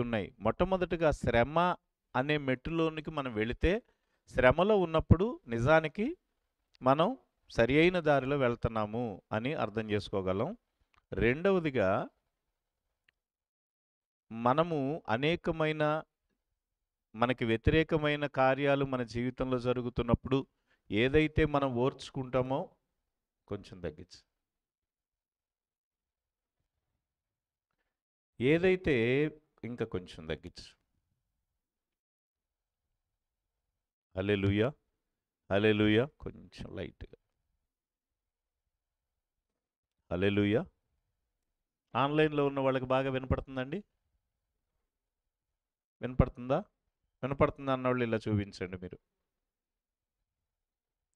ఉన్నాయి. మొట్టమొదటిగా శ్రమ అనే మెట్టులోనికి మనం వెళితే, శ్రమలో ఉన్నప్పుడు నిజానికి మనం సరి అయిన దారిలో వెళ్తున్నాము అని అర్థం చేసుకోగలం. రెండవదిగా మనము అనేకమైన మనకి వ్యతిరేకమైన కార్యాలు మన జీవితంలో జరుగుతున్నప్పుడు ఏదైతే మనం ఓర్చుకుంటామో కొంచెం తగ్గించు. ఏదైతే ఇంకా కొంచెం తగ్గించు. హల్లెలూయా, హల్లెలూయా. కొంచెం లైట్గా. హల్లెలూయా. ఆన్లైన్లో ఉన్న వాళ్ళకి బాగా వినపడుతుందండి? వినపడుతుందా? వినపడుతుందా అన్నవాళ్ళు ఇలా చూపించండి మీరు.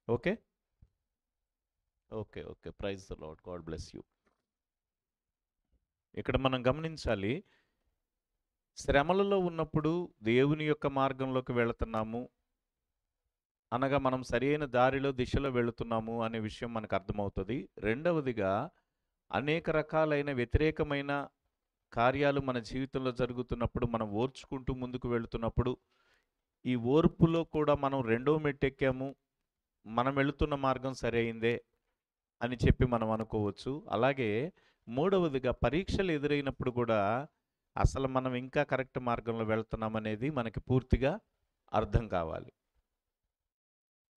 Okay, okay, okay. Praise the Lord. God bless you. ఇక్కడ మనం గమనించాలి, శ్రమలలో ఉన్నప్పుడు దేవుని యొక్క మార్గంలోకి వెళుతున్నాము అనగా మనం సరైన దారిలో దిశలో వెళుతున్నాము అనే విషయం మనకు అర్థమవుతుంది. రెండవదిగా అనేక రకాలైన వ్యతిరేకమైన కార్యాలు మన జీవితంలో జరుగుతున్నప్పుడు మనం ఓర్చుకుంటూ ముందుకు వెళుతున్నప్పుడు ఈ ఓర్పులో కూడా మనం రెండో మెట్టెక్కాము, మనం వెళుతున్న మార్గం సరైందే అని చెప్పి మనం అనుకోవచ్చు. అలాగే మూడవదిగా పరీక్షలు ఎదురైనప్పుడు కూడా అసలు మనం ఇంకా కరెక్ట్ మార్గంలో వెళ్తున్నామనేది మనకి పూర్తిగా అర్థం కావాలి.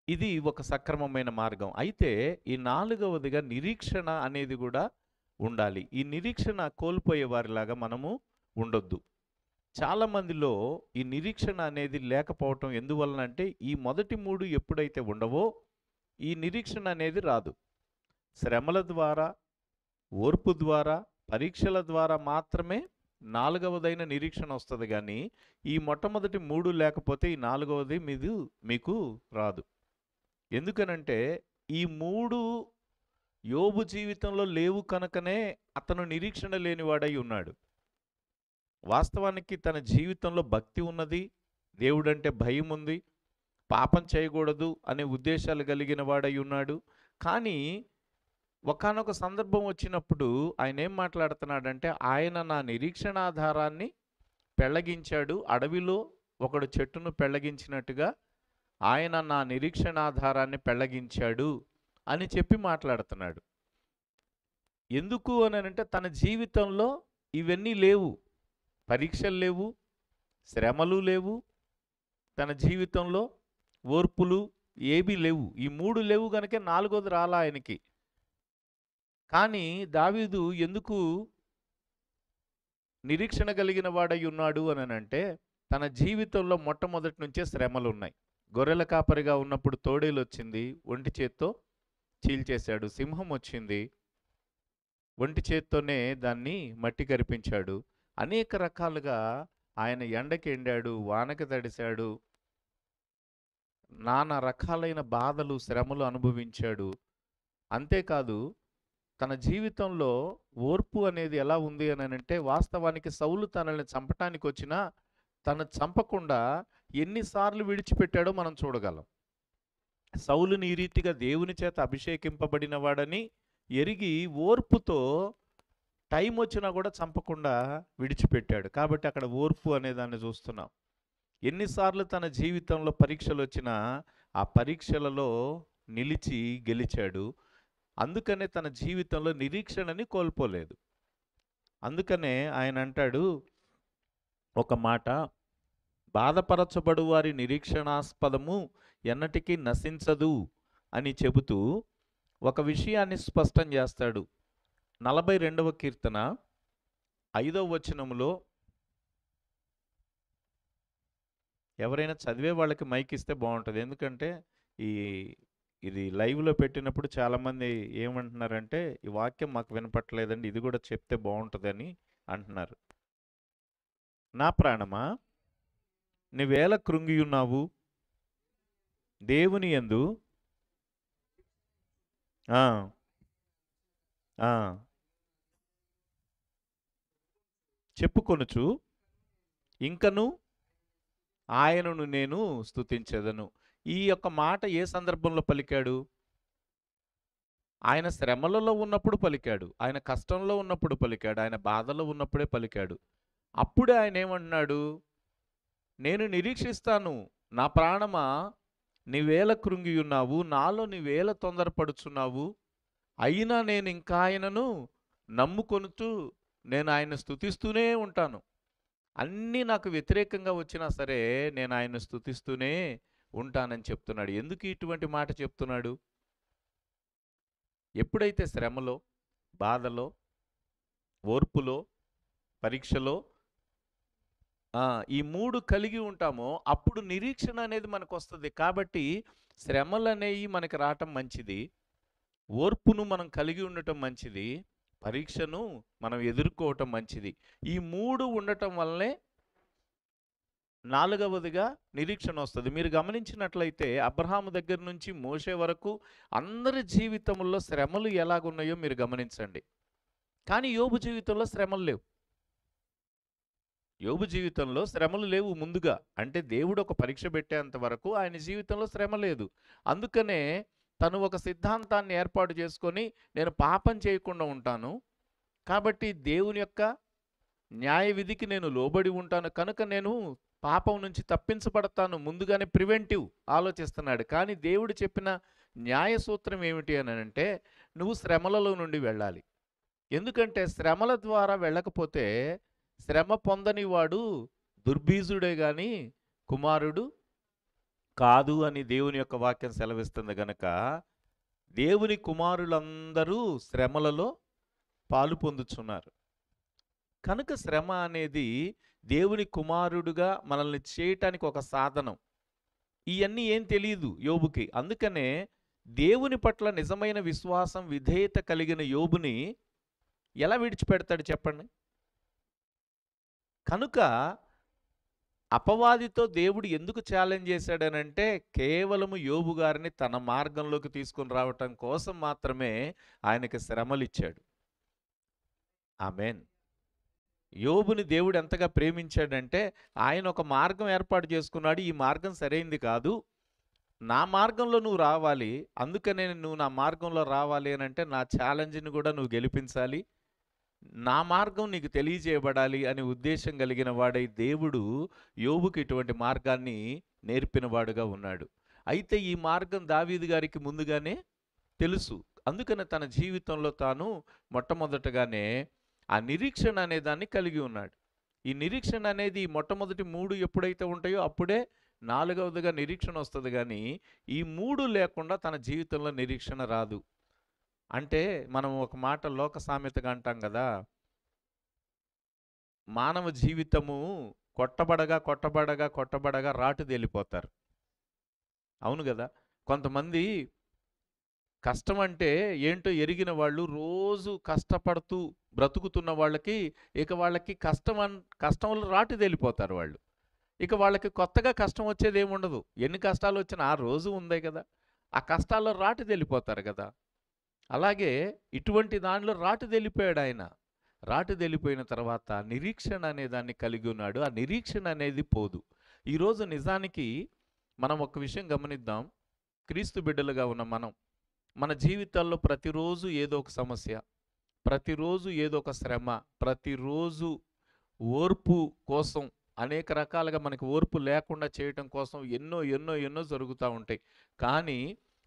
ఇది ఒక సక్రమమైన మార్గం. అయితే ఈ నాలుగవదిగా నిరీక్షణ అనేది కూడా ఉండాలి. ఈ నిరీక్షణ కోల్పోయే వారిలాగా మనము ఉండొద్దు. చాలామందిలో ఈ నిరీక్షణ అనేది లేకపోవటం ఎందువలనంటే ఈ మొదటి మూడు ఎప్పుడైతే ఉండవో ఈ నిరీక్షణ అనేది రాదు. శ్రమల ద్వారా, ఓర్పు ద్వారా, పరీక్షల ద్వారా మాత్రమే నాలుగవదైన నిరీక్షణ వస్తుంది. కానీ ఈ మొట్టమొదటి మూడు లేకపోతే ఈ నాలుగవది మీకు రాదు. ఎందుకనంటే ఈ మూడు యోబు జీవితంలో లేవు కనుకనే అతను నిరీక్షణ లేనివాడై ఉన్నాడు. వాస్తవానికి తన జీవితంలో భక్తి ఉన్నది, దేవుడంటే భయం ఉంది, పాపం చేయకూడదు అనే ఉద్దేశాలు కలిగిన వాడై ఉన్నాడు. కానీ ఒకానొక సందర్భం వచ్చినప్పుడు ఆయన ఏం మాట్లాడుతున్నాడంటే, ఆయన నా నిరీక్షణాధారాన్ని పెళ్లగించాడు, అడవిలో ఒకడు చెట్టును పెళ్లగించినట్టుగా ఆయన నా నిరీక్షణాధారాన్ని పెళ్లగించాడు అని చెప్పి మాట్లాడుతున్నాడు. ఎందుకు అని అంటే తన జీవితంలో ఇవన్నీ లేవు. పరీక్షలు లేవు, శ్రమలు లేవు, తన జీవితంలో ఓర్పులు ఏమీ లేవు. ఈ మూడు లేవు కనుక నాలుగోది రాలా ఆయనకి. కానీ దావీదు ఎందుకు నిరీక్షణ కలిగిన వాడై ఉన్నాడు అని అంటే తన జీవితంలో మొట్టమొదటి నుంచే శ్రమలు ఉన్నాయి. గొర్రెల కాపరిగా ఉన్నప్పుడు తోడేలు వచ్చింది, ఒంటి చేత్తో చీల్చేశాడు. సింహం వచ్చింది, ఒంటి చేత్తోనే దాన్ని మట్టి కరిపించాడు. అనేక రకాలుగా ఆయన ఎండకి ఎండాడు, వానకి తడిశాడు, నానా రకాలైన బాధలు, శ్రమలు అనుభవించాడు. అంతేకాదు తన జీవితంలో ఓర్పు అనేది ఎలా ఉంది అని అంటే వాస్తవానికి సౌలు తనని చంపటానికి వచ్చినా తను చంపకుండా ఎన్నిసార్లు విడిచిపెట్టాడో మనం చూడగలం. సౌలుని ఈ రీతిగా దేవుని చేత అభిషేకింపబడిన వాడని ఎరిగి ఓర్పుతో టైం వచ్చినా కూడా చంపకుండా విడిచిపెట్టాడు. కాబట్టి అక్కడ ఓర్పు అనే దాన్ని చూస్తున్నాం. ఎన్నిసార్లు తన జీవితంలో పరీక్షలు వచ్చినా ఆ పరీక్షలలో నిలిచి గెలిచాడు. అందుకనే తన జీవితంలో నిరీక్షణని కోల్పోలేదు. అందుకనే ఆయన అంటాడు ఒక మాట, బాధపరచబడు వారి నిరీక్షణాస్పదము ఎన్నటికీ నశించదు అని చెబుతూ ఒక విషయాన్ని స్పష్టం చేస్తాడు. 42వ కీర్తన 5వ వచనములో ఎవరైనా చదివే వాళ్ళకి మైక్ ఇస్తే బాగుంటుంది. ఎందుకంటే ఇది లైవ్లో పెట్టినప్పుడు చాలామంది ఏమంటున్నారంటే ఈ వాక్యం మాకు వినపట్లేదండి, ఇది కూడా చెప్తే బాగుంటుందని అంటున్నారు. నా ప్రాణమా నీవేళ కృంగియున్నావు, దేవుని యందు చెప్పుకొనుచు ఇంకను ఆయనను నేను స్తుతించెదను. ఈ యొక్క మాట ఏ సందర్భంలో పలికాడు? ఆయన శ్రమలలో ఉన్నప్పుడు పలికాడు, ఆయన కష్టంలో ఉన్నప్పుడు పలికాడు, ఆయన బాధలో ఉన్నప్పుడే పలికాడు. అప్పుడే ఆయన ఏమంటున్నాడు, నేను నిరీక్షిస్తాను, నా ప్రాణమా నీవేళ కృంగి ఉన్నావు, నాలో నీవేళ తొందరపడుచున్నావు, అయినా నేను ఇంకా ఆయనను నమ్ముకొనుతూ నేను ఆయన స్తుతిస్తూనే ఉంటాను. అన్నీ నాకు వ్యతిరేకంగా వచ్చినా సరే నేను ఆయన స్తుతిస్తూనే ఉంటానని చెప్తున్నాడు. ఎందుకు ఇటువంటి మాట చెప్తున్నాడు? ఎప్పుడైతే శ్రమలో, బాధలో, ఓర్పులో, పరీక్షలో ఈ 3 కలిగి ఉంటామో అప్పుడు నిరీక్షణ అనేది మనకొస్తది. కాబట్టి శ్రమలనేయి మనకి రావటం మంచిది. ఓర్పును మనం కలిగి ఉండటం మంచిది. పరీక్షను మనం ఎదుర్కోవటం మంచిది. ఈ 3 ఉండటం వల్లనే నాలుగవదిగా నిరీక్షణ వస్తది. మీరు గమనించినట్లయితే అబ్రహాము దగ్గర నుంచి మోషే వరకు అందరి జీవితంలో శ్రమలు ఎలాగున్నాయో మీరు గమనించండి. కానీ యోబు జీవితంలో శ్రమలు లేవు. యోబు జీవితంలో శ్రమలు లేవు ముందుగా. అంటే దేవుడు ఒక పరీక్ష పెట్టేంత వరకు ఆయన జీవితంలో శ్రమ లేదు. అందుకనే తను ఒక సిద్ధాంతాన్ని ఏర్పాటు చేసుకొని నేను పాపం చేయకుండా ఉంటాను. కాబట్టి దేవుని యొక్క న్యాయ విధికి నేను లోబడి ఉంటాను కనుక నేను పాపం నుంచి తప్పించబడతాను, ముందుగానే ప్రివెంటివ్ ఆలోచిస్తున్నాడు. కానీ దేవుడు చెప్పిన న్యాయ సూత్రం ఏమిటి అని అంటే, నువ్వు శ్రమలలో నుండి వెళ్ళాలి. ఎందుకంటే శ్రమల ద్వారా వెళ్ళకపోతే శ్రమ పొందని వాడు దుర్బీజుడే గాని కుమారుడు కాదు అని దేవుని యొక్క వాక్యం సెలవిస్తుంది గనక దేవుని కుమారులందరూ శ్రమలలో పాలు పొందుతున్నారు. కనుక శ్రమ అనేది దేవుని కుమారుడుగా మనల్ని చేయటానికి ఒక సాధనం. ఇవన్నీ ఏం తెలియదు యోబుకి. అందుకనే దేవుని పట్ల నిజమైన విశ్వాసం, విధేయత కలిగిన యోబుని ఎలా విడిచిపెడతాడు చెప్పండి? కనుక అపవాదితో దేవుడు ఎందుకు ఛాలెంజ్ చేశాడనంటే కేవలము యోబు గారిని తన మార్గంలోకి తీసుకుని రావటం కోసం మాత్రమే ఆయనకి శ్రమలు ఇచ్చాడు. ఆమేన్. యోబుని దేవుడు ఎంతగా ప్రేమించాడంటే ఆయన ఒక మార్గం ఏర్పాటు చేసుకున్నాడు. ఈ మార్గం సరైంది కాదు, నా మార్గంలో నువ్వు రావాలి, అందుకనే నువ్వు నా మార్గంలో రావాలి అని అంటే నా ఛాలెంజ్ని కూడా నువ్వు గెలిపించాలి, నా మార్గం నీకు తెలియజేయబడాలి అనే ఉద్దేశం కలిగిన వాడై దేవుడు యోబుకి ఇటువంటి మార్గాన్ని నేర్పినవాడుగా ఉన్నాడు. అయితే ఈ మార్గం దావీదు గారికి ముందుగానే తెలుసు. అందుకని తన జీవితంలో తాను మొట్టమొదటగానే ఆ నిరీక్షణ అనే దాన్ని కలిగి ఉన్నాడు. ఈ నిరీక్షణ అనేది మొట్టమొదటి 3 ఎప్పుడైతే ఉంటాయో అప్పుడే నాలుగవదిగా నిరీక్షణ వస్తుంది. కానీ ఈ 3 లేకుండా తన జీవితంలో నిరీక్షణ రాదు. అంటే మనం ఒక మాట లోక సామెతగా అంటాం కదా, మానవ జీవితము కొట్టబడగా కొట్టబడగా కొట్టబడగా రాటు తేలిపోతారు. అవును కదా. కొంతమంది కష్టం అంటే ఏంటో ఎరిగిన వాళ్ళు రోజు కష్టపడుతూ బ్రతుకుతున్న వాళ్ళకి ఇక వాళ్ళకి కష్టంలో రాటు తేలిపోతారు వాళ్ళు. ఇక వాళ్ళకి కొత్తగా కష్టం వచ్చేది ఏముండదు. ఎన్ని కష్టాలు వచ్చినా ఆ రోజు ఉందే కదా, ఆ కష్టాల్లో రాటు తేలిపోతారు కదా. అలాగే ఇటువంటి దానిలో రాటు తేలిపోయాడు ఆయన. రాటు తేలిపోయిన తర్వాత నిరీక్షణ అనే దాన్ని కలిగి ఉన్నాడు. ఆ నిరీక్షణ అనేది పోదు. ఈరోజు నిజానికి మనం ఒక విషయం గమనిద్దాం. క్రీస్తు బిడ్డలుగా ఉన్న మన జీవితాల్లో ప్రతిరోజు ఏదో ఒక సమస్య, ప్రతిరోజు ఏదో ఒక శ్రమ, ప్రతిరోజు ఓర్పు కోసం అనేక రకాలుగా మనకి ఓర్పు లేకుండా చేయటం కోసం ఎన్నో ఎన్నో ఎన్నో జరుగుతూ ఉంటాయి. కానీ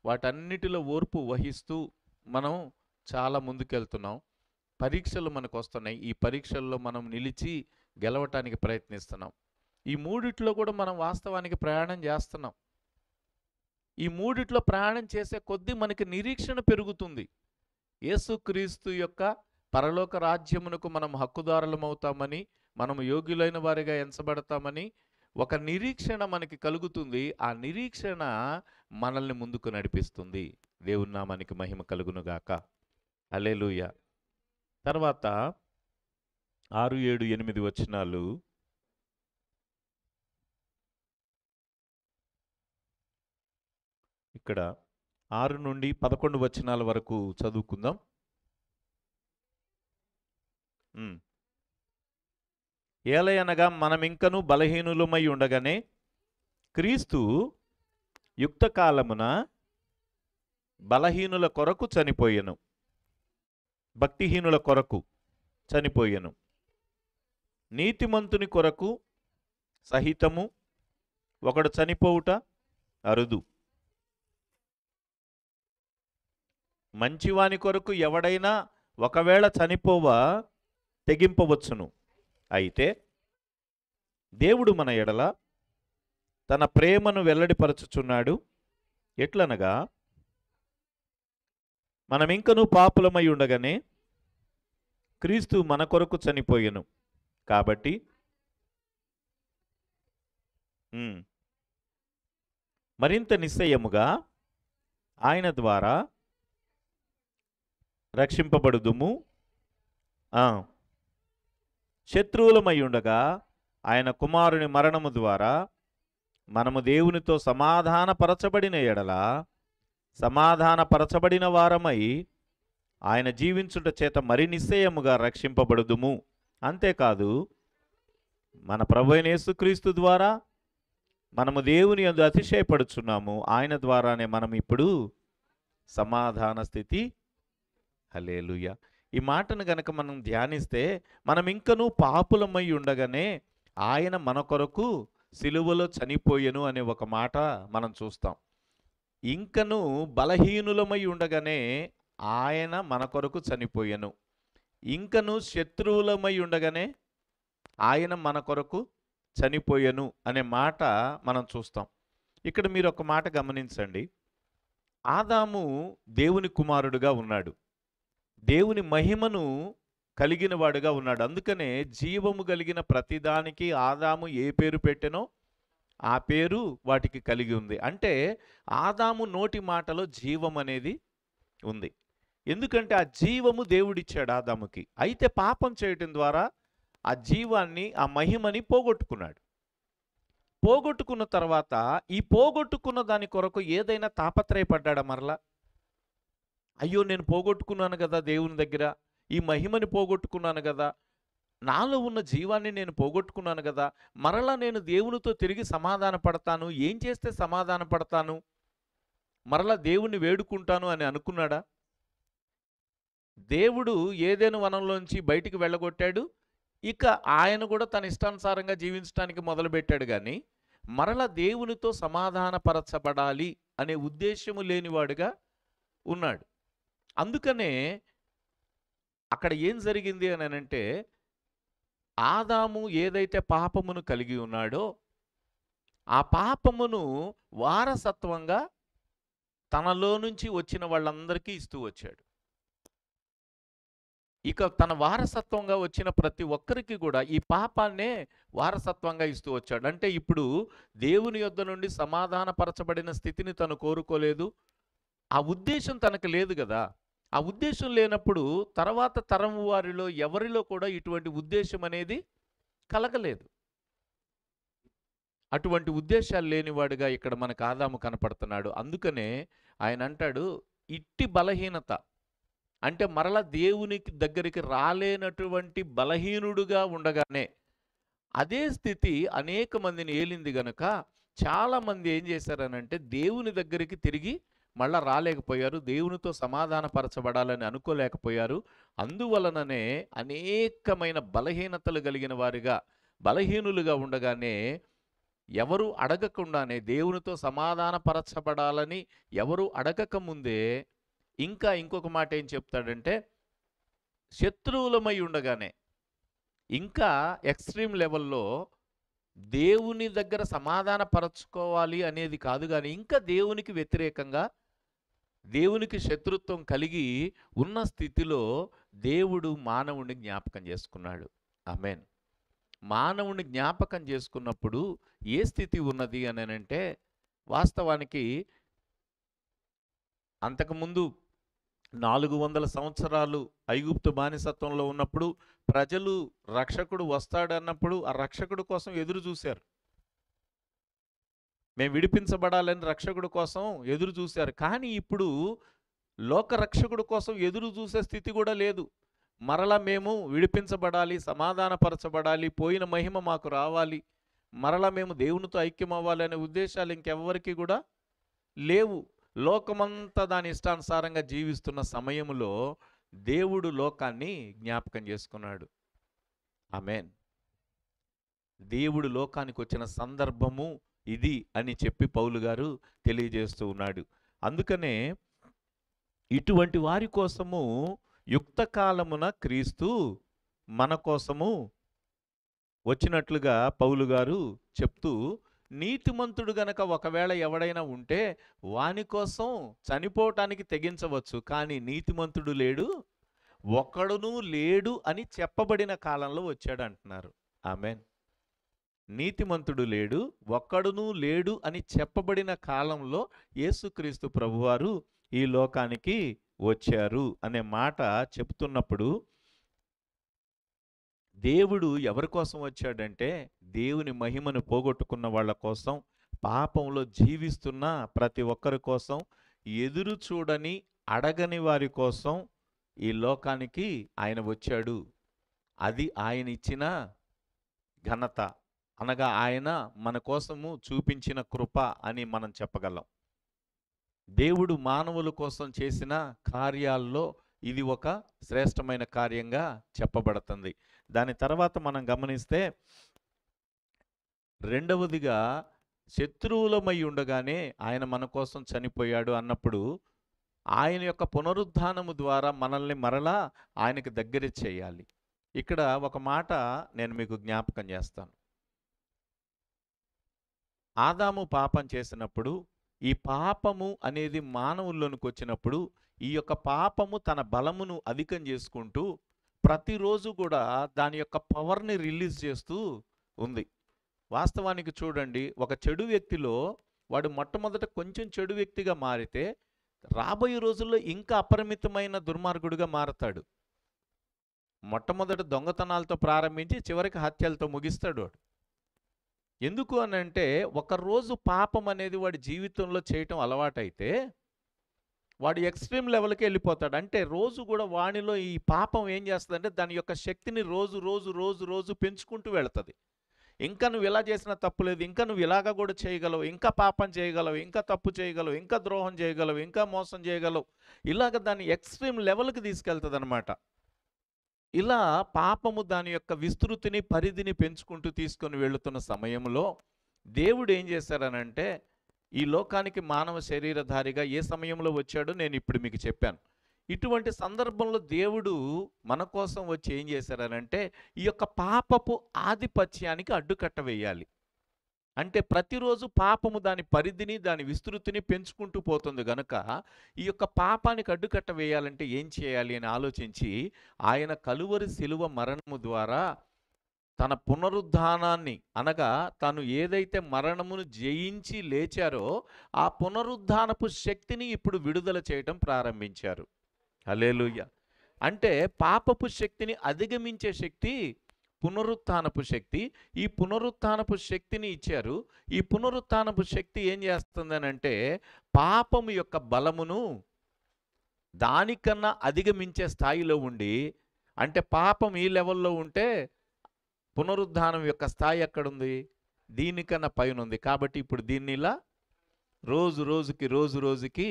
వాటన్నిటిలో ఓర్పు వహిస్తూ మనం చాలా ముందుకెళ్తున్నాం. పరీక్షలు మనకు వస్తున్నాయి. ఈ పరీక్షల్లో మనం నిలిచి గెలవటానికి ప్రయత్నిస్తున్నాం. ఈ మూడిట్లో కూడా మనం వాస్తవానికి ప్రయాణం చేస్తున్నాం. ఈ మూడిట్లో ప్రయాణం చేసే కొద్దీ మనకి నిరీక్షణ పెరుగుతుంది. యేసుక్రీస్తు యొక్క పరలోక రాజ్యమునకు మనం హక్కుదారులమవుతామని, మనం యోగ్యులైన వారిగా ఎంచబడతామని ఒక నిరీక్షణ మనకి కలుగుతుంది. ఆ నిరీక్షణ మనల్ని ముందుకు నడిపిస్తుంది. దేవుని నామానికి మహిమ కలుగునుగాక. హల్లెలూయా. తర్వాత 6, 7, 8 వచనాలు ఇక్కడ 6 నుండి 11 వచనాల వరకు చదువుకుందాం. ఏలయనగా మనమింకను బలహీనులమై ఉండగానే క్రీస్తు యుక్తకాలమున బలహీనుల కొరకు చనిపోయెను, భక్తిహీనుల కొరకు చనిపోయెను. నీతిమంతుని కొరకు సహితము ఒకడు చనిపోవుట అరుదు. మంచివాని కొరకు ఎవడైనా ఒకవేళ చనిపోవా తెగింపవచ్చును. అయితే దేవుడు మన ఎడల తన ప్రేమను వెల్లడిపరచుచున్నాడు. ఎట్లనగా మనమింకనూ పాపులమై ఉండగానే క్రీస్తు మన కొరకు చనిపోయెను. కాబట్టి మరింత నిశ్చయముగా ఆయన ద్వారా రక్షింపబడుదుము. శత్రువులమై ఉండగా ఆయన కుమారుని మరణము ద్వారా మనము దేవునితో సమాధానపరచబడిన ఎడల సమాధానపరచబడిన వారమై ఆయన జీవించుట చేత మరి నిశ్చయముగా రక్షింపబడుదుము. అంతేకాదు మన ప్రభువైన యేసుక్రీస్తు ద్వారా మనము దేవుని యందు అతిశయపడుచున్నాము. ఆయన ద్వారానే మనం ఇప్పుడు సమాధాన స్థితి. హల్లెలూయా. ఈ మాటను గనక మనం ధ్యానిస్తే మనం ఇంకనూ పాపులమై ఉండగానే ఆయన మన కొరకు సిలువలో చనిపోయెను అనే ఒక మాట మనం చూస్తాం. ఇంకనూ బలహీనులమై ఉండగానే ఆయన మన కొరకు చనిపోయెను. ఇంకనూ శత్రువులమై ఉండగానే ఆయన మన కొరకు చనిపోయెను అనే మాట మనం చూస్తాం. ఇక్కడ మీరు ఒక మాట గమనించండి. ఆదాము దేవుని కుమారుడుగా ఉన్నాడు, దేవుని మహిమను కలిగిన వాడుగా ఉన్నాడు. అందుకనే జీవము కలిగిన ప్రతిదానికి ఆదాము ఏ పేరు పెట్టెనో ఆ పేరు వాటికి కలిగి ఉంది. అంటే ఆదాము నోటి మాటలో జీవం అనేది ఉంది. ఎందుకంటే ఆ జీవము దేవుడిచ్చాడు ఆదాముకి. అయితే పాపం చేయటం ద్వారా ఆ జీవాన్ని, ఆ మహిమని పోగొట్టుకున్నాడు. పోగొట్టుకున్న తర్వాత ఈ పోగొట్టుకున్న దాని కొరకు ఏదైనా తాపత్రయపడ్డాడా మరలా? అయ్యో నేను పోగొట్టుకున్నాను కదా, దేవుని దగ్గర ఈ మహిమని పోగొట్టుకున్నాను కదా, నాలో ఉన్న జీవాన్ని నేను పోగొట్టుకున్నాను కదా, మరలా నేను దేవునితో తిరిగి సమాధాన పడతాను, ఏం చేస్తే సమాధాన పడతాను, మరలా దేవుణ్ణి వేడుకుంటాను అని అనుకున్నాడా? దేవుడు ఏదైనా వనంలోంచి బయటికి వెళ్ళగొట్టాడు. ఇక ఆయన కూడా తన ఇష్టానుసారంగా జీవించడానికి మొదలుపెట్టాడు. కానీ మరలా దేవునితో సమాధానపరచబడాలి అనే ఉద్దేశము లేనివాడుగా ఉన్నాడు. అందుకనే అక్కడ ఏం జరిగింది అని అంటే, ఆదాము ఏదైతే పాపమును కలిగి ఉన్నాడో ఆ పాపమును వారసత్వంగా తనలో నుంచి వచ్చిన వాళ్ళందరికీ ఇస్తూ వచ్చాడు. ఇక తన వారసత్వంగా వచ్చిన ప్రతి ఒక్కరికి కూడా ఈ పాపాన్నే వారసత్వంగా ఇస్తూ వచ్చాడు. అంటే ఇప్పుడు దేవుని యొద్ద నుండి సమాధానపరచబడిన స్థితిని తను కోరుకోలేదు. ఆ ఉద్దేశం తనకు లేదు కదా. ఆ ఉద్దేశం లేనప్పుడు తర్వాత తరం వారిలో ఎవరిలో కూడా ఇటువంటి ఉద్దేశం అనేది కలగలేదు. అటువంటి ఉద్దేశాలు లేనివాడుగా ఇక్కడ మనకు ఆదాము కనపడుతున్నాడు. అందుకనే ఆయన అంటాడు, ఇట్టి బలహీనత అంటే మరలా దేవునికి దగ్గరికి రాలేనటువంటి బలహీనుడుగా ఉండగానే అదే స్థితి అనేక మందిని ఏలింది గనుక చాలామంది ఏం చేశారనంటే దేవుని దగ్గరికి తిరిగి మళ్ళా రాలేకపోయారు, దేవునితో సమాధానపరచబడాలని అనుకోలేకపోయారు. అందువలననే అనేకమైన బలహీనతలు కలిగిన వారిగా, బలహీనులుగా ఉండగానే ఎవరు అడగకుండానే దేవునితో సమాధానపరచబడాలని ఎవరు అడగక ముందే ఇంకా ఇంకొక మాట ఏం చెప్తాడంటే, శత్రువులమై ఉండగానే ఇంకా ఎక్స్ట్రీమ్ లెవెల్లో దేవుని దగ్గర సమాధానపరచుకోవాలి అనేది కాదు, కానీ ఇంకా దేవునికి వ్యతిరేకంగా, దేవునికి శత్రుత్వం కలిగి ఉన్న స్థితిలో దేవుడు మానవుడిని జ్ఞాపకం చేసుకున్నాడు. ఆమేన్. మానవుని జ్ఞాపకం చేసుకున్నప్పుడు ఏ స్థితి ఉన్నది అని అంటే, వాస్తవానికి అంతకుముందు 400 సంవత్సరాలు ఐగుప్తు బానిసత్వంలో ఉన్నప్పుడు ప్రజలు రక్షకుడు వస్తాడన్నప్పుడు ఆ రక్షకుడు కోసం ఎదురు చూశారు. మేము విడిపించబడాలని రక్షకుడు కోసం ఎదురు చూశారు. కానీ ఇప్పుడు లోక రక్షకుడు కోసం ఎదురు చూసే స్థితి కూడా లేదు. మరలా మేము విడిపించబడాలి, సమాధానపరచబడాలి, పోయిన మహిమ మాకు రావాలి, మరలా మేము దేవునితో ఐక్యం అవ్వాలి అనే ఉద్దేశాలు ఇంకెవ్వరికి కూడా లేవు. లోకమంతా దాని ఇష్టానుసారంగా జీవిస్తున్న సమయంలో దేవుడు లోకాన్ని జ్ఞాపకం చేసుకున్నాడు. ఆమేన్. దేవుడు లోకానికి వచ్చిన సందర్భము ఇది అని చెప్పి పౌలు గారు తెలియజేస్తూ ఉన్నాడు. అందుకనే ఇటువంటి వారి కోసము యుక్త కాలమున క్రీస్తు మన కోసము వచ్చినట్లుగా పౌలు గారు చెప్తూ, నీతిమంతుడు గనక ఒకవేళ ఎవడైనా ఉంటే వాని కోసం చనిపోవటానికి తెగించవచ్చు, కానీ నీతిమంతుడు లేడు, ఒక్కడునూ లేడు అని చెప్పబడిన కాలంలో వచ్చాడు అంటున్నారు. ఆమేన్. నీతిమంతుడు లేడు, ఒక్కడునూ లేడు అని చెప్పబడిన కాలంలో యేసుక్రీస్తు ప్రభువారు ఈ లోకానికి వచ్చారు అనే మాట చెప్తున్నప్పుడు, దేవుడు ఎవరి కోసం వచ్చాడంటే దేవుని మహిమను పోగొట్టుకున్న వాళ్ళ కోసం, పాపంలో జీవిస్తున్న ప్రతి ఒక్కరి కోసం, ఎదురు చూడని అడగని వారి కోసం ఈ లోకానికి ఆయన వచ్చాడు. అది ఆయన ఇచ్చిన ఘనత, అనగా ఆయన మన కోసము చూపించిన కృప అని మనం చెప్పగలం. దేవుడు మానవుల కోసం చేసిన కార్యాల్లో ఇది ఒక శ్రేష్టమైన కార్యంగా చెప్పబడుతుంది. దాని తర్వాత మనం గమనిస్తే, రెండవదిగా శత్రువులమై ఉండగానే ఆయన మన కోసం చనిపోయాడు అన్నప్పుడు, ఆయన యొక్క పునరుద్ధానము ద్వారా మనల్ని మరలా ఆయనకి దగ్గర చేయాలి. ఇక్కడ ఒక మాట నేను మీకు జ్ఞాపకం చేస్తాను. ఆదాము పాపం చేసినప్పుడు, ఈ పాపము అనేది మానవుల్లోనికి వచ్చినప్పుడు, ఈ యొక్క పాపము తన బలమును అధికం చేసుకుంటూ ప్రతిరోజు కూడా దాని యొక్క పవర్ని రిలీజ్ చేస్తూ ఉంది. వాస్తవానికి చూడండి, ఒక చెడు వ్యక్తిలో వాడు మొట్టమొదట కొంచెం చెడు వ్యక్తిగా మారితే రాబోయే రోజుల్లో ఇంకా అపరిమితమైన దుర్మార్గుడిగా మారతాడు. మొట్టమొదట దొంగతనాలతో ప్రారంభించి చివరికి హత్యలతో ముగిస్తాడు వాడు. ఎందుకు అని అంటే, ఒకరోజు పాపం అనేది వాడి జీవితంలో చేయటం అలవాటైతే వాడు ఎక్స్ట్రీమ్ లెవెల్కి వెళ్ళిపోతాడు. అంటే రోజు కూడా వానిలో ఈ పాపం ఏం చేస్తుందంటే దాని యొక్క శక్తిని రోజు రోజు రోజు రోజు పెంచుకుంటూ వెళుతుంది. ఇంకా నువ్వు ఇలా చేసినా తప్పులేదు, ఇంకా నువ్వు ఇలాగా కూడా చేయగలవు, ఇంకా పాపం చేయగలవు, ఇంకా తప్పు చేయగలవు, ఇంకా ద్రోహం చేయగలవు, ఇంకా మోసం చేయగలవు, ఇలాగ దాన్ని ఎక్స్ట్రీమ్ లెవెల్కి తీసుకెళ్తుంది అనమాట. ఇలా పాపము దాని యొక్క విస్తృతిని పరిధిని పెంచుకుంటూ తీసుకొని వెళుతున్న సమయంలో దేవుడు ఏం చేశారనంటే, ఈ లోకానికి మానవ శరీరధారిగా ఏ సమయంలో వచ్చాడో నేను ఇప్పుడు మీకు చెప్పాను. ఇటువంటి సందర్భంలో దేవుడు మన కోసం వచ్చి ఏం చేశారనంటే, ఈ యొక్క పాపపు ఆధిపత్యానికి అడ్డుకట్ట వేయాలి. అంటే ప్రతిరోజు పాపము దాని పరిధిని దాని విస్తృతిని పెంచుకుంటూ పోతుంది గనుక, ఈ యొక్క పాపానికి అడ్డుకట్ట వేయాలంటే ఏం చేయాలి అని ఆలోచించి, ఆయన కలువరి శిలువ మరణము ద్వారా తన పునరుద్ధానాన్ని, అనగా తను ఏదైతే మరణమును జయించి లేచారో ఆ పునరుద్ధానపు శక్తిని ఇప్పుడు విడుదల చేయటం ప్రారంభించారు. హల్లెలూయా. అంటే పాపపు శక్తిని అధిగమించే శక్తి పునరుత్థానపు శక్తి. ఈ పునరుత్థానపు శక్తిని ఇచ్చారు. ఈ పునరుత్థానపు శక్తి ఏం చేస్తుందనంటే, పాపము యొక్క బలమును దానికన్నా అధిగమించే స్థాయిలో ఉండి, అంటే పాపం ఈ లెవెల్లో ఉంటే పునరుద్ధానం యొక్క స్థాయి ఎక్కడుంది? దీనికన్నా పైన ఉంది. కాబట్టి ఇప్పుడు దీన్ని ఇలా రోజు రోజుకి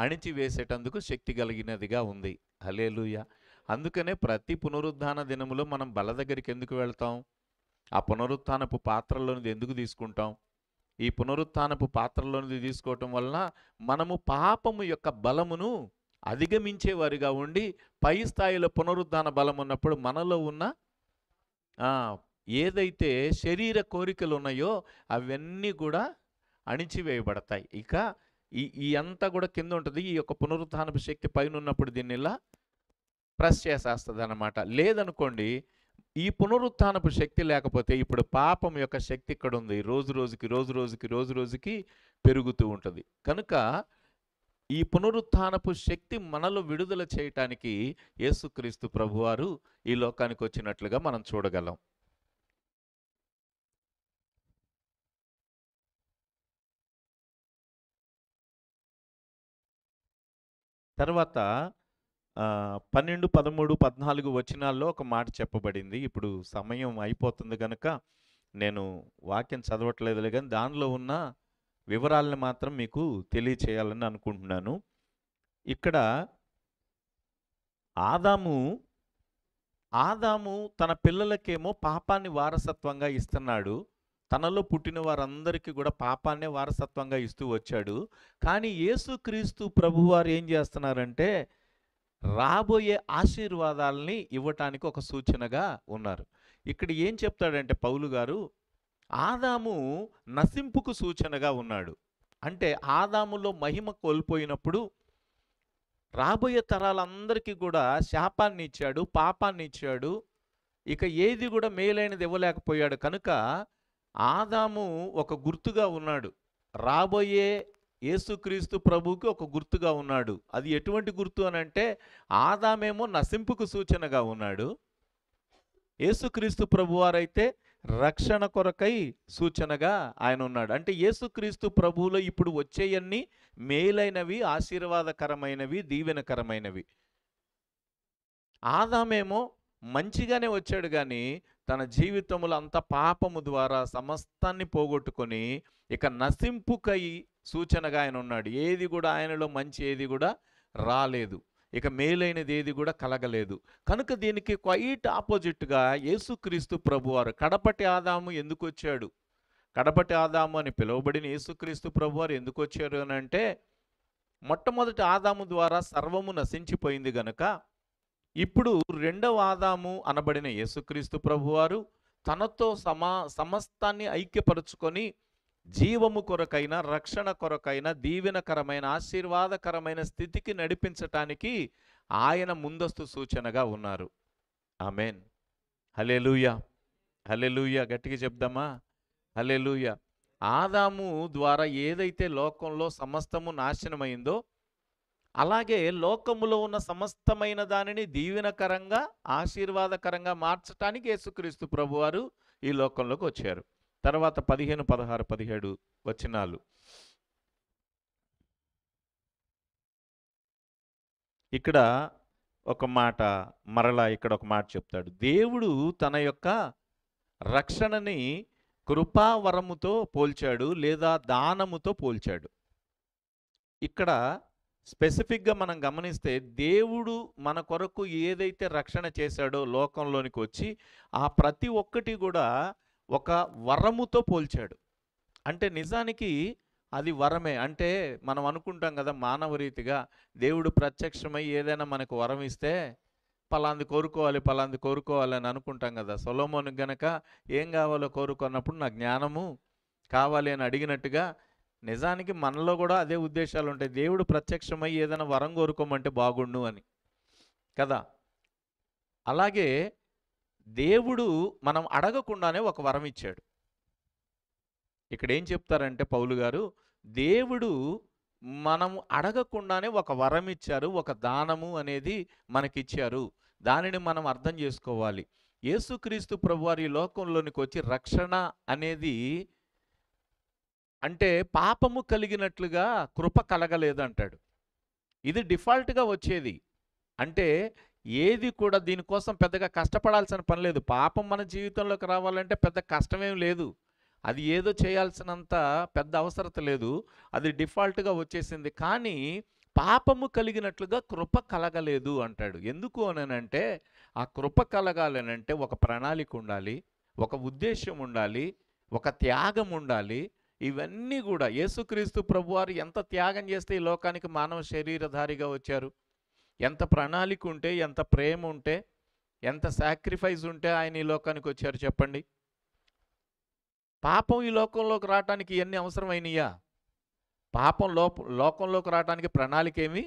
అణిచివేసేటందుకు శక్తి కలిగినదిగా ఉంది. హల్లెలూయా. అందుకనే ప్రతి పునరుద్ధాన దినములో మనం బల దగ్గరికి ఎందుకు వెళ్తాం? ఆ పునరుత్థానపు పాత్రలోనిది ఎందుకు తీసుకుంటాం? ఈ పునరుత్థానపు పాత్రలోనిది తీసుకోవటం వలన మనము పాపము యొక్క బలమును అధిగమించేవారిగా ఉండి, పై స్థాయిలో పునరుద్ధాన బలం ఉన్నప్పుడు మనలో ఉన్న ఏదైతే శరీర కోరికలు ఉన్నాయో అవన్నీ కూడా అణిచివేయబడతాయి. ఇక ఈ అంతా కూడా కింద ఉంటుంది. ఈ యొక్క పునరుత్థానపు శక్తి పైన ఉన్నప్పుడు దీన్ని ఇలా ప్రెస్ చేసేస్తుంది అన్నమాట. లేదనుకోండి, ఈ పునరుత్థానపు శక్తి లేకపోతే ఇప్పుడు పాపం యొక్క శక్తి ఇక్కడ ఉంది, రోజు రోజుకి పెరుగుతూ ఉంటుంది. కనుక ఈ పునరుత్థానపు శక్తి మనలో విడుదల చేయటానికి యేసుక్రీస్తు ప్రభువారు ఈ లోకానికి వచ్చినట్లుగా మనం చూడగలం. తర్వాత 12, 13, 14 వచనాల్లో ఒక మాట చెప్పబడింది. ఇప్పుడు సమయం అయిపోతుంది కనుక నేను వాక్యం చదవట్లేదులే, కానీ దానిలో ఉన్న వివరాలను మాత్రం మీకు తెలియచేయాలని అనుకుంటున్నాను. ఇక్కడ ఆదాము ఆదాము తన పిల్లలకేమో పాపాన్ని వారసత్వంగా ఇస్తున్నాడు. తనలో పుట్టిన వారందరికీ కూడా పాపాన్నే వారసత్వంగా ఇస్తూ వచ్చాడు. కానీ యేసుక్రీస్తు ప్రభువారు ఏం చేస్తున్నారంటే రాబోయే ఆశీర్వాదాలని ఇవ్వటానికి ఒక సూచనగా ఉన్నారు. ఇక్కడ ఏం చెప్తాడంటే పౌలు గారు, ఆదాము నశింపుకు సూచనగా ఉన్నాడు. అంటే ఆదాములో మహిమ కోల్పోయినప్పుడు రాబోయే తరాలందరికీ కూడా శాపాన్ని ఇచ్చాడు, పాపాన్ని ఇచ్చాడు. ఇక ఏది కూడా మేలైనది ఇవ్వలేకపోయాడు కనుక ఆదాము ఒక గుర్తుగా ఉన్నాడు. రాబోయే యేసుక్రీస్తు ప్రభువుకి ఒక గుర్తుగా ఉన్నాడు. అది ఎటువంటి గుర్తు అనంటే ఆదామేమో నశింపుకు సూచనగా ఉన్నాడు. యేసుక్రీస్తు ప్రభువారైతే రక్షణ కొరకై సూచనగా ఆయన ఉన్నాడు. అంటే యేసుక్రీస్తు ప్రభువులో ఇప్పుడు వచ్చేయన్నీ మేలైనవి, ఆశీర్వాదకరమైనవి, దీవెనకరమైనవి. ఆదామేమో మంచిగానే వచ్చాడు కానీ తన జీవితంలో అంత పాపము ద్వారా సమస్తాన్ని పోగొట్టుకొని ఇక నశింపుకై సూచనగా ఆయన ఉన్నాడు. ఏది కూడా ఆయనలో మంచి ఏది కూడా రాలేదు. ఇక మేలైనది ఏది కూడా కలగలేదు. కనుక దీనికి క్వైట్ ఆపోజిట్గా యేసుక్రీస్తు ప్రభువారు కడపటి ఆదాము ఎందుకు వచ్చాడు, కడపటి ఆదాము అని పిలువబడిన యేసుక్రీస్తు ప్రభువారు ఎందుకు వచ్చారు అని అంటే, మొట్టమొదటి ఆదాము ద్వారా సర్వము నశించిపోయింది గనుక ఇప్పుడు రెండవ ఆదాము అనబడిన యేసుక్రీస్తు ప్రభువారు తనతో సమస్తాన్ని ఐక్యపరుచుకొని జీవము కొరకైన, రక్షణ కొరకైన, దీవెనకరమైన, ఆశీర్వాదకరమైన స్థితికి నడిపించటానికి ఆయన ముందస్తు సూచనగా ఉన్నారు. ఆమేన్. హల్లెలూయా, హల్లెలూయా. గట్టిగా చెప్దామా? హల్లెలూయా. ఆదాము ద్వారా ఏదైతే లోకంలో సమస్తము నాశనమైందో అలాగే లోకములో ఉన్న సమస్తమైన దానిని దీవెనకరంగా, ఆశీర్వాదకరంగా మార్చటానికి యేసుక్రీస్తు ప్రభువారు ఈ లోకంలోకి వచ్చారు. తర్వాత 15, 16, 17 వచనాలు. ఇక్కడ ఒక మాట, మరలా ఇక్కడ ఒక మాట చెప్తాడు. దేవుడు తన యొక్క రక్షణని కృపావరముతో పోల్చాడు లేదా దానముతో పోల్చాడు. ఇక్కడ స్పెసిఫిక్గా మనం గమనిస్తే దేవుడు మన కొరకు ఏదైతే రక్షణ చేశాడో లోకంలోనికి వచ్చి ఆ ప్రతి ఒక్కటి కూడా ఒక వరముతో పోల్చాడు. అంటే నిజానికి అది వరమే. అంటే మనం అనుకుంటాం కదా మానవ రీతిగా దేవుడు ప్రత్యక్షమై ఏదైనా మనకు వరం ఇస్తే పలాంది కోరుకోవాలి, పలాంది కోరుకోవాలి అని అనుకుంటాం కదా. సొలొమోనుకు గనక ఏం కావాలో కోరుకున్నప్పుడు నా జ్ఞానము కావాలి అని అడిగినట్టుగా నిజానికి మనలో కూడా అదే ఉద్దేశాలు ఉంటాయి. దేవుడు ప్రత్యక్షమై ఏదైనా వరం కోరుకోమంటే బాగుండు అని కదా. అలాగే దేవుడు మనం అడగకుండానే ఒక వరం ఇచ్చాడు. ఇక్కడ ఏం చెప్తారంటే పౌలు గారు, దేవుడు మనం అడగకుండానే ఒక వరం ఇచ్చారు, ఒక దానము అనేది మనకిచ్చారు. దానిని మనం అర్థం చేసుకోవాలి. యేసుక్రీస్తు ప్రభువారు ఈ లోకంలోనికి వచ్చి రక్షణ అనేది అంటే పాపము కలిగినట్లుగా కృప కలగలేదు అంటాడు. ఇది డిఫాల్ట్గా వచ్చేది. అంటే ఏది కూడా దీనికోసం పెద్దగా కష్టపడాల్సిన పని లేదు. పాపం మన జీవితంలోకి రావాలంటే పెద్ద కష్టమేం లేదు. అది ఏదో చేయాల్సినంత పెద్ద అవసరత లేదు. అది డిఫాల్ట్గా వచ్చేసింది. కానీ పాపము కలిగినట్లుగా కృప కలగలేదు అంటాడు. ఎందుకు అనంటే ఆ కృప కలగాలనంటే ఒక ప్రణాళిక ఉండాలి, ఒక ఉద్దేశం ఉండాలి, ఒక త్యాగం ఉండాలి. ఇవన్నీ కూడా యేసుక్రీస్తు ప్రభువారు ఎంత త్యాగం చేస్తే ఈ లోకానికి మానవ శరీరధారిగా వచ్చారు. ఎంత ప్రణాళిక ఉంటే, ఎంత ప్రేమ ఉంటే, ఎంత సాక్రిఫైస్ ఉంటే ఆయన ఈ లోకానికి వచ్చారు చెప్పండి. పాపం ఈ లోకంలోకి రావటానికి ఇవన్నీ అవసరమైనయా? పాపం లోకంలోకి రావడానికి ప్రణాళిక ఏమీ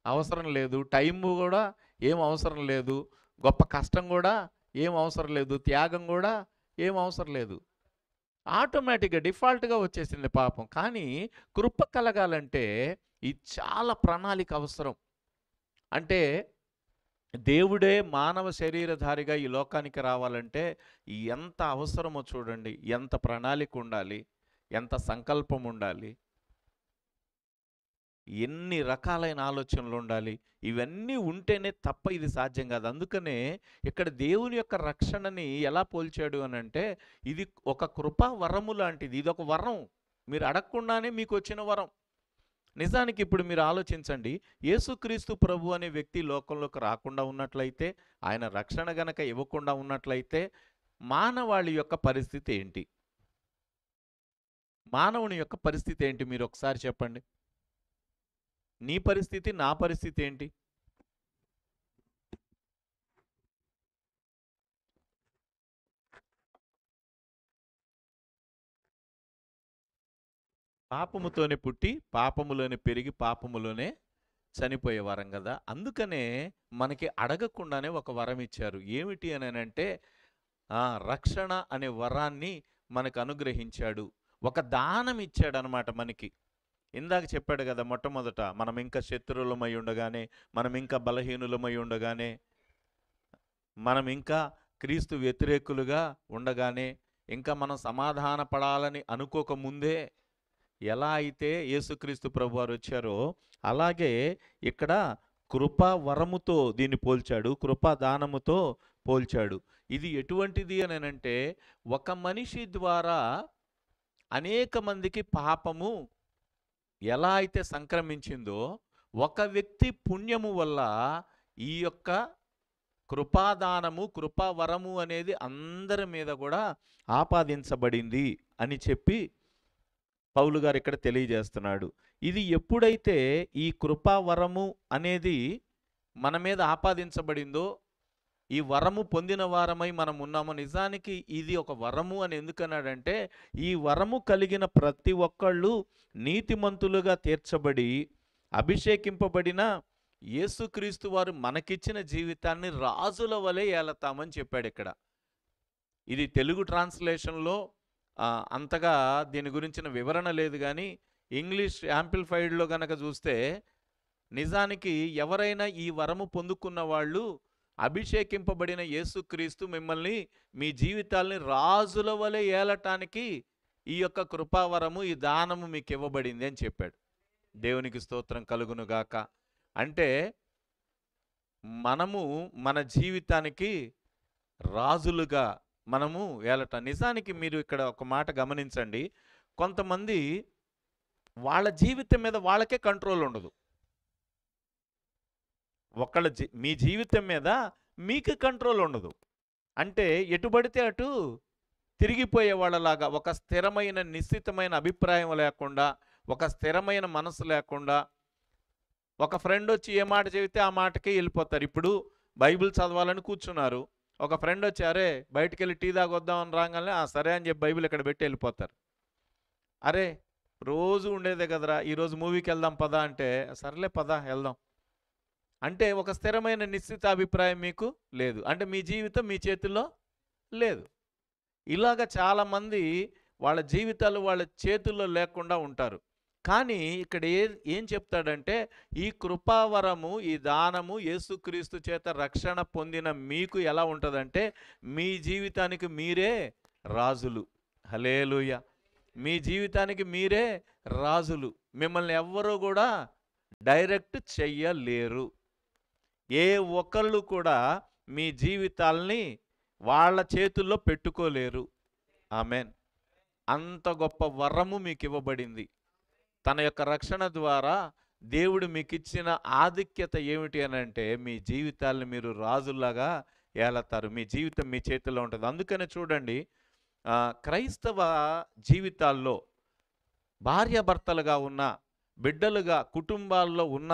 అవసరం లేదు. టైము కూడా ఏం అవసరం లేదు. గొప్ప కష్టం కూడా ఏం అవసరం లేదు. త్యాగం కూడా ఏం అవసరం లేదు. ఆటోమేటిక్గా డిఫాల్ట్గా వచ్చేసింది పాపం. కానీ కృప కలగాలంటే ఇది చాలా ప్రణాళిక అవసరం. అంటే దేవుడే మానవ శరీరధారిగా ఈ లోకానికి రావాలంటే ఎంత అవసరమో చూడండి. ఎంత ప్రణాళిక ఉండాలి, ఎంత సంకల్పం ఉండాలి, ఎన్ని రకాలైన ఆలోచనలు ఉండాలి. ఇవన్నీ ఉంటేనే తప్ప ఇది సాధ్యం కాదు. అందుకనే ఇక్కడ దేవుని యొక్క రక్షణని ఎలా పోల్చాడు అని అంటే ఇది ఒక కృపా వరము లాంటిది. ఇది ఒక వరం, మీరు అడగకుండానే మీకు వచ్చిన వరం. నిజానికి ఇప్పుడు మీరు ఆలోచించండి. యేసుక్రీస్తు ప్రభు అనే వ్యక్తి లోకంలోకి రాకుండా ఉన్నట్లయితే, ఆయన రక్షణ గనక ఇవ్వకుండా ఉన్నట్లయితే, మానవాళి యొక్క పరిస్థితి ఏంటి? మానవుని యొక్క పరిస్థితి ఏంటి మీరొకసారి చెప్పండి? నీ పరిస్థితి, నా పరిస్థితి ఏంటి? పాపముతోనే పుట్టి, పాపములోనే పెరిగి, పాపములోనే చనిపోయేవారం గదా! అందుకనే మనకి అడగకుండానే ఒక వరం ఇచ్చారు. ఏమిటి అననంటే రక్షణ అనే వరాన్ని మనకు అనుగ్రహించాడు. ఒక దానం ఇచ్చాడనమాట మనకి. ఇందాక చెప్పాడు గదా! మొట్టమొదట మనం ఇంకా శత్రువులమై ఉండగానే, మనం ఇంకా బలహీనులమై ఉండగానే, మనం ఇంకా క్రీస్తు వ్యతిరేకులుగా ఉండగానే, ఇంకా మనం సమాధాన పడాలని అనుకోకముందే ఎలా అయితే యేసుక్రీస్తు ప్రభువారు వచ్చారో, అలాగే ఇక్కడ కృపా వరముతో దీన్ని పోల్చాడు. కృపా దానముతో పోల్చాడు. ఇది ఎటువంటిది అనంటే, ఒక మనిషి ద్వారా అనేక మందికి పాపము ఎలా అయితే సంక్రమించిందో, ఒక వ్యక్తి పుణ్యము వల్ల ఈ యొక్క కృపాదానము, కృపావరము అనేది అందరి మీద కూడా ఆపాదించబడింది అని చెప్పి పౌలు గారు ఇక్కడ తెలియజేస్తున్నాడు. ఇది ఎప్పుడైతే ఈ కృపావరము అనేది మన మీద ఆపాదించబడిందో, ఈ వరము పొందిన వారమై మనం ఉన్నామో, నిజానికి ఇది ఒక వరము అని ఎందుకన్నాడంటే, ఈ వరము కలిగిన ప్రతి ఒక్కళ్ళు నీతిమంతులుగా తీర్చబడి అభిషేకింపబడిన యేసుక్రీస్తు వారు మనకిచ్చిన జీవితాన్ని రాజుల వలె ఏలతామని చెప్పాడు ఇక్కడ. ఇది తెలుగు ట్రాన్స్లేషన్లో అంతగా దీని గురించిన వివరణ లేదు కానీ, ఇంగ్లీష్ యాంప్లిఫైడ్లో గనక చూస్తే, నిజానికి ఎవరైనా ఈ వరము పొందుకున్న వాళ్ళు అభిషేకింపబడిన యేసుక్రీస్తు మిమ్మల్ని మీ జీవితాల్ని రాజుల వలె ఏలటానికి ఈ యొక్క కృపావరము, ఈ దానము మీకు ఇవ్వబడింది అని చెప్పాడు. దేవునికి స్తోత్రం కలుగునుగాక. అంటే మనము మన జీవితానికి రాజులుగా మనము ఏలట. నిజానికి మీరు ఇక్కడ ఒక మాట గమనించండి. కొంతమంది వాళ్ళ జీవితం మీద వాళ్ళకే కంట్రోల్ ఉండదు. మీ జీవితం మీద మీకు కంట్రోల్ ఉండదు. అంటే ఎటుబడితే అటు తిరిగిపోయే వాళ్ళలాగా, ఒక స్థిరమైన నిశ్చితమైన అభిప్రాయం లేకుండా, ఒక స్థిరమైన మనసు లేకుండా, ఒక ఫ్రెండ్ వచ్చి ఏ మాట చెబితే ఆ మాటకే వెళ్ళిపోతారు. ఇప్పుడు బైబిల్ చదవాలని కూర్చున్నారు. ఒక ఫ్రెండ్ వచ్చి అరే బయటికి వెళ్ళి టీ తాగొద్దామని రాగానే సరే అని చెప్పి బైబిల్ ఇక్కడ పెట్టి వెళ్ళిపోతారు. అరే రోజు ఉండేదే కదరా, ఈరోజు మూవీకి వెళ్దాం పదా అంటే సర్లే పదా వెళ్దాం. అంటే ఒక స్థిరమైన నిశ్చిత అభిప్రాయం మీకు లేదు. అంటే మీ జీవితం మీ చేతుల్లో లేదు. ఇలాగ చాలామంది వాళ్ళ జీవితాలు వాళ్ళ చేతుల్లో లేకుండా ఉంటారు. కానీ ఇక్కడ ఏం చెప్తాడంటే, ఈ కృపావరము, ఈ దానము యేసుక్రీస్తు చేత రక్షణ పొందిన మీకు ఎలా ఉంటుందంటే, మీ జీవితానికి మీరే రాజులు. హల్లెలూయా. మీ జీవితానికి మీరే రాజులు. మిమ్మల్ని ఎవ్వరూ కూడా డైరెక్ట్ చెయ్యలేరు. ఏ ఒక్కళ్ళు కూడా మీ జీవితాల్ని వాళ్ళ చేతుల్లో పెట్టుకోలేరు. ఆమేన్. అంత గొప్ప వరము మీకు ఇవ్వబడింది. తన యొక్క రక్షణ ద్వారా దేవుడు మీకు ఇచ్చిన ఆధిక్యత ఏమిటి అని అంటే, మీ జీవితాలను మీరు రాజుల్లాగా ఏలతారు. మీ జీవితం మీ చేతిలో ఉంటుంది. అందుకనే చూడండి, క్రైస్తవ జీవితాల్లో భార్యాభర్తలుగా ఉన్న, బిడ్డలుగా కుటుంబాల్లో ఉన్న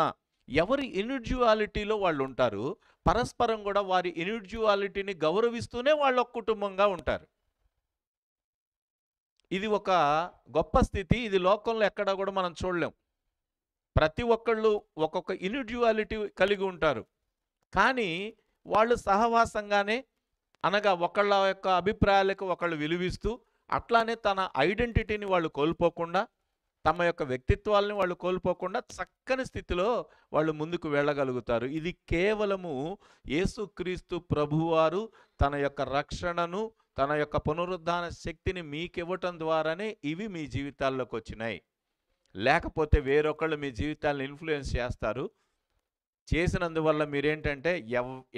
ఎవరి ఇండివిడ్యువాలిటీలో వాళ్ళు ఉంటారు. పరస్పరం కూడా వారి ఇండివిడ్యువాలిటీని గౌరవిస్తూనే వాళ్ళు ఒక కుటుంబంగా ఉంటారు. ఇది ఒక గొప్ప స్థితి. ఇది లోకంలో ఎక్కడా కూడా మనం చూడలేం. ప్రతి ఒక్కళ్ళు ఒక్కొక్క ఇండివిడ్యువాలిటీ కలిగి ఉంటారు. కానీ వాళ్ళు సహవాసంగానే, అనగా ఒకళ్ళ యొక్క అభిప్రాయాలకు ఒకళ్ళు విలువిస్తూ, అట్లానే తన ఐడెంటిటీని వాళ్ళు కోల్పోకుండా, తమ యొక్క వ్యక్తిత్వాలని వాళ్ళు కోల్పోకుండా చక్కని స్థితిలో వాళ్ళు ముందుకు వెళ్ళగలుగుతారు. ఇది కేవలము యేసుక్రీస్తు ప్రభువారు తన యొక్క రక్షణను, తన యొక్క పునరుద్ధాన శక్తిని మీకివ్వటం ద్వారానే ఇవి మీ జీవితాల్లోకి వచ్చినాయి. లేకపోతే వేరొకళ్ళు మీ జీవితాలను ఇన్ఫ్లుయెన్స్ చేస్తారు. చేసినందువల్ల మీరేంటంటే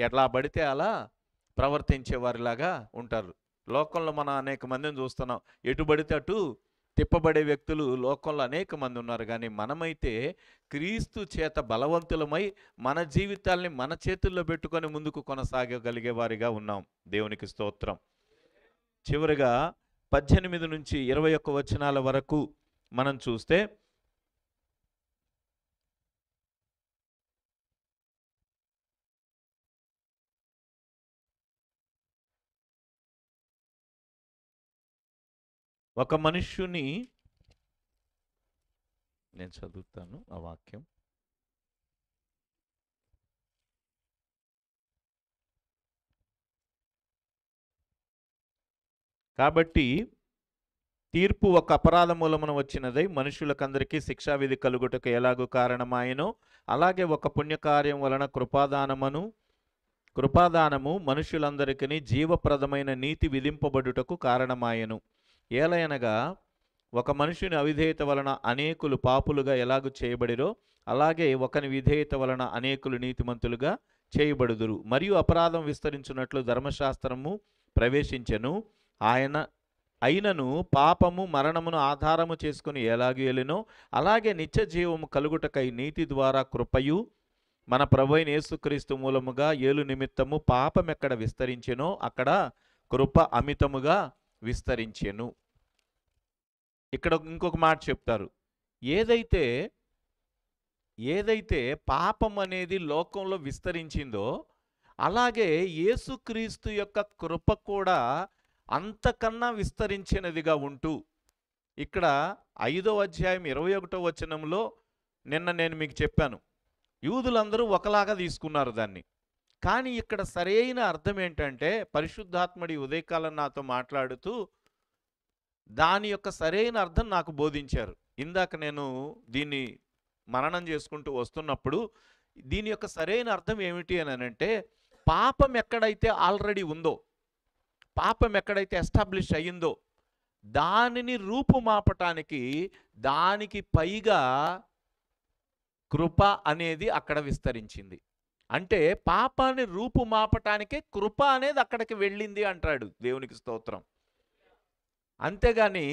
ఎలా పడితే అలా ప్రవర్తించేవారిలాగా ఉంటారు. లోకంలో మనం అనేక మందిని చూస్తున్నాం. ఎటు పడితే అటు తిప్పబడే వ్యక్తులు లోకంలో అనేక మంది ఉన్నారు. కానీ మనమైతే క్రీస్తు చేత బలవంతులమై మన జీవితాల్ని మన చేతుల్లో పెట్టుకొని ముందుకు కొనసాగగలిగే వారిగా ఉన్నాం. దేవునికి స్తోత్రం. చివరిగా 18 నుంచి 21 వచనాల వరకు మనం చూస్తే, ఒక మనుష్యుని, నేను చదువుతాను ఆ వాక్యం. కాబట్టి తీర్పు ఒక అపరాధ మూలమున వచ్చినదై మనుషులకందరికీ శిక్షావిధి కలుగుటకు ఎలాగూ కారణమాయనో, అలాగే ఒక పుణ్యకార్యం వలన కృపాదానము మనుషులందరికీ జీవప్రదమైన నీతి విధింపబడుటకు కారణమాయను. ఏలయనగా ఒక మనుషుని అవిధేయత వలన అనేకులు పాపులుగా ఎలాగూ చేయబడిరో, అలాగే ఒకని విధేయత వలన అనేకులు నీతిమంతులుగా చేయబడుదురు. మరియు అపరాధం విస్తరించున్నట్లు ధర్మశాస్త్రము ప్రవేశించెను. అయినను పాపము మరణమును ఆధారము చేసుకుని ఎలాగూ ఏలినో, అలాగే నిత్య జీవము కలుగుటకై నీతి ద్వారా కృపయు మన ప్రభువైన యేసుక్రీస్తు మూలముగా ఏలు నిమిత్తము పాపం ఎక్కడ విస్తరించెనో అక్కడ కృప అమితముగా విస్తరించెను. ఇక్కడ ఇంకొక మాట చెప్తారు. ఏదైతే పాపం అనేది లోకంలో విస్తరించిందో, అలాగే యేసుక్రీస్తు యొక్క కృప కూడా అంతకన్నా విస్తరించినదిగా ఉంటూ, ఇక్కడ 5వ అధ్యాయం 21వ వచనంలో నిన్న నేను మీకు చెప్పాను, యూదులందరూ ఒకలాగా తీసుకున్నారు దాన్ని. కానీ ఇక్కడ సరైన అర్థం ఏంటంటే, పరిశుద్ధాత్ముడి ఉదయకాలం నాతో మాట్లాడుతూ దాని యొక్క సరైన అర్థం నాకు బోధించారు. ఇందాక నేను దీన్ని మననం చేసుకుంటూ వస్తున్నప్పుడు దీని యొక్క సరైన అర్థం ఏమిటి అని అంటే, పాపం ఎక్కడైతే ఆల్రెడీ ఉందో, పాపం ఎక్కడైతే ఎస్టాబ్లిష్ అయ్యిందో, దానిని రూపుమాపటానికి దానికి పైగా కృప అనేది అక్కడ విస్తరించింది. అంటే పాపాన్ని రూపుమాపటానికే కృప అనేది అక్కడికి వెళ్ళింది అంటాడు. దేవునికి స్తోత్రం. అంతేగాని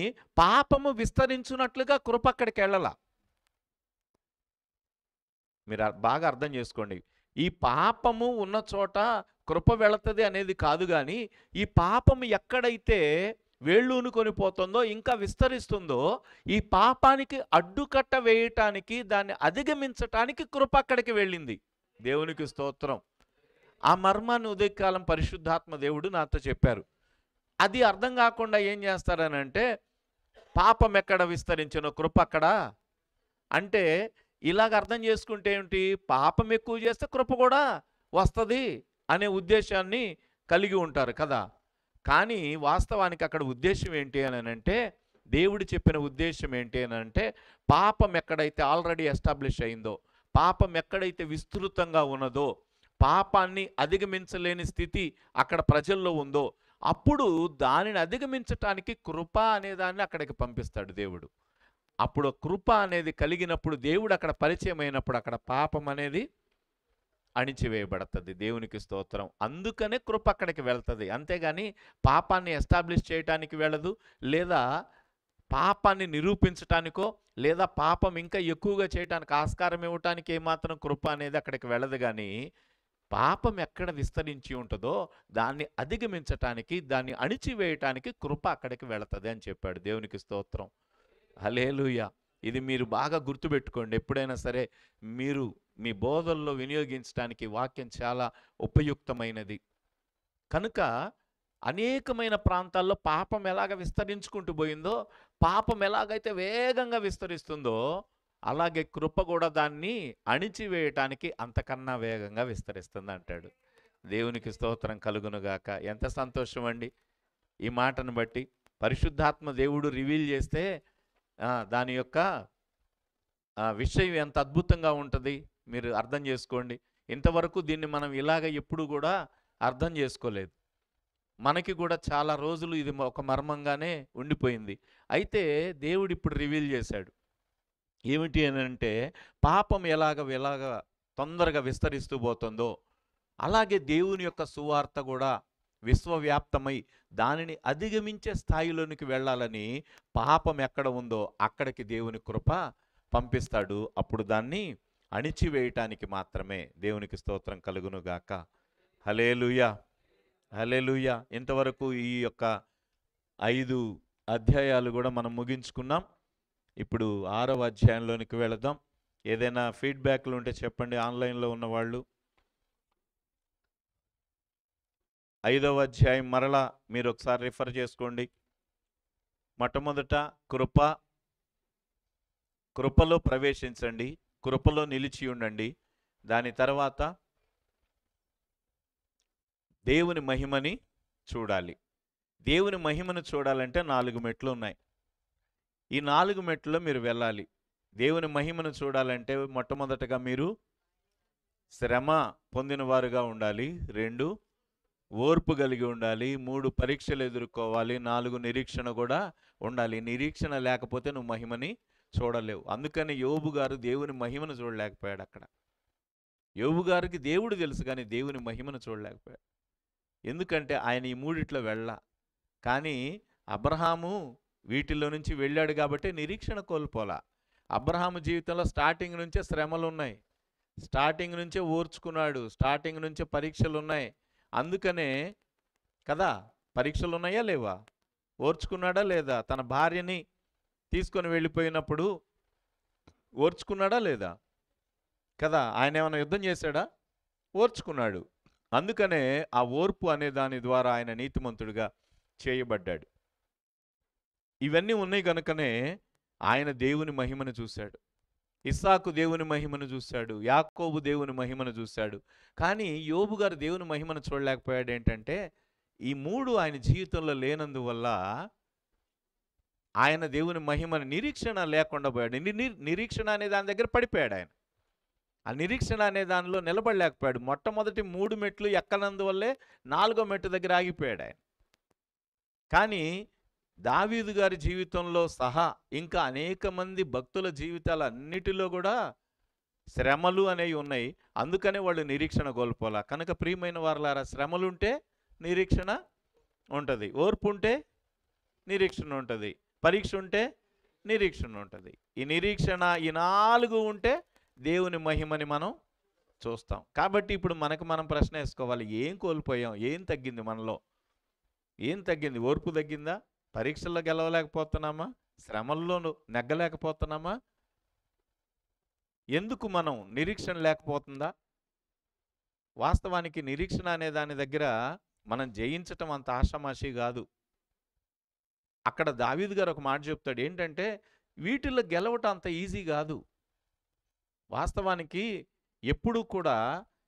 పాపము విస్తరించున్నట్లుగా కృప అక్కడికి వెళ్ళాల. మీరు బాగా అర్థం చేసుకోండి. ఈ పాపము ఉన్న చోట కృప వెళుతుంది అనేది కాదు. కానీ ఈ పాపము ఎక్కడైతే వేళ్ళూనుకొని పోతుందో, ఇంకా విస్తరిస్తుందో, ఈ పాపానికి అడ్డుకట్ట వేయటానికి, దాన్ని అధిగమించటానికి కృప అక్కడికి వెళ్ళింది. దేవునికి స్తోత్రం. ఆ మర్మాన్ని ఉదయకాలం పరిశుద్ధాత్మ దేవుడు నాతో చెప్పారు. అది అర్థం కాకుండా ఏం చేస్తారనంటే, పాపం ఎక్కడ విస్తరించనో కృప అక్కడ అంటే, ఇలాగ అర్థం చేసుకుంటే ఏమిటి, పాపం ఎక్కువ చేస్తే కృప కూడా వస్తుంది అనే ఉద్దేశాన్ని కలిగి ఉంటారు కదా. కానీ వాస్తవానికి అక్కడ ఉద్దేశం ఏంటి అని అంటే, దేవుడు చెప్పిన ఉద్దేశం ఏంటి అని అంటే, పాపం ఎక్కడైతే ఆల్రెడీ ఎస్టాబ్లిష్ అయిందో, పాపం ఎక్కడైతే విస్తృతంగా ఉన్నదో, పాపాన్ని అధిగమించలేని స్థితి అక్కడ ప్రజల్లో ఉందో, అప్పుడు దానిని అధిగమించటానికి కృప అనేదాన్ని అక్కడికి పంపిస్తాడు దేవుడు. అప్పుడు కృప అనేది కలిగినప్పుడు, దేవుడు అక్కడ పరిచయం అయినప్పుడు, అక్కడ పాపం అనేది అణిచివేయబడుతుంది. దేవునికి స్తోత్రం. అందుకనే కృప అక్కడికి వెళ్తుంది. అంతేగాని పాపాన్ని ఎస్టాబ్లిష్ చేయటానికి వెళ్ళదు, లేదా పాపాన్ని నిరూపించటానికో, లేదా పాపం ఇంకా ఎక్కువగా చేయటానికి ఆస్కారం ఇవ్వటానికి ఏమాత్రం కృప అనేది అక్కడికి వెళ్ళదు. కానీ పాపం ఎక్కడ విస్తరించి ఉంటుందో దాన్ని అధిగమించటానికి, దాన్ని అణిచివేయటానికి కృప అక్కడికి వెళుతుంది అని చెప్పాడు. దేవునికి స్తోత్రం. హల్లెలూయా. ఇది మీరు బాగా గుర్తుపెట్టుకోండి. ఎప్పుడైనా సరే మీరు మీ బోధల్లో వినియోగించడానికి వాక్యం చాలా ఉపయుక్తమైనది. కనుక అనేకమైన ప్రాంతాల్లో పాపం ఎలాగ విస్తరించుకుంటూ పోయిందో, పాపం ఎలాగైతే వేగంగా విస్తరిస్తుందో, అలాగే కృప కూడా దాన్ని అణిచివేయటానికి అంతకన్నా వేగంగా విస్తరిస్తుంది అంటాడు. దేవునికి స్తోత్రం కలుగునుగాక. ఎంత సంతోషం అండి ఈ మాటను బట్టి. పరిశుద్ధాత్మ దేవుడు రివీల్ చేస్తే దాని యొక్క విషయం ఎంత అద్భుతంగా ఉంటుంది మీరు అర్థం చేసుకోండి. ఇంతవరకు దీన్ని మనం ఇలాగ ఎప్పుడు కూడా అర్థం చేసుకోలేదు. మనకి కూడా చాలా రోజులు ఇది ఒక మర్మంగానే ఉండిపోయింది. అయితే దేవుడు ఇప్పుడు రివీల్ చేశాడు. ఏమిటి అని అంటే, పాపం ఎలాగ తొందరగా విస్తరిస్తూ పోతుందో, అలాగే దేవుని యొక్క సువార్త కూడా విశ్వవ్యాప్తమై దానిని అధిగమించే స్థాయిలోనికి వెళ్ళాలని పాపం ఎక్కడ ఉందో అక్కడికి దేవుని కృప పంపిస్తాడు. అప్పుడు దాన్ని అణిచివేయటానికి మాత్రమే. దేవునికి స్తోత్రం కలుగునుగాక. హల్లెలూయా, హల్లెలూయా. ఇంతవరకు ఈ యొక్క 5 అధ్యాయాలు కూడా మనం ముగించుకున్నాం. ఇప్పుడు 6వ అధ్యాయంలోనికి వెళదాం. ఏదైనా ఫీడ్బ్యాక్లు ఉంటే చెప్పండి ఆన్లైన్లో ఉన్నవాళ్ళు. 5వ అధ్యాయం మరలా మీరు ఒకసారి రిఫర్ చేసుకోండి. మొట్టమొదట కృపలో ప్రవేశించండి, కృపలో నిలిచి ఉండండి. దాని తర్వాత దేవుని మహిమని చూడాలి. దేవుని మహిమను చూడాలంటే 4 మెట్లు ఉన్నాయి. ఈ 4 మెట్లలో మీరు వెళ్ళాలి. దేవుని మహిమను చూడాలంటే మొట్టమొదటగా మీరు శ్రమ పొందినవారుగా ఉండాలి. 2 ఓర్పు కలిగి ఉండాలి. 3 పరీక్షలు ఎదుర్కోవాలి. 4 నిరీక్షణ కూడా ఉండాలి. నిరీక్షణ లేకపోతే నువ్వు మహిమని చూడలేవు. అందుకని యోబు గారు దేవుని మహిమను చూడలేకపోయాడు. అక్కడ యోబు గారికి దేవుడు తెలుసు కానీ దేవుని మహిమను చూడలేకపోయాడు. ఎందుకంటే ఆయన ఈ 3 వెళ్ళా. కానీ అబ్రహాము వీటిల్లో నుంచి వెళ్ళాడు కాబట్టి నిరీక్షణ కోల్పోలా. అబ్రహాము జీవితంలో స్టార్టింగ్ నుంచే శ్రమలు ఉన్నాయి, స్టార్టింగ్ నుంచే ఓర్చుకున్నాడు, స్టార్టింగ్ నుంచే పరీక్షలు ఉన్నాయి. అందుకనే కదా, పరీక్షలు ఉన్నాయా లేవా? ఓర్చుకున్నాడా లేదా? తన భార్యని తీసుకొని వెళ్ళిపోయినప్పుడు ఓర్చుకున్నాడా లేదా? కదా, ఆయన ఏమైనా యుద్ధం చేశాడా? ఓర్చుకున్నాడు. అందుకనే ఆ ఓర్పు అనే దాని ద్వారా ఆయన నీతిమంతుడిగా చేయబడ్డాడు. ఇవన్నీ ఉన్నాయి కనుకనే ఆయన దేవుని మహిమను చూశాడు. ఇస్సాకు దేవుని మహిమను చూశాడు, యాకోబు దేవుని మహిమను చూశాడు. కానీ యోబు గారు దేవుని మహిమను చూడలేకపోయాడు. ఏంటంటే ఈ 3 ఆయన జీవితంలో లేనందువల్ల ఆయన దేవుని మహిమను నిరీక్షణ లేకుండా పోయాడు. నిరీక్షణ అనే దాని దగ్గర పడిపోయాడు. ఆయన ఆ నిరీక్షణ అనే దానిలో నిలబడలేకపోయాడు. మొట్టమొదటి 3 మెట్లు ఎక్కనందువల్లే 4వ మెట్టు దగ్గర ఆగిపోయాడు ఆయన. కానీ దావీదు గారి జీవితంలో సహా ఇంకా అనేక మంది భక్తుల జీవితాలన్నిటిలో కూడా శ్రమలు అనేవి ఉన్నాయి. అందుకనే వాళ్ళు నిరీక్షణ కోల్పోలా. కనుక ప్రియమైన వారలారా, శ్రమలుంటే నిరీక్షణ ఉంటుంది, ఓర్పు ఉంటే నిరీక్షణ ఉంటుంది, పరీక్ష ఉంటే నిరీక్షణ ఉంటుంది. ఈ నిరీక్షణ ఈ 4 ఉంటే దేవుని మహిమని మనం చూస్తాం. కాబట్టి ఇప్పుడు మనం ప్రశ్న వేసుకోవాలి, ఏం కోల్పోయాం? ఏం తగ్గింది మనలో? ఏం తగ్గింది? ఓర్పు తగ్గిందా? పరీక్షల్లో గెలవలేకపోతున్నామా? శ్రమల్లో నెగ్గలేకపోతున్నామా? ఎందుకు మనం నిరీక్షణ లేకపోతుందా? వాస్తవానికి నిరీక్షణ అనే దాని దగ్గర మనం జయించటం అంత ఆషామాషి కాదు. అక్కడ దావీదు గారు ఒక మాట చెప్తాడు. ఏంటంటే వీటిల్లో గెలవటం అంత ఈజీ కాదు. వాస్తవానికి ఎప్పుడు కూడా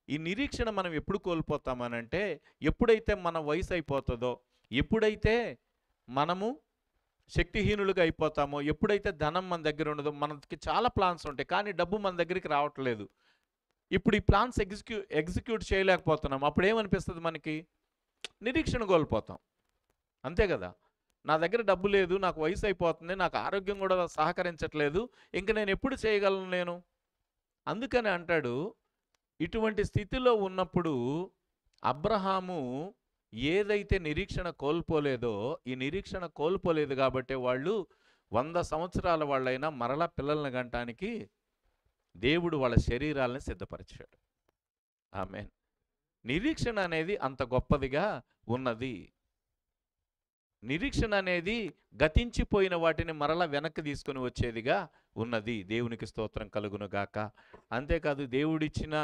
ఈ నిరీక్షణ మనం ఎప్పుడు కోల్పోతామనంటే, ఎప్పుడైతే మన వయసు అయిపోతుందో, ఎప్పుడైతే మనము శక్తిహీనులుగా అయిపోతామో, ఎప్పుడైతే ధనం మన దగ్గర ఉండదో, మనకి చాలా ప్లాన్స్ ఉంటాయి కానీ డబ్బు మన దగ్గరికి రావట్లేదు. ఇప్పుడు ఈ ప్లాన్స్ ఎగ్జిక్యూట్ చేయలేకపోతున్నాం. అప్పుడు ఏమనిపిస్తుంది మనకి? నిరీక్షణ కోల్పోతాం. అంతే కదా, నా దగ్గర డబ్బు లేదు, నాకు వయసు అయిపోతుంది, నాకు ఆరోగ్యం కూడా సహకరించట్లేదు, ఇంక నేను ఎప్పుడు చేయగలను నేను? అందుకని అంటాడు, ఇటువంటి స్థితిలో ఉన్నప్పుడు అబ్రహాము ఏదైతే నిరీక్షణ కోల్పోలేదో, ఈ నిరీక్షణ కోల్పోలేదు కాబట్టి వాళ్ళు 100 సంవత్సరాల వాళ్ళైనా మరలా పిల్లల్ని గంటానికి దేవుడు వాళ్ళ శరీరాలను సిద్ధపరిచాడు. ఆమేన్. నిరీక్షణ అనేది అంత గొప్పదిగా ఉన్నది. నిరీక్షణ అనేది గతించిపోయిన వాటిని మరలా వెనక్కి తీసుకొని వచ్చేదిగా ఉన్నది. దేవునికి స్తోత్రం కలుగును గాక. అంతేకాదు, దేవుడిచ్చిన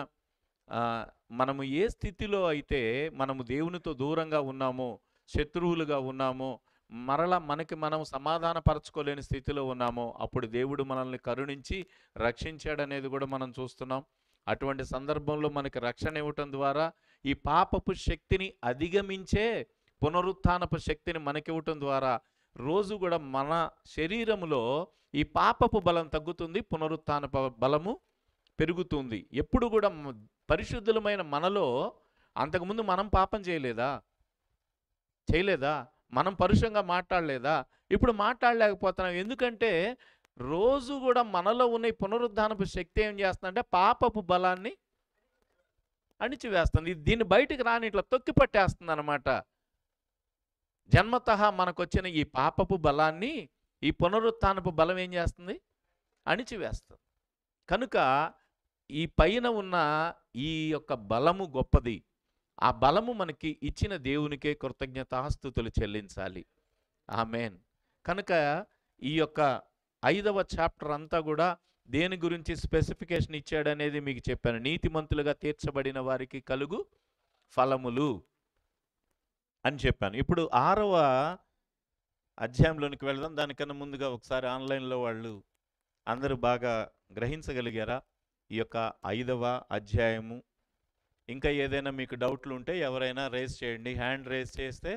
మనము ఏ స్థితిలో అయితే మనము దేవునితో దూరంగా ఉన్నామో, శత్రువులుగా ఉన్నామో, మరలా మనకి మనం సమాధానపరచుకోలేని స్థితిలో ఉన్నామో, అప్పుడు దేవుడు మనల్ని కరుణించి రక్షించాడనేది కూడా మనం చూస్తున్నాం. అటువంటి సందర్భంలో మనకి రక్షణ ఇవ్వటం ద్వారా ఈ పాపపు శక్తిని అధిగమించే పునరుత్థానపు శక్తిని మనకివ్వటం ద్వారా రోజు కూడా మన శరీరములో ఈ పాపపు బలం తగ్గుతుంది, పునరుత్థానపు బలము పెరుగుతుంది. ఎప్పుడు కూడా పరిశుద్ధులమైన మనలో అంతకుముందు మనం పాపం చేయలేదా? మనం పరుషంగా మాట్లాడలేదా? ఇప్పుడు మాట్లాడలేకపోతున్నాం. ఎందుకంటే రోజు కూడా మనలో ఉన్న ఈ పునరుద్ధానపు శక్తి ఏం చేస్తుందంటే పాపపు బలాన్ని అణిచివేస్తుంది. దీన్ని బయటికి రాని ఇట్లా తొక్కి పట్టేస్తుంది అనమాట. జన్మతః మనకొచ్చిన ఈ పాపపు బలాన్ని ఈ పునరుత్థానపు బలం ఏం చేస్తుంది? అణిచివేస్తుంది. కనుక ఈ పైన ఉన్న ఈ యొక్క బలము గొప్పది. ఆ బలము మనకి ఇచ్చిన దేవునికే కృతజ్ఞతాస్తుతులు చెల్లించాలి. ఆమేన్. కనుక ఈ యొక్క 5వ చాప్టర్ అంతా కూడా దేని గురించి స్పెసిఫికేషన్ ఇచ్చాడనేది మీకు చెప్పాను. నీతిమంతులుగా తీర్చబడిన వారికి కలుగు ఫలములు అని చెప్పాను. ఇప్పుడు 6వ అధ్యాయంలోనికి వెళ్దాం. దానికన్నా ముందుగా ఒకసారి ఆన్లైన్లో వాళ్ళు అందరూ బాగా గ్రహించగలిగారా ఈ యొక్క 5వ అధ్యాయము? ఇంకా ఏదైనా మీకు డౌట్లు ఉంటే ఎవరైనా రేస్ చేయండి. హ్యాండ్ రేస్ చేస్తే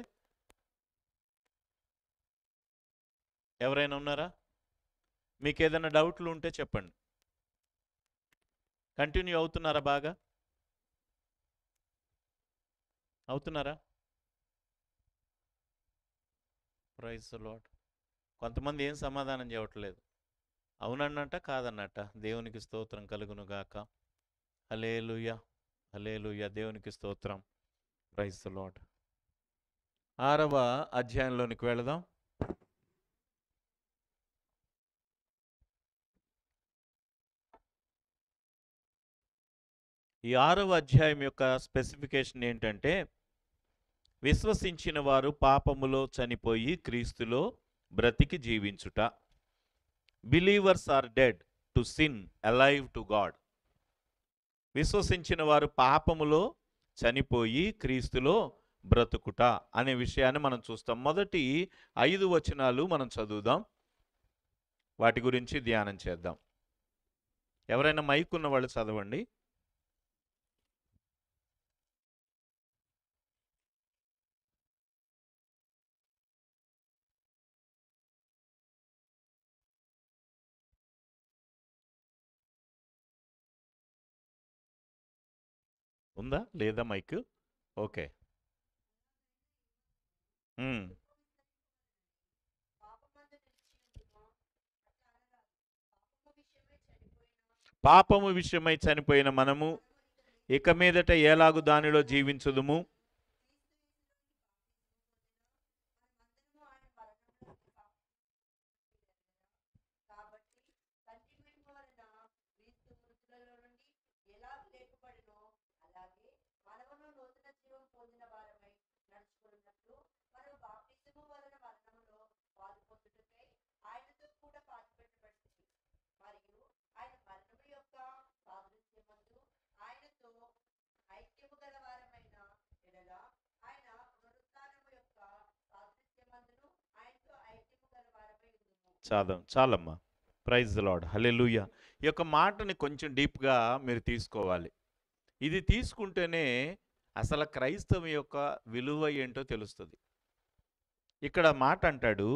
ఎవరైనా ఉన్నారా? మీకు ఏదైనా డౌట్లు ఉంటే చెప్పండి. కంటిన్యూ అవుతున్నారా? బాగా అవుతున్నారా? Praise the Lord. కొంతమంది ఏం సమాధానం చెప్పట్లేదు. అవునన్నట కాదన్నట. దేవునికి స్తోత్రం కలుగును గాక. హల్లెలూయా, హల్లెలూయా. దేవునికి స్తోత్రం. Praise the Lord. 6వ అధ్యాయంలోనికి వెళదాం. ఈ 6వ అధ్యాయం యొక్క స్పెసిఫికేషన్ ఏంటంటే, విశ్వసించిన వారు పాపములో చనిపోయి క్రీస్తులో బ్రతికి జీవించుట. Believers are dead to sin, alive to God. విశ్వసించిన వారు పాపములో చనిపోయి క్రీస్తులో బ్రతుకుట అనే విషయాన్ని మనం చూస్తాం. మొదటి 5 వచనాలు మనం చదువుదాం. వాటి గురించి ధ్యానం చేద్దాం. ఎవరైనా మైక్ ఉన్న వాళ్ళు చదవండి. ఉందా లేదా మైక్? ఓకే. పాపము విషయమై చనిపోయిన మనము ఇక మీదట ఎలాగు దానిలో జీవించుదుము? చాలమ్మా. Praise the Lord. హల్లెలూయా. ఈ యొక్క మాటని కొంచెం డీప్గా మీరు తీసుకోవాలి. ఇది తీసుకుంటేనే అసలు క్రైస్తవం యొక్క విలువ ఏంటో తెలుస్తుంది. ఇక్కడ మాట అంటాడు,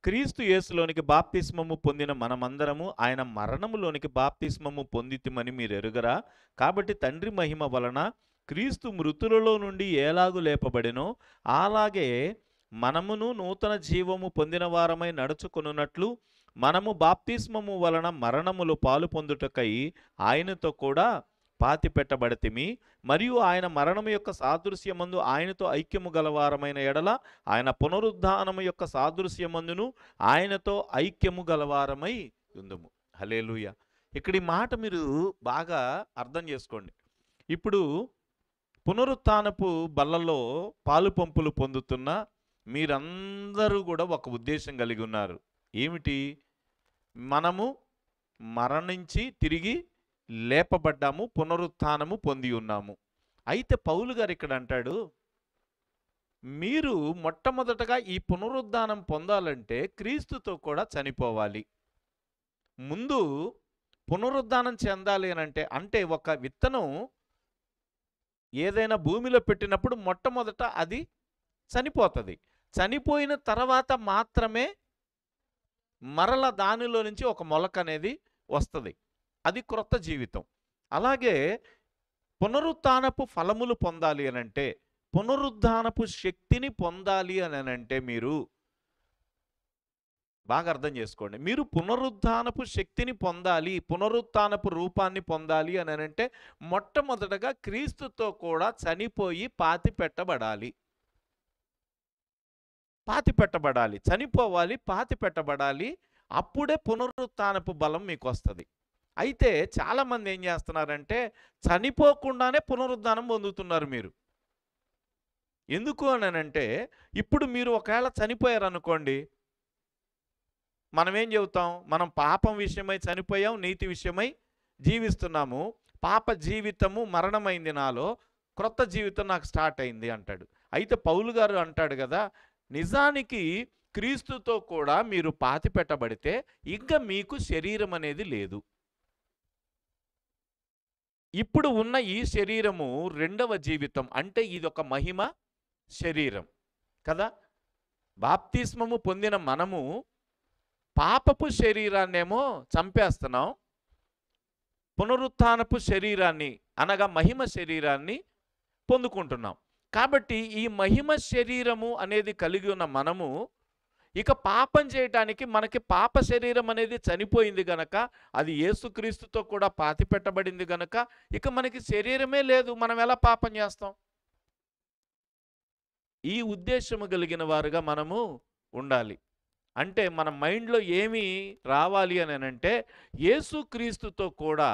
క్రీస్తు యేసులోనికి బాప్తిస్మము పొందిన మనమందరము ఆయన మరణములోనికి బాప్తిస్మము పొందితిమని మీరు ఎరుగరా? కాబట్టి తండ్రి మహిమ వలన క్రీస్తు మృతులలో నుండి ఎలాగు లేపబడెనో అలాగే మనమును నూతన జీవము పొందిన వారమై నడుచుకొనున్నట్లు మనము బాప్తిస్మము వలన మరణములో పాలు పొందుటకై ఆయనతో కూడా పాతి పెట్టబడితిమి. మరియు ఆయన మరణము యొక్క సాదృశ్యమందు ఆయనతో ఐక్యము గలవారమైన ఎడల ఆయన పునరుద్ధానము యొక్క సాదృశ్యమందును ఆయనతో ఐక్యము గలవారమై ఉందుము. హల్లెలూయా. ఇక్కడ ఈ మాట మీరు బాగా అర్థం చేసుకోండి. ఇప్పుడు పునరుత్థానపు బల్లలో పాలు పంపులు పొందుతున్న మీరందరూ కూడా ఒక ఉద్దేశం కలిగి ఉన్నారు. ఏమిటి? మనము మరణించి తిరిగి లేపబడ్డాము, పునరుత్థానము పొంది ఉన్నాము. అయితే పౌలు గారు ఇక్కడ అంటాడు, మీరు మొట్టమొదటగా ఈ పునరుద్ధానం పొందాలంటే క్రీస్తుతో కూడా చనిపోవాలి. ముందు పునరుద్ధానం చెందాలి అంటే ఒక విత్తనం ఏదైనా భూమిలో పెట్టినప్పుడు మొట్టమొదట అది చనిపోతుంది. చనిపోయిన తర్వాత మాత్రమే మరల దానిలో నుంచి ఒక మొలక అనేది వస్తుంది. అది క్రొత్త జీవితం. అలాగే పునరుత్థానపు ఫలములు పొందాలి అనంటే, పునరుద్ధానపు శక్తిని పొందాలి అని అంటే మీరు బాగా అర్థం చేసుకోండి. మీరు పునరుద్ధానపు శక్తిని పొందాలి, పునరుత్థానపు రూపాన్ని పొందాలి అని అంటే మొట్టమొదటగా క్రీస్తుతో కూడా చనిపోయి పాతి పెట్టబడాలి. పాతి పెట్టబడాలి, చనిపోవాలి, పాతి పెట్టబడాలి. అప్పుడే పునరుత్థానపు బలం మీకు వస్తుంది. అయితే చాలామంది ఏం చేస్తున్నారంటే చనిపోకుండానే పునరుద్ధానం పొందుతున్నారు మీరు. ఎందుకు అనంటే ఇప్పుడు మీరు ఒకవేళ చనిపోయారనుకోండి, మనం ఏం చెబుతాం? మనం పాపం విషయమై చనిపోయాం, నీతి విషయమై జీవిస్తున్నాము. పాప జీవితము మరణమైంది నాలో, క్రొత్త జీవితం నాకు స్టార్ట్ అయింది అంటాడు. అయితే పౌలు గారు అంటాడు కదా, నిజానికి క్రీస్తుతో కూడా మీరు పాతి పెట్టబడితే ఇంకా మీకు శరీరం అనేది లేదు. ఇప్పుడు ఉన్న ఈ శరీరము రెండవ జీవితం, అంటే ఇది ఒక మహిమ శరీరం కదా. బాప్తిస్మము పొందిన మనము పాపపు శరీరాన్నేమో చంపేస్తున్నాం, పునరుత్థానపు శరీరాన్ని అనగా మహిమ శరీరాన్ని పొందుకుంటున్నాం. కాబట్టి ఈ మహిమ శరీరము అనేది కలిగి ఉన్న మనము ఇక పాపం చేయటానికి మనకి పాప శరీరం అనేది చనిపోయింది గనక, అది యేసుక్రీస్తుతో కూడా పాతి పెట్టబడింది గనక ఇక మనకి శరీరమే లేదు. మనం ఎలా పాపం చేస్తాం? ఈ ఉద్దేశము కలిగిన వారుగా మనము ఉండాలి. అంటే మన మైండ్లో ఏమి రావాలి అని అంటే, యేసుక్రీస్తుతో కూడా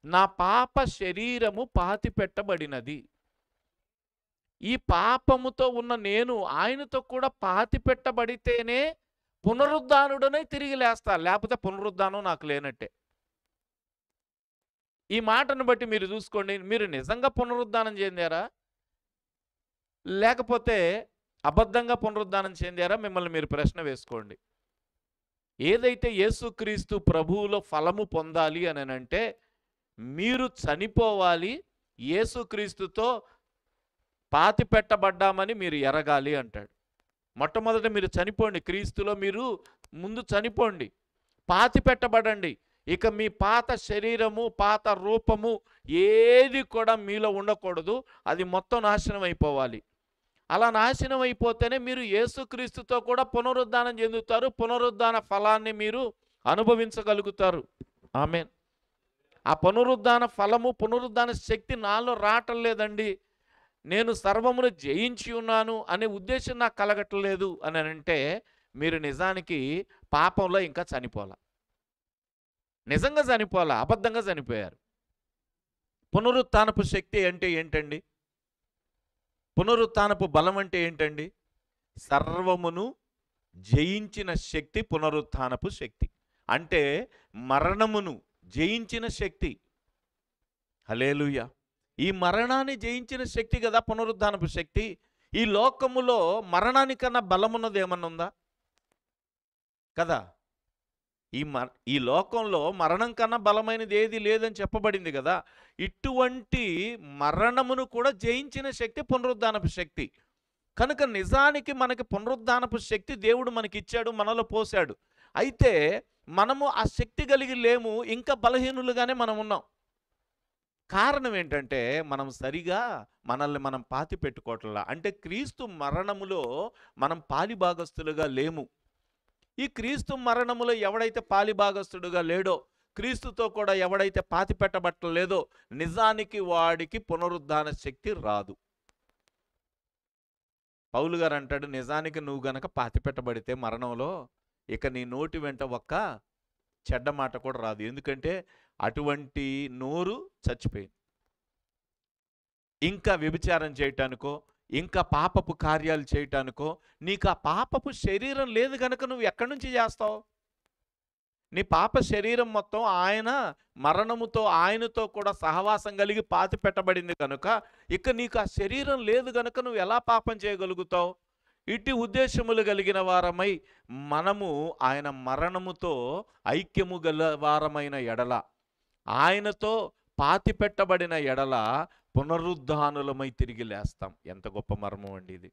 నా పాప శరీరము పాతి పెట్టబడినది. ఈ పాపముతో ఉన్న నేను ఆయనతో కూడా పాతి పెట్టబడితేనే పునరుద్ధానుడనై తిరిగి లేస్తా, లేకపోతే పునరుద్ధానం నాకు లేనట్టే. ఈ మాటను బట్టి మీరు చూసుకోండి, మీరు నిజంగా పునరుద్ధానం చెందారా లేకపోతే అబద్ధంగా పునరుద్ధానం చెందారా? మిమ్మల్ని మీరు ప్రశ్న వేసుకోండి. ఏదైతే యేసుక్రీస్తు ప్రభువులో ఫలము పొందాలి అని అంటే మీరు చనిపోవాలి, యేసుక్రీస్తుతో పాతి పెట్టబడ్డామని మీరు ఎరగాలి అంటాడు. మొట్టమొదట మీరు చనిపోండి, క్రీస్తులో మీరు ముందు చనిపోండి, పాతి పెట్టబడండి. ఇక మీ పాత శరీరము, పాత రూపము ఏది కూడా మీలో ఉండకూడదు, అది మొత్తం నాశనం అయిపోవాలి. అలా నాశనం అయిపోతేనే మీరు యేసుక్రీస్తుతో కూడా పునరుద్ధానం చెందుతారు, పునరుద్ధాన ఫలాన్ని మీరు అనుభవించగలుగుతారు. ఆమేన్. ఆ పునరుద్ధాన ఫలము, పునరుద్ధాన శక్తి నాలో రావటం లేదండి, నేను సర్వమును జయించి ఉన్నాను అనే ఉద్దేశం నాకు కలగట్లేదు అని అంటే మీరు నిజానికి పాపంలో ఇంకా చనిపోలా, నిజంగా చనిపోలా, అబద్ధంగా చనిపోయారు. పునరుత్థానపు శక్తి అంటే ఏంటండి? పునరుత్థానపు బలం అంటే ఏంటండి? సర్వమును జయించిన శక్తి పునరుత్థానపు శక్తి. అంటే మరణమును జయించిన శక్తి. హల్లెలూయా. ఈ మరణాన్ని జయించిన శక్తి కదా పునరుత్థానపు శక్తి. ఈ లోకములో మరణానికన్నా బలమున్నది ఏమన్నా ఉందా? కదా. ఈ లోకంలో మరణం కన్నా బలమైనది ఏది లేదని చెప్పబడింది కదా. ఇటువంటి మరణమును కూడా జయించిన శక్తి పునరుత్థానపు శక్తి. కనుక నిజానికి మనకి పునరుత్థానపు శక్తి దేవుడు మనకి ఇచ్చాడు, మనలో పోశాడు. అయితే మనము ఆ శక్తి కలిగి లేము, ఇంకా బలహీనులుగానే మనం ఉన్నాం. కారణం ఏంటంటే మనం సరిగా మనల్ని మనం పాతి పెట్టుకోవట్లా. అంటే క్రీస్తు మరణములో మనం పాలిభాగస్తులుగా లేము. ఈ క్రీస్తు మరణములో ఎవడైతే పాలిభాగస్తుడుగా లేడో, క్రీస్తుతో కూడా ఎవడైతే పాతి పెట్టబట్టలేదో, నిజానికి వాడికి పునరుద్ధాన శక్తి రాదు. పౌలు గారు అంటాడు, నిజానికి నువ్వు గనక పాతి పెట్టబడితే మరణంలో ఇక నీ నోటి వెంట ఒక్క చెడ్డ మాట కూడా రాదు. ఎందుకంటే అటువంటి నోరు చచ్చిపోయింది. ఇంకా వ్యభిచారం చేయటానికో, ఇంకా పాపపు కార్యాలు చేయటానికో, నీకు ఆ పాపపు శరీరం లేదు కనుక నువ్వు ఎక్కడి నుంచి చేస్తావు? నీ పాప శరీరం మొత్తం ఆయన మరణముతో ఆయనతో కూడా సహవాసం కలిగి పాతి పెట్టబడింది కనుక ఇక నీకు ఆ శరీరం లేదు కనుక నువ్వు ఎలా పాపం చేయగలుగుతావు? ఇటు ఉద్దేశములు కలిగిన వారమై మనము ఆయన మరణముతో ఐక్యము గల వారమైన ఎడల, ఆయనతో పాతి పెట్టబడిన ఎడల పునరుద్ధానులమై తిరిగి లేస్తాం. ఎంత గొప్ప మర్మం అండి ఇది.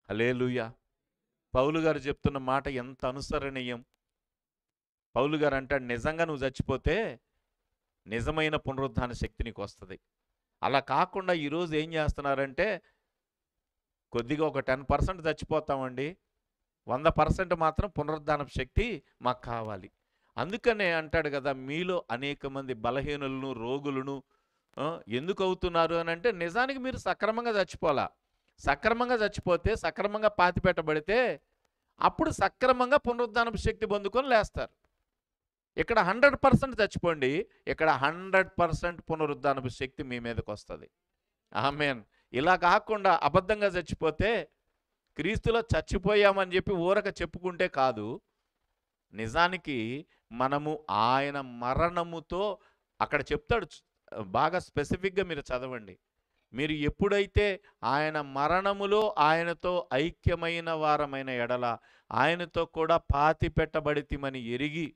హల్లెలూయా. పౌలు గారు చెప్తున్న మాట ఎంత అనుసరణీయం. పౌలు గారు అంటాడు, నిజంగా నువ్వు చచ్చిపోతే నిజమైన పునరుద్ధాన శక్తి నీకు వస్తుంది. అలా కాకుండా ఈరోజు ఏం చేస్తున్నారంటే కొద్దిగా ఒక 10% చచ్చిపోతామండి, 100% మాత్రం పునరుద్ధాన శక్తి మాకు కావాలి. అందుకనే అంటాడు కదా, మీలో అనేక మంది బలహీనులను, రోగులను ఎందుకు అవుతున్నారు అని అంటే నిజానికి మీరు సక్రమంగా చచ్చిపోలా. సక్రమంగా చచ్చిపోతే, సక్రమంగా పాతిపెట్టబడితే అప్పుడు సక్రమంగా పునరుద్ధానపు శక్తి పొందుకొని లేస్తారు. ఇక్కడ 100% చచ్చిపోండి, ఇక్కడ 100% పునరుద్ధానపు శక్తి మీ మీదకి వస్తుంది. ఆమేన్. ఇలా కాకుండా అబద్ధంగా చచ్చిపోతే, క్రీస్తులో చచ్చిపోయామని చెప్పి ఊరక చెప్పుకుంటే కాదు, నిజానికి మనము ఆయన మరణముతో అక్కడ చెప్తాడు. బాగా స్పెసిఫిక్గా మీరు చదవండి. మీరు ఎప్పుడైతే ఆయన మరణములో ఆయనతో ఐక్యమైన వారమైన ఎడల ఆయనతో కూడా పాతి పెట్టబడితిమని ఎరిగి,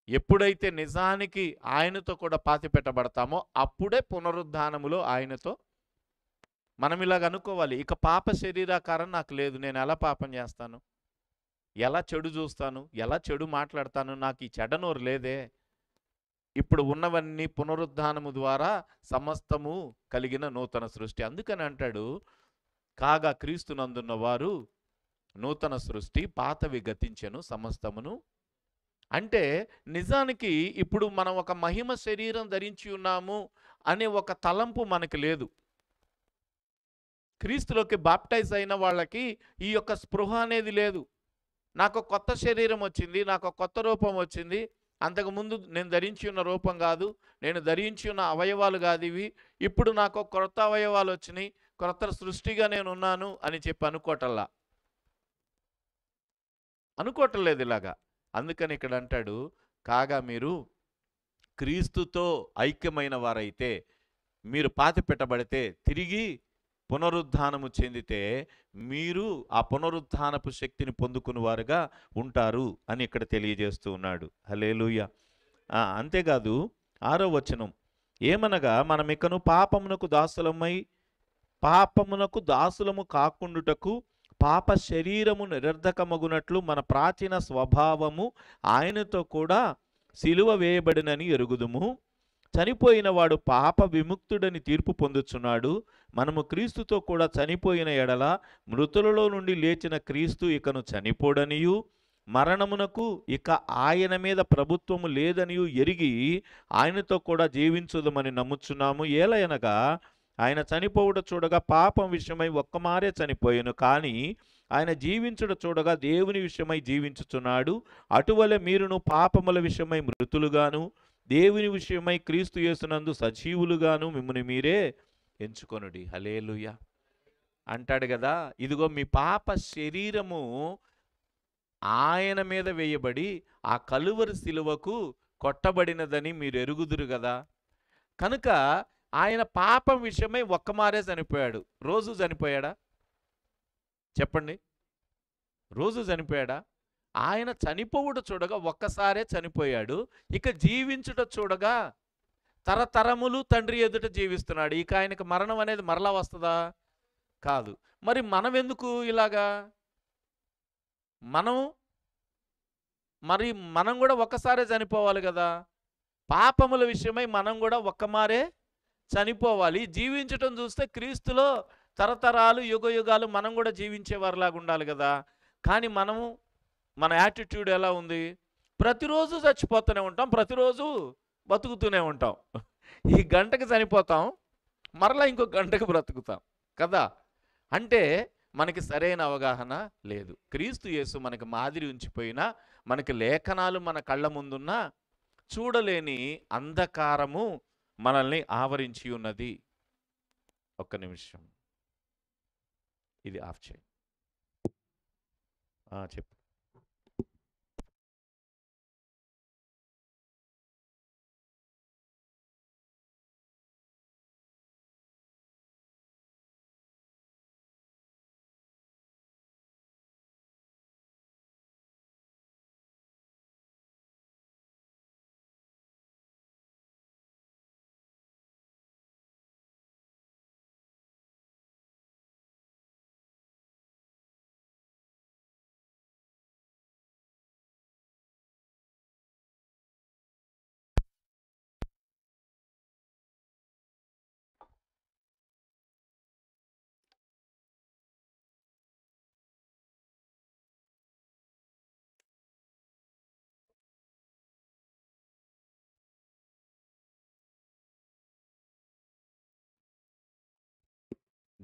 ఎప్పుడైతే నిజానికి ఆయనతో కూడా పాతి పెట్టబడతామో అప్పుడే పునరుద్ధానములో ఆయనతో మనం ఇలాగ అనుకోవాలి. ఇక పాప శరీరాకారం నాకు లేదు, నేను ఎలా పాపం చేస్తాను, ఎలా చెడు చూస్తాను, ఎలా చెడు మాట్లాడతాను, నాకు ఈ చెడ్డనోరు లేదే. ఇప్పుడు ఉన్నవన్నీ పునరుద్ధానము ద్వారా సమస్తము కలిగిన నూతన సృష్టి. అందుకని అంటాడు, కాగా క్రీస్తునందున్న వారు నూతన సృష్టి, పాతవి గతించెను, సమస్తమును. అంటే నిజానికి ఇప్పుడు మనం ఒక మహిమ శరీరం ధరించి ఉన్నాము అనే ఒక తలంపు మనకు లేదు. క్రీస్తులోకి బాప్టైజ్ అయిన వాళ్ళకి ఈ యొక్క స్పృహ అనేది లేదు. నాకు కొత్త శరీరం వచ్చింది, నాకు కొత్త రూపం వచ్చింది, అంతకుముందు నేను ధరించి ఉన్న రూపం కాదు, నేను ధరించి ఉన్న అవయవాలు కాదు ఇవి, ఇప్పుడు నాకు కొత్త అవయవాలు వచ్చినాయి, కొత్త సృష్టిగా నేను ఉన్నాను అని చెప్పి అనుకోవటం లేదు ఇలాగా. అందుకని ఇక్కడ అంటాడు, కాగా మీరు క్రీస్తుతో ఐక్యమైన వారైతే, మీరు పాతి పెట్టబడితే, తిరిగి పునరుద్ధానము చెందితే మీరు ఆ పునరుద్ధానపు శక్తిని పొందుకుని వారుగా ఉంటారు అని ఇక్కడ తెలియజేస్తూ ఉన్నాడు. హల్లెలూయా. అంతేకాదు 6వ వచనం, ఏమనగా మనమికను పాపమునకు దాసులము కాకుండుటకు పాప శరీరము నిరర్ధకమగునట్లు మన ప్రాచీన స్వభావము ఆయనతో కూడా సిలువ వేయబడినని ఎరుగుదుము. చనిపోయిన వాడు పాప విముక్తుడని తీర్పు పొందుచున్నాడు. మనము క్రీస్తుతో కూడా చనిపోయిన ఎడల మృతులలో నుండి లేచిన క్రీస్తు ఇకను చనిపోడనియు, మరణమునకు ఇక ఆయన మీద ప్రభుత్వము లేదనియు ఎరిగి ఆయనతో కూడా జీవించుదమని నమ్ముచున్నాము. ఏలయనగా ఆయన చనిపోవుట చూడగా పాపం విషయమై ఒక్కమారే చనిపోయాను, కానీ ఆయన జీవించుట చూడగా దేవుని విషయమై జీవించుచున్నాడు. అటువలే మీరును పాపముల విషయమై మృతులుగాను, దేవుని విషయమై క్రీస్తు యేసునందు సజీవులుగాను మిమ్ముని మీరే ఎంచుకొనుడి. హల్లెలూయా అంటాడు కదా. ఇదిగో మీ పాప శరీరము ఆయన మీద వేయబడి ఆ కలువరి సిలువకు కొట్టబడినదని మీరు ఎరుగుదురు కదా. కనుక ఆయన పాపం విషయమై ఒక్కమారే చనిపోయాడు. రోజు చనిపోయాడా చెప్పండి? రోజు చనిపోయాడా? ఆయన చనిపోవుట చూడగా ఒక్కసారే చనిపోయాడు, ఇక జీవించుట చూడగా తరతరములు తండ్రి ఎదుట జీవిస్తున్నాడు. ఇక ఆయనకు మరణం అనేది మరలా వస్తుందా? కాదు. మరి మనం ఎందుకు ఇలాగా? మనం కూడా ఒక్కసారే చనిపోవాలి కదా. పాపముల విషయమై మనం కూడా ఒక్కమారే చనిపోవాలి. జీవించటం చూస్తే క్రీస్తులో తరతరాలు యుగ యుగాలు మనం కూడా జీవించేవారిలాగా ఉండాలి కదా. కానీ మన యాటిట్యూడ్ ఎలా ఉంది? ప్రతిరోజు చచ్చిపోతూనే ఉంటాం, ప్రతిరోజు బతుకుతూనే ఉంటాం. ఈ గంటకు చనిపోతాం, మరలా ఇంకో గంటకు బ్రతుకుతాం కదా. అంటే మనకి సరైన అవగాహన లేదు. క్రీస్తు యేసు మనకి మాదిరి ఉంచిపోయినా, మనకి లేఖనాలు మన కళ్ళ ముందున్నా చూడలేని అంధకారము మనల్ని ఆవరించి ఉన్నది. ఒక్క నిమిషం, ఇది ఆఫ్ చేయి. చెప్పు.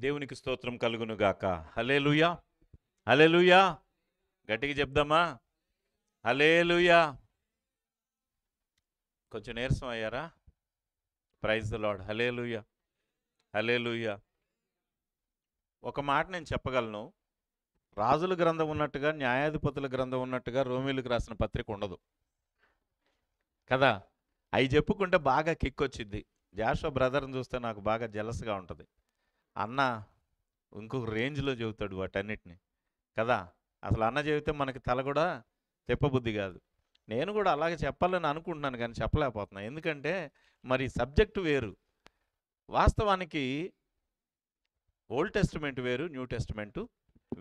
దేవునికి స్తోత్రం కలుగును గాక. హల్లెలూయా, హల్లెలూయా. గట్టిగా చెప్దామా? హల్లెలూయా. కొంచెం నీరసం అయ్యారా? Praise the Lord. Hallelujah, hallelujah. ఒక మాట నేను చెప్పగలను. రాజుల గ్రంథం ఉన్నట్టుగా, న్యాయాధిపతుల గ్రంథం ఉన్నట్టుగా రోమీలకు రాసిన పత్రిక ఉండదు కదా. అవి చెప్పుకుంటే బాగా కిక్ వచ్చింది. జాషువా బ్రదర్ని చూస్తే నాకు బాగా జలస్గా ఉంటుంది. అన్న ఇంకొక రేంజ్లో చెబుతాడు వాటన్నిటిని కదా. అసలు అన్న చెబితే మనకి తల కూడా తెప్పబుద్ధి కాదు. నేను కూడా అలాగే చెప్పాలని అనుకుంటున్నాను కానీ చెప్పలేకపోతున్నా. ఎందుకంటే మరి సబ్జెక్టు వేరు. వాస్తవానికి ఓల్డ్ టెస్టిమెంట్ వేరు, న్యూ టెస్టిమెంటు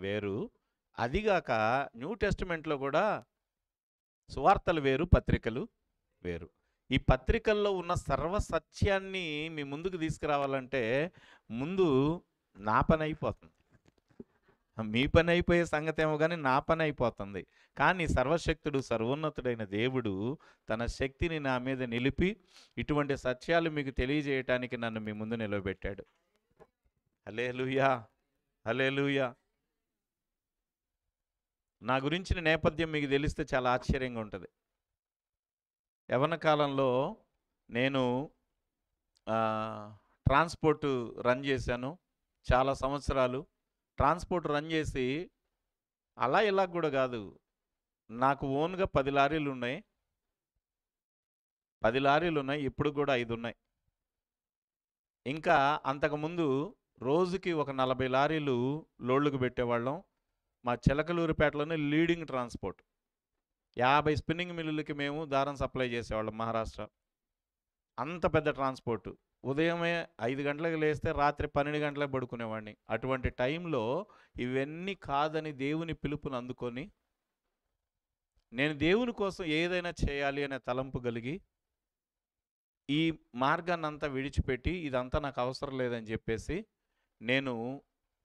వేరు. అదిగాక న్యూ టెస్టిమెంట్లో కూడా సువార్తలు వేరు, పత్రికలు వేరు. ఈ పత్రికల్లో ఉన్న సర్వసత్యాన్ని మీ ముందుకు తీసుకురావాలంటే ముందు నా పని అయిపోతుంది. మీ పని అయిపోయే సంగతి ఏమో కానీ నా పని అయిపోతుంది. కానీ సర్వశక్తుడు, సర్వోన్నతుడైన దేవుడు తన శక్తిని నా మీద నిలిపి ఇటువంటి సత్యాలు మీకు తెలియజేయటానికి నన్ను మీ ముందు నిలవబెట్టాడు. హల్లెలూయా, హల్లెలూయా. నా గురించిన నేపథ్యం మీకు తెలిస్తే చాలా ఆశ్చర్యంగా ఉంటుంది. యవ్వన కాలంలో నేను ట్రాన్స్పోర్ట్ రన్ చేశాను చాలా సంవత్సరాలు. ట్రాన్స్పోర్ట్ రన్ చేసి అలా ఇలా కూడా కాదు, నాకు ఓన్గా 10 లారీలు ఉన్నాయి. 10 లారీలు ఉన్నాయి, ఇప్పుడు కూడా 5 ఉన్నాయి. ఇంకా అంతకుముందు రోజుకి ఒక 40 లారీలు లోడ్లకు పెట్టేవాళ్ళం. మా చిలకలూరిపేటలోనే లీడింగ్ ట్రాన్స్పోర్ట్. 50 స్పిన్నింగ్ మిల్లులకి మేము దారం సప్లై చేసేవాళ్ళం మహారాష్ట్ర. అంత పెద్ద ట్రాన్స్పోర్టు. ఉదయమే 5 గంటలకు లేస్తే రాత్రి 12 గంటలకు పడుకునేవాడిని. అటువంటి టైంలో ఇవన్నీ కాదని దేవుని పిలుపుని అందుకొని నేను దేవుని కోసం ఏదైనా చేయాలి అనే తలంపు కలిగి ఈ మార్గాన్ని అంతా విడిచిపెట్టి ఇదంతా నాకు అవసరం లేదని చెప్పేసి నేను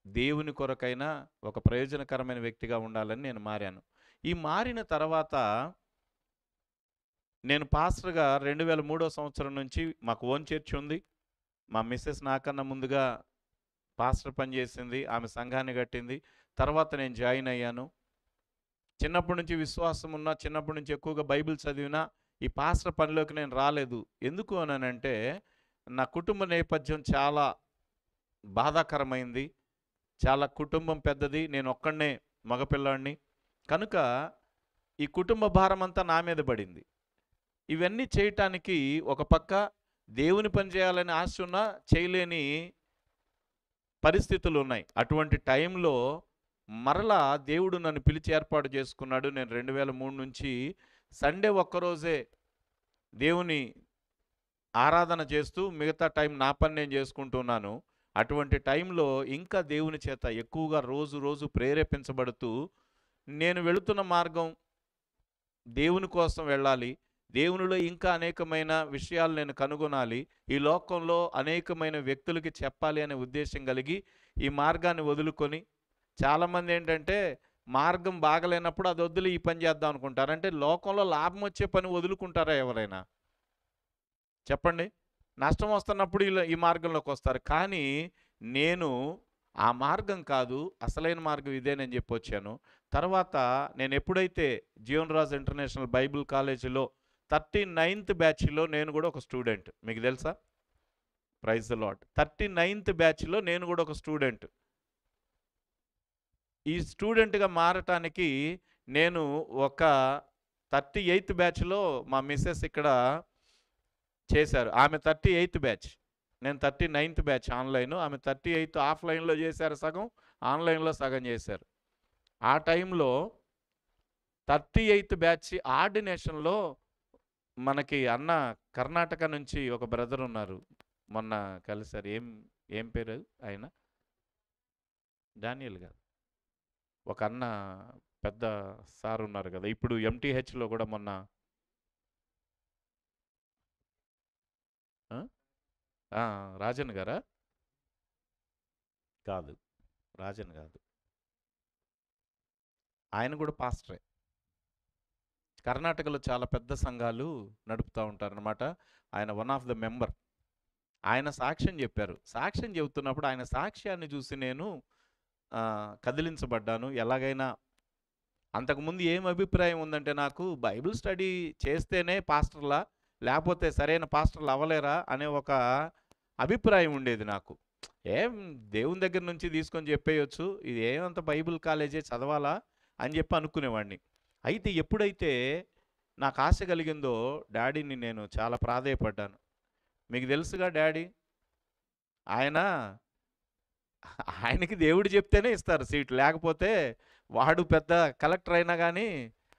దేవుని కొరకైనా ఒక ప్రయోజనకరమైన వ్యక్తిగా ఉండాలని నేను మారాను. ఈ మారిన తర్వాత నేను పాస్టర్గా 2003 సంవత్సరం నుంచి మాకు ఓన్ చర్చ్ ఉంది. మా మిస్సెస్ నాకన్నా ముందుగా పాస్టర్ పని చేసింది, ఆమె సంఘాన్ని కట్టింది. తర్వాత నేను జాయిన్ అయ్యాను. చిన్నప్పటి నుంచి విశ్వాసం ఉన్నా, చిన్నప్పటి నుంచి ఎక్కువగా బైబిల్ చదివినా ఈ పాస్టర్ పనిలోకి నేను రాలేదు. ఎందుకు అనంటే నా కుటుంబ నేపథ్యం చాలా బాధాకరమైంది. చాలా కుటుంబం పెద్దది, నేను ఒక్కడనే మగపిల్లాడిని. కనుక ఈ కుటుంబ భారం అంతా నా మీద పడింది. ఇవన్నీ చేయటానికి ఒక పక్క దేవుని పని చేయాలని ఆశ ఉన్నా చేయలేని పరిస్థితులు ఉన్నాయి. అటువంటి టైంలో మరలా దేవుడు నన్ను పిలిచి ఏర్పాటు చేసుకున్నాడు. నేను 2003 నుంచి సండే ఒక్కరోజే దేవుని ఆరాధన చేస్తూ మిగతా టైం నా పని నేను చేసుకుంటున్నాను. అటువంటి టైంలో ఇంకా దేవుని చేత ఎక్కువగా రోజు రోజు ప్రేరేపించబడుతూ నేను వెళుతున్న మార్గం దేవుని కోసం వెళ్ళాలి, దేవునిలో ఇంకా అనేకమైన విషయాలు నేను కనుగొనాలి, ఈ లోకంలో అనేకమైన వ్యక్తులకి చెప్పాలి అనే ఉద్దేశం కలిగి ఈ మార్గాన్ని వదులుకొని, చాలామంది ఏంటంటే మార్గం బాగలేనప్పుడు అది వదిలి ఈ పని చేద్దాం అనుకుంటారు. అంటే లోకంలో లాభం వచ్చే పని వదులుకుంటారా ఎవరైనా చెప్పండి? నష్టం వస్తున్నప్పుడు ఈ మార్గంలోకి వస్తారు. కానీ నేను ఆ మార్గం కాదు, అసలైన మార్గం ఇదేనని చెప్పి వచ్చాను. తర్వాత నేను ఎప్పుడైతే జీవన్ రాజ్ ఇంటర్నేషనల్ బైబిల్ కాలేజీలో 39th బ్యాచ్లో నేను కూడా ఒక స్టూడెంట్. మీకు తెలుసా? Praise the lord. 39th బ్యాచ్లో నేను కూడా ఒక స్టూడెంట్. ఈ స్టూడెంట్గా మారటానికి నేను ఒక 38th బ్యాచ్లో మా మిస్సెస్ ఇక్కడ చేశారు. ఆమె 38th బ్యాచ్, నేను 39th బ్యాచ్ ఆన్లైన్. ఆమె 38th ఆఫ్లైన్లో చేశారు సగం, ఆన్లైన్లో సగం చేశారు. ఆ టైంలో 38th బ్యాచ్ ఆర్డినేషన్లో మనకి అన్న కర్ణాటక నుంచి ఒక బ్రదర్ ఉన్నారు, మొన్న కలిసారు. ఏం పేరు ఆయన? డానియల్ గారు. ఒక అన్న పెద్ద సార్ ఉన్నారు కదా, ఇప్పుడు MTHలో కూడా మొన్న రాజన్ గారా? కాదు, రాజన్ కాదు, ఆయన కూడా పాస్టరే. కర్ణాటకలో చాలా పెద్ద సంఘాలు నడుపుతూ ఉంటారనమాట. ఆయన వన్ ఆఫ్ ద మెంబర్. ఆయన సాక్ష్యం చెప్పారు. సాక్ష్యం చెబుతున్నప్పుడు ఆయన సాక్ష్యాన్ని చూసి నేను కదిలించబడ్డాను. ఎలాగైనా అంతకుముందు ఏం అభిప్రాయం ఉందంటే నాకు బైబిల్ స్టడీ చేస్తేనే పాస్టర్‌లా, లేపోతే సరైన పాస్టర్‌లు అవ్వలేరా అనే ఒక అభిప్రాయం ఉండేది నాకు. ఏం దేవుని దగ్గర నుంచి తీసుకొని చెప్పేయొచ్చు. ఇది ఏమంత బైబిల్ కాలేజే చదవాలా అని చెప్పి అనుకునేవాడిని. అయితే ఎప్పుడైతే నాకు ఆశ కలిగిందో డ్యాడీని నేను చాలా ప్రాధేయపడ్డాను. మీకు తెలుసుగా డ్యాడీ, ఆయన ఆయనకి దేవుడు చెప్తేనే ఇస్తారు సీట్. లేకపోతే వాడు పెద్ద కలెక్టర్ అయినా గానీ,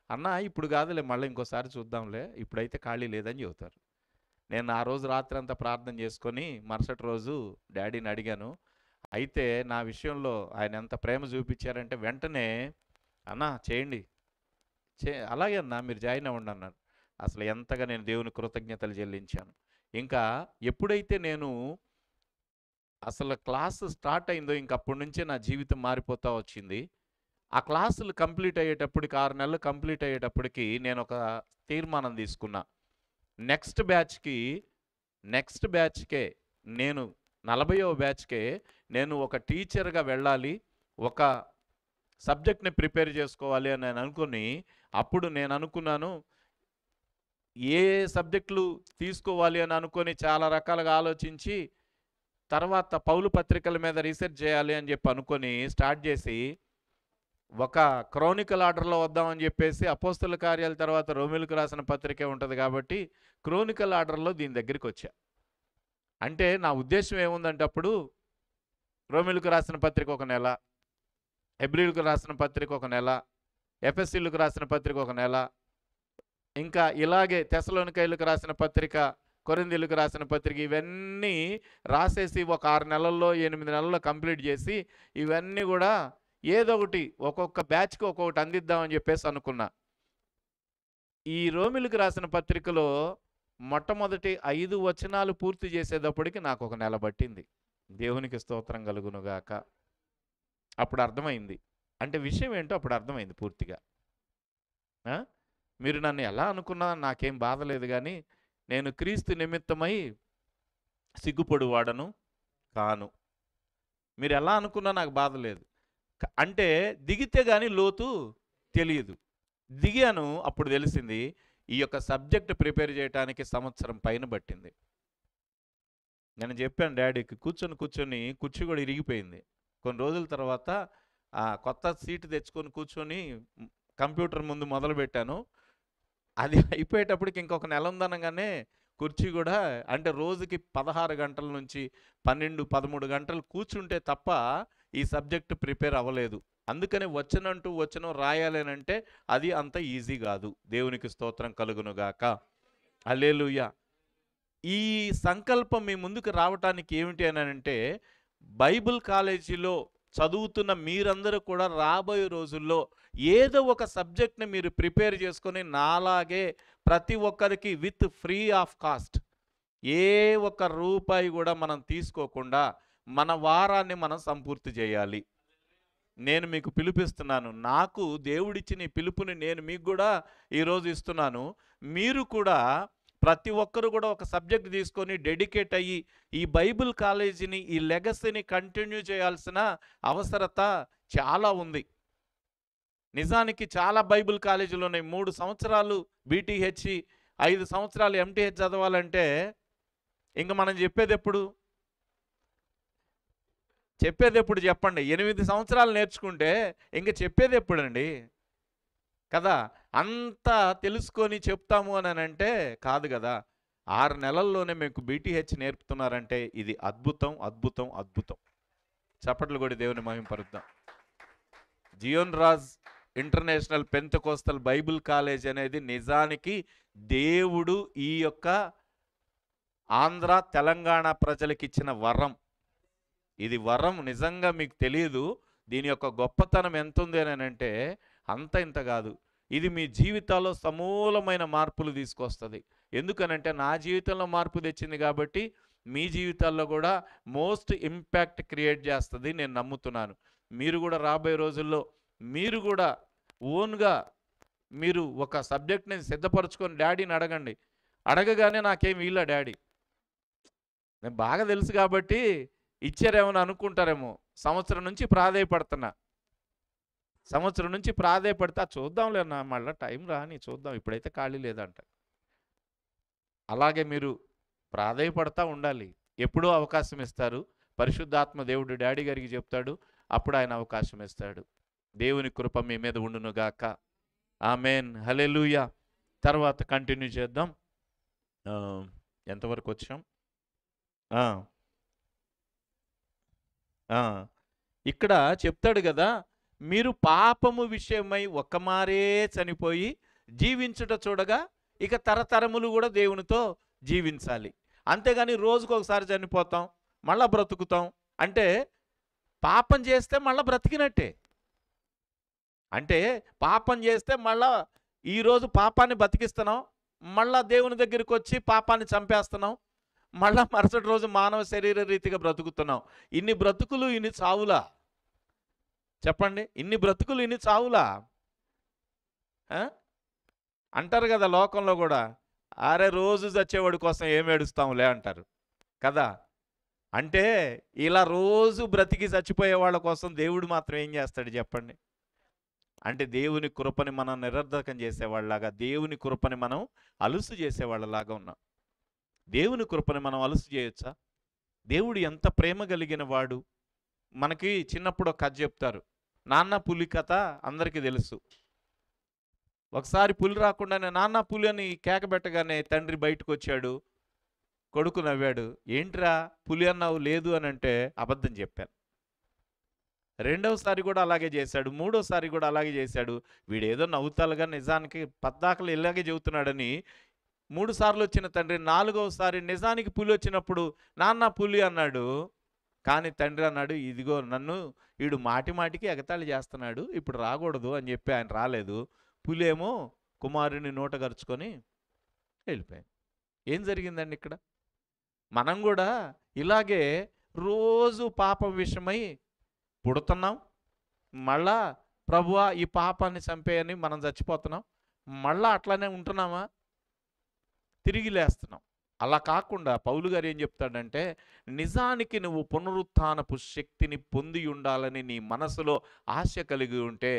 "అన్నా ఇప్పుడు కాదులే మళ్ళీ ఇంకోసారి చూద్దాంలే. ఇప్పుడైతే ఖాళీ లేదని" చెబుతారు. నేను ఆ రోజు రాత్రంతా ప్రార్థన చేసుకొని మరుసటి రోజు డ్యాడీని అడిగాను. అయితే నా విషయంలో ఆయన ఎంత ప్రేమ చూపించారంటే వెంటనే, "అన్నా చేయండి. అలాగే అన్నా మీరు జాయిన్ అవ్వండి" అన్నారు. అసలు ఎంతగా నేను దేవునికి కృతజ్ఞతలు చెల్లించాను. ఇంకా ఎప్పుడైతే నేను అసలు క్లాసు స్టార్ట్ అయిందో ఇంకప్పటి నుంచే నా జీవితం మారిపోతా వచ్చింది. ఆ క్లాసులు కంప్లీట్ అయ్యేటప్పటికి 6 నెలలు కంప్లీట్ అయ్యేటప్పటికి నేను ఒక తీర్మానం తీసుకున్నా. నెక్స్ట్ బ్యాచ్‌కి నెక్స్ట్ బ్యాచ్‌కే నేను 40వ బ్యాచ్‌కే నేను ఒక టీచర్‌గా వెళ్ళాలి. ఒక సబ్జెక్ట్‌ని ప్రిపేర్ చేసుకోవాలి అని నేను అనుకుని, అప్పుడు నేను అనుకున్నాను, ఏ సబ్జెక్టులు తీసుకోవాలి అని అనుకొని చాలా రకాలుగా ఆలోచించి, తర్వాత పౌలు పత్రికల మీద రీసెర్చ్ చేయాలి అని చెప్పి అనుకొని స్టార్ట్ చేసి, ఒక క్రోనికల్ ఆర్డర్‌లో వద్దామని చెప్పేసి అపోస్తల కార్యాల తర్వాత రోమీయులకు రాసిన పత్రికే ఉంటది కాబట్టి, క్రోనికల్ ఆర్డర్‌లో దీని దగ్గరికొచ్చా. అంటే నా ఉద్దేశ్యం ఏముందంటే అప్పుడు రోమీయులకు రాసిన పత్రిక ఒక నెల, హెబ్రీయులకు రాసిన పత్రిక ఒక నెల, ఎఫెసీయులకు రాసిన పత్రిక ఒక నెల, ఇంకా ఇలాగే తెస్సలోనికైయులకు రాసిన పత్రిక, కొరింథీయులకు రాసిన పత్రిక ఇవన్నీ రాసేసి ఒక 6 నెలల్లో, 8 నెలల్లో కంప్లీట్ చేసి ఇవన్నీ కూడా ఏదో ఒకటి ఒక్కొక్క బ్యాచ్‌కి ఒక్కొక్కటి అందిద్దామని చెప్పేసి అనుకున్నా. ఈ రోమీయులకు రాసిన పత్రికలో మొట్టమొదటి 5 వచనాలు పూర్తి చేసేటప్పటికి నాకు ఒక నెల పట్టింది. దేవునికి స్తోత్రం కలుగునుగాక. అప్పుడు అర్థమైంది. అంటే విషయం ఏంటో అప్పుడు అర్థమైంది పూర్తిగా. ఆ! మీరు నన్ను ఎలా అనుకున్నా నాకేం బాధ లేదు గానీ, నేను క్రీస్తు నిమిత్తమై సిగ్గుపడువాడను కాను. మీరు ఎలా అనుకున్నా నాకు బాధ లేదు. అంటే దిగితే గాని లోతు తెలియదు. దిగాను, అప్పుడు తెలిసింది ఈ యొక్క సబ్జెక్ట్ ప్రిపేర్ చేయటానికి సంవత్సరం పైన పట్టింది. నేను చెప్పాను డ్యాడీకి, కూర్చొని కుర్చీ కూడా ఇరిగిపోయింది. కొన్ని రోజుల తర్వాత కొత్త సీటు తెచ్చుకొని కూర్చొని కంప్యూటర్ ముందు మొదలుపెట్టాను. అది అయిపోయేటప్పటికి ఇంకొక నెల ఉందనగానే కుర్చీ కూడా, అంటే రోజుకి 16 గంటల నుంచి 12, 13 గంటలు కూర్చుంటే తప్ప ఈ సబ్జెక్ట్ ప్రిపేర్ అవ్వలేదు. అందుకని వచనం రాయాలనంటే అది అంత ఈజీ కాదు. దేవునికి స్తోత్రం కలుగునుగాక. హల్లెలూయా. ఈ సంకల్పం మీ ముందుకు రావటానికి ఏమిటి అనంటే, బైబిల్ కాలేజీలో చదువుతున్న మీరందరూ కూడా రాబోయే రోజుల్లో ఏదో ఒక సబ్జెక్ట్ని మీరు ప్రిపేర్ చేసుకొని నాలాగే ప్రతి ఒక్కరికి విత్ ఫ్రీ ఆఫ్ కాస్ట్, ఏ ఒక్క రూపాయి కూడా మనం తీసుకోకుండా మన వారాన్ని మనం సంపూర్తి చేయాలి. నేను మీకు పిలుపిస్తున్నాను. నాకు దేవుడిచ్చిన ఈ పిలుపుని నేను మీకు కూడా ఈరోజు ఇస్తున్నాను. మీరు కూడా ప్రతి ఒక్కరు కూడా ఒక సబ్జెక్ట్ తీసుకొని డెడికేట్ అయ్యి ఈ బైబిల్ కాలేజీని, ఈ లెగసీని కంటిన్యూ చేయాల్సిన అవసరత చాలా ఉంది. నిజానికి చాలా బైబిల్ కాలేజీలు ఉన్నాయి. 3 సంవత్సరాలు బీటీహెచ్, 5 సంవత్సరాలు ఎంటీహెచ్ చదవాలంటే ఇంక మనం చెప్పేది ఎప్పుడు చెప్పండి? 8 సంవత్సరాలు నేర్చుకుంటే ఇంక చెప్పేది ఎప్పుడండి? కదా! అంతా తెలుసుకొని చెప్తాము అనంటే కాదు కదా! 6 నెలల్లోనే మీకు బీటీహెచ్ నేర్పుతున్నారంటే ఇది అద్భుతం, అద్భుతం, అద్భుతం. చప్పట్లు కొట్టి దేవుని మహిమపరుద్దాం. Zion Raj international Pentecostal Bible college అనేది నిజానికి దేవుడు ఈ యొక్క ఆంధ్ర, తెలంగాణ ప్రజలకు ఇచ్చిన వరం. ఇది వరం. నిజంగా మీకు తెలియదు దీని యొక్క గొప్పతనం ఎంత ఉంది అని అంటే, అంత ఇంత కాదు. ఇది మీ జీవితాల్లో సమూలమైన మార్పులు తీసుకొస్తుంది. ఎందుకనంటే నా జీవితంలో మార్పు తెచ్చింది కాబట్టి మీ జీవితాల్లో కూడా మోస్ట్ ఇంపాక్ట్ క్రియేట్ చేస్తుంది నేను నమ్ముతున్నాను. మీరు కూడా రాబోయే రోజుల్లో మీరు కూడా ఓన్గా మీరు ఒక సబ్జెక్ట్ని సిద్ధపరచుకొని డాడీని అడగండి. అడగగానే నాకేం వీళ్ళ డాడీ, నేను బాగా తెలుసు కాబట్టి ఇచ్చారేమో అని అనుకుంటారేమో. సంవత్సరం నుంచి ప్రాధేయపడుతున్నా. సంవత్సరం నుంచి ప్రాధేయపడితే చూద్దాంలే అన్న, మళ్ళీ టైం రాని చూద్దాం, ఇప్పుడైతే ఖాళీ లేదంట. అలాగే మీరు ప్రాధేయపడతా ఉండాలి. ఎప్పుడూ అవకాశం ఇస్తారు. పరిశుద్ధాత్మ దేవుడు డాడీ గారికి చెప్తాడు, అప్పుడు ఆయన అవకాశం ఇస్తాడు. దేవుని కృప మీ మీద ఉండునుగాక. ఆమెన్. హల్లెలూయా. తర్వాత కంటిన్యూ చేద్దాం. ఎంతవరకు వచ్చాం? ఇక్కడ చెప్తాడు కదా, మీరు పాపము విషయమై ఒక్కమారే చనిపోయి జీవించుట చూడగా ఇక తరతరములు కూడా దేవునితో జీవించాలి. అంతేగాని రోజుకు ఒకసారి చనిపోతాం, మళ్ళా బ్రతుకుతాం అంటే పాపం చేస్తే మళ్ళీ బ్రతికినట్టే. అంటే పాపం చేస్తే మళ్ళా ఈరోజు పాపాన్ని బతికిస్తున్నాం, మళ్ళా దేవుని దగ్గరికి వచ్చి పాపాన్ని చంపేస్తున్నాం, మళ్ళా మరుసటి రోజు మానవ శరీర రీతిగా బ్రతుకుతున్నాం. ఇన్ని బ్రతుకులు ఇన్ని చావులా? చెప్పండి, ఇన్ని బ్రతుకులు ఇన్ని చావులా? అంటారు కదా లోకంలో కూడా, అరే రోజు చచ్చేవాడి కోసం ఏం ఏడుస్తాంలే అంటారు కదా. అంటే ఇలా రోజు బ్రతికి చచ్చిపోయే వాళ్ళ కోసం దేవుడు మాత్రం ఏం చేస్తాడు చెప్పండి? అంటే దేవుని కృపని మనం నిరర్ధకం చేసేవాళ్ళలాగా, దేవుని కృపని మనం అలుసు చేసేవాళ్ళలాగా ఉన్నాం. దేవుని కృపని మనం అలుసు చేయొచ్చా? దేవుడు ఎంత ప్రేమ కలిగిన వాడు. మనకి చిన్నప్పుడు ఒక కథ చెప్తారు, నాన్న పులి కథ అందరికీ తెలుసు. ఒకసారి పులి రాకుండానే నాన్న పులి అని కేక పెట్టగానే తండ్రి బయటకు వచ్చాడు, కొడుకు నవ్వాడు. ఏంట్రా పులి అన్నావు, లేదు అని అంటే అబద్ధం చెప్పాను. రెండవసారి కూడా అలాగే చేశాడు, మూడోసారి కూడా అలాగే చేశాడు. వీడేదో నవ్వుతాలుగా నిజానికి పద్దాకలు ఇలాగే చెబుతున్నాడని 3 సార్లు వచ్చిన తండ్రి 4వసారి నిజానికి పులి వచ్చినప్పుడు నాన్న పులి అన్నాడు. కానీ తండ్రి అన్నాడు, ఇదిగో నన్ను వీడు మాటి మాటికి ఎగతాళి చేస్తున్నాడు, ఇప్పుడు రాకూడదు అని చెప్పి ఆయన రాలేదు. పులి ఏమో కుమారుని నోట గరుచుకొని వెళ్ళిపోయాడు. ఏం జరిగిందండి ఇక్కడ? మనం కూడా ఇలాగే రోజు పాపం విషయమై పుడుతున్నాం, మళ్ళా ప్రభువా ఈ పాపాన్ని చంపేయని మనం చచ్చిపోతున్నాం, మళ్ళా అట్లానే ఉంటున్నామా? తిరిగి లేస్తున్నాం. అలా కాకుండా పౌలు గారు ఏం చెప్తాడంటే, నిజానికి నువ్వు పునరుత్థానపు శక్తిని పొంది ఉండాలని నీ మనసులో ఆశ కలిగి ఉంటే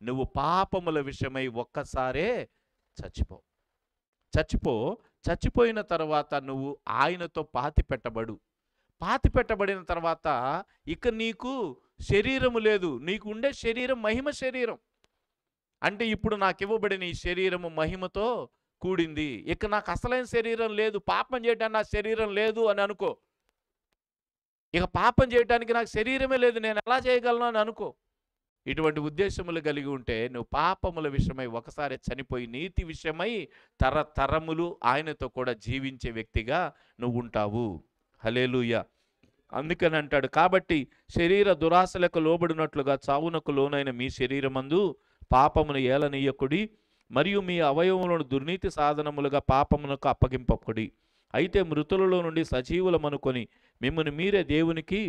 నువ్వు పాపముల విషయమై ఒక్కసారే చచ్చిపోయిన తర్వాత నువ్వు ఆయనతో పాతి పెట్టబడిన తర్వాత ఇక నీకు శరీరము లేదు, నీకు ఉండే శరీరం మహిమ శరీరం. అంటే ఇప్పుడు నాకు ఇవ్వబడిన ఈ శరీరము మహిమతో కూడింది, ఇక నాకు అసలైన శరీరం లేదు, పాపం చేయడానికి నా శరీరం లేదు అని అనుకో. ఇక పాపం చేయడానికి నాకు శరీరమే లేదు, నేను ఎలా చేయగలను అని అనుకో. ఇటువంటి ఉద్దేశములు కలిగి ఉంటే నువ్వు పాపముల విషయమై ఒకసారి చనిపోయి నీతి విషయమై తరతరములు ఆయనతో కూడా జీవించే వ్యక్తిగా నువ్వు ఉంటావు. హల్లెలూయా. అందుకని అంటాడు, కాబట్టి శరీర దురాశలకు లోబడినట్లుగా చావునకు లోనైన మీ శరీరమందు పాపమును ఏలనీయకుడి, మరియు మీ అవయవములను దుర్నీతి సాధనములుగా పాపమునకు అప్పగింపకుడి. అయితే మృతులలో నుండి సజీవులమనుకొని మిమ్మల్ని మీరే దేవునికి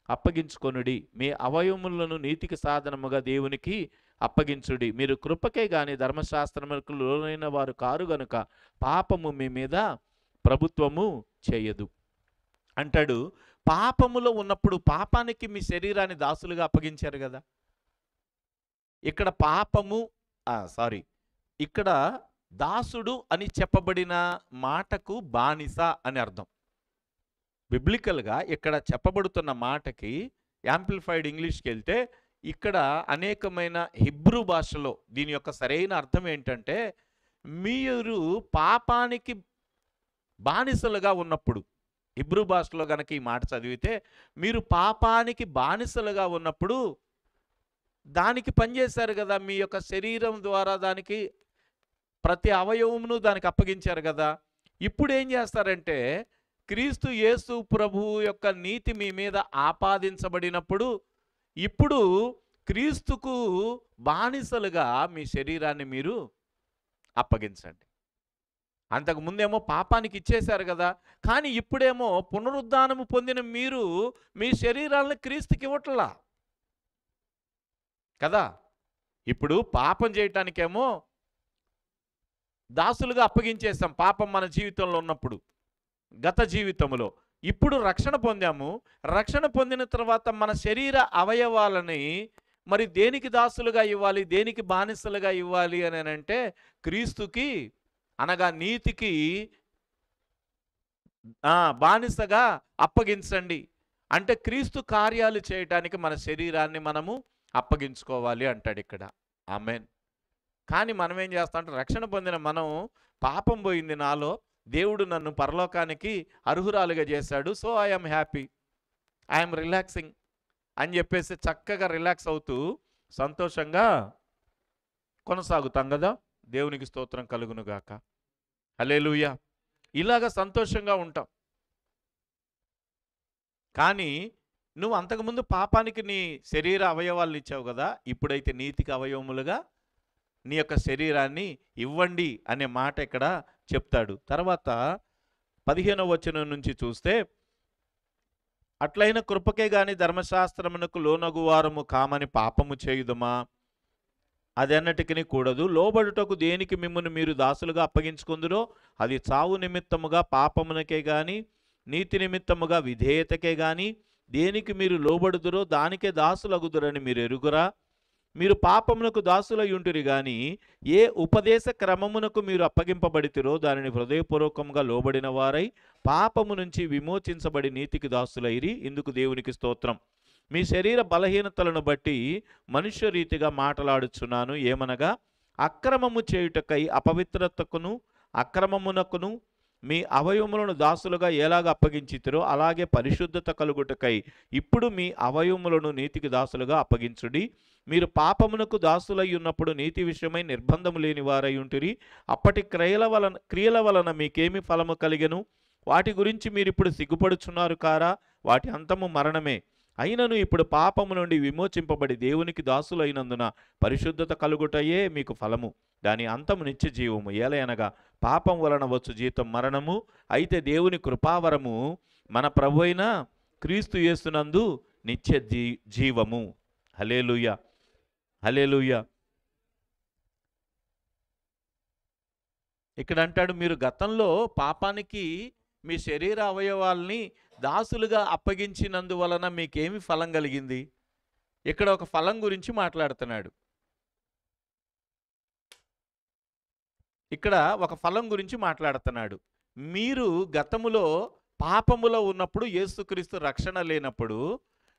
అప్పగించుకొనుడి, మీ అవయవములను నీతికి సాధనముగా దేవునికి అప్పగించుడి. మీరు కృపకే గాని ధర్మశాస్త్రములకు లోనైన వారు కారు గనుక పాపము మీ మీద ప్రభుత్వము చేయదు అంటాడు. పాపములో ఉన్నప్పుడు పాపానికి మీ శరీరాన్ని దాసులుగా అప్పగించారు కదా. ఇక్కడ ఇక్కడ దాసుడు అని చెప్పబడిన మాటకు బానిస అని అర్థం. బిబ్లికల్గా ఇక్కడ చెప్పబడుతున్న మాటకి యాంప్లిఫైడ్ ఇంగ్లీష్కి వెళ్తే ఇక్కడ అనేకమైన హిబ్రూ భాషలో దీని యొక్క సరైన అర్థం ఏంటంటే, మీరు పాపానికి బానిసలుగా ఉన్నప్పుడు, హిబ్రూ భాషలో కనుక ఈ మాట చదివితే, మీరు పాపానికి బానిసలుగా ఉన్నప్పుడు దానికి పనిచేశారు కదా, మీ యొక్క శరీరం ద్వారా దానికి ప్రతి అవయవమును దానికి అప్పగించారు కదా. ఇప్పుడు ఏం చేస్తారంటే, క్రీస్తు యేసు ప్రభువు యొక్క నీతి మీ మీద ఆపాదించబడినప్పుడు ఇప్పుడు క్రీస్తుకు బానిసలుగా మీ శరీరాన్ని మీరు అప్పగించండి. అంతకుముందేమో పాపానికి ఇచ్చేశారు కదా, కానీ ఇప్పుడేమో పునరుద్ధానము పొందిన మీరు మీ శరీరాలను క్రీస్తుకి ఇవ్వట్లా కదా. ఇప్పుడు పాపం చేయటానికేమో దాసులుగా అప్పగించేస్తాం పాపం మన జీవితంలో ఉన్నప్పుడు, గత జీవితంలో. ఇప్పుడు రక్షణ పొందాము. రక్షణ పొందిన తర్వాత మన శరీర అవయవాలని మరి దేనికి దాసులుగా ఇవ్వాలి, దేనికి బానిసలుగా ఇవ్వాలి అని అంటే క్రీస్తుకి అనగా నీతికి బానిసగా అప్పగించండి. అంటే క్రీస్తు కార్యాలు చేయటానికి మన శరీరాన్ని మనము అప్పగించుకోవాలి అంటాడు ఇక్కడ. ఆమేన్. కానీ మనం ఏం చేస్తామంటే రక్షణ పొందిన మనం పాపం పోయింది నాలో, దేవుడు నన్ను పరలోకానికి అర్హురాలుగా చేశాడు, so I'm happy, I'm relaxing అని చెప్పేసి చక్కగా రిలాక్స్ అవుతూ సంతోషంగా కొనసాగుతాం కదా. దేవునికి స్తోత్రం కలుగునుగాక. హల్లెలూయా. ఇలాగ సంతోషంగా ఉంటాం. కానీ నువ్వు అంతకుముందు పాపానికి నీ శరీర అవయవాలను ఇచ్చావు కదా, ఇప్పుడైతే నీతికి అవయవములుగా నీ యొక్క శరీరాన్ని ఇవ్వండి అనే మాట ఇక్కడ చెప్తాడు. తర్వాత 15వ వచనం నుంచి చూస్తే, అట్లైన కృపకే గాని ధర్మశాస్త్రమునకు లోనగువారము కామని పాపము చేయుదుమా? అదెన్నటికి కూడదు. లోబడుటకు దేనికి మిమ్మును మీరు దాసులుగా అప్పగించుకుందురో అది చావు నిమిత్తముగా పాపమునకే గాని నీతి నిమిత్తముగా విధేయతకే గాని దేనికి మీరు లోబడుదురో దానికే దాసులగుదురని మీరు ఎరుగురా? మీరు పాపమునకు దాసులయ్యుంటిరి గాని ఏ ఉపదేశ క్రమమునకు మీరు అప్పగింపబడితిరో దానిని హృదయపూర్వకంగా లోబడిన వారై పాపము నుంచి విమోచించబడి నీతికి దాసులైరి. ఇందుకు దేవునికి స్తోత్రం. మీ శరీర బలహీనతలను బట్టి మనుష్య రీతిగా మాట్లాడుచున్నాను. ఏమనగా అక్రమము చేయుటకై అపవిత్రతకును అక్రమమునకును మీ అవయవములను దాసులుగా ఎలాగ అప్పగించితిరో అలాగే పరిశుద్ధత కలుగుటకై ఇప్పుడు మీ అవయవములను నీతికి దాసులుగా అప్పగించుడి. మీరు పాపమునకు దాసులై ఉన్నప్పుడు నీతి విషయమై నిర్బంధము లేని వారై ఉంటిరి. అప్పటి క్రియల వలన మీకేమి ఫలము కలిగెను? వాటి గురించి మీరు ఇప్పుడు సిగ్గుపడుచున్నారు కారా? వాటి అంతము మరణమే. అయినను ఇప్పుడు పాపము నుండి విమోచింపబడి దేవునికి దాసులైనందున పరిశుద్ధత కలుగుటయే మీకు ఫలము, దాని అంతము నిత్య జీవము. ఏలయనగా పాపం వలన వచ్చు జీతం మరణము, అయితే దేవుని కృపావరము మన ప్రభువైన క్రీస్తు యేసునందు నిత్య జీవము. హల్లెలూయా, హల్లెలూయా. ఇక్కడ అంటాడు, మీరు గతంలో పాపానికి మీ శరీర అవయవాల్ని దాసులుగా అప్పగించినందువలన మీకేమి ఫలం కలిగింది? ఇక్కడ ఒక ఫలం గురించి మాట్లాడుతున్నాడు. ఇక్కడ ఒక ఫలం గురించి మాట్లాడుతున్నాడు. మీరు గతములో పాపములో ఉన్నప్పుడు, యేసుక్రీస్తు రక్షణ లేనప్పుడు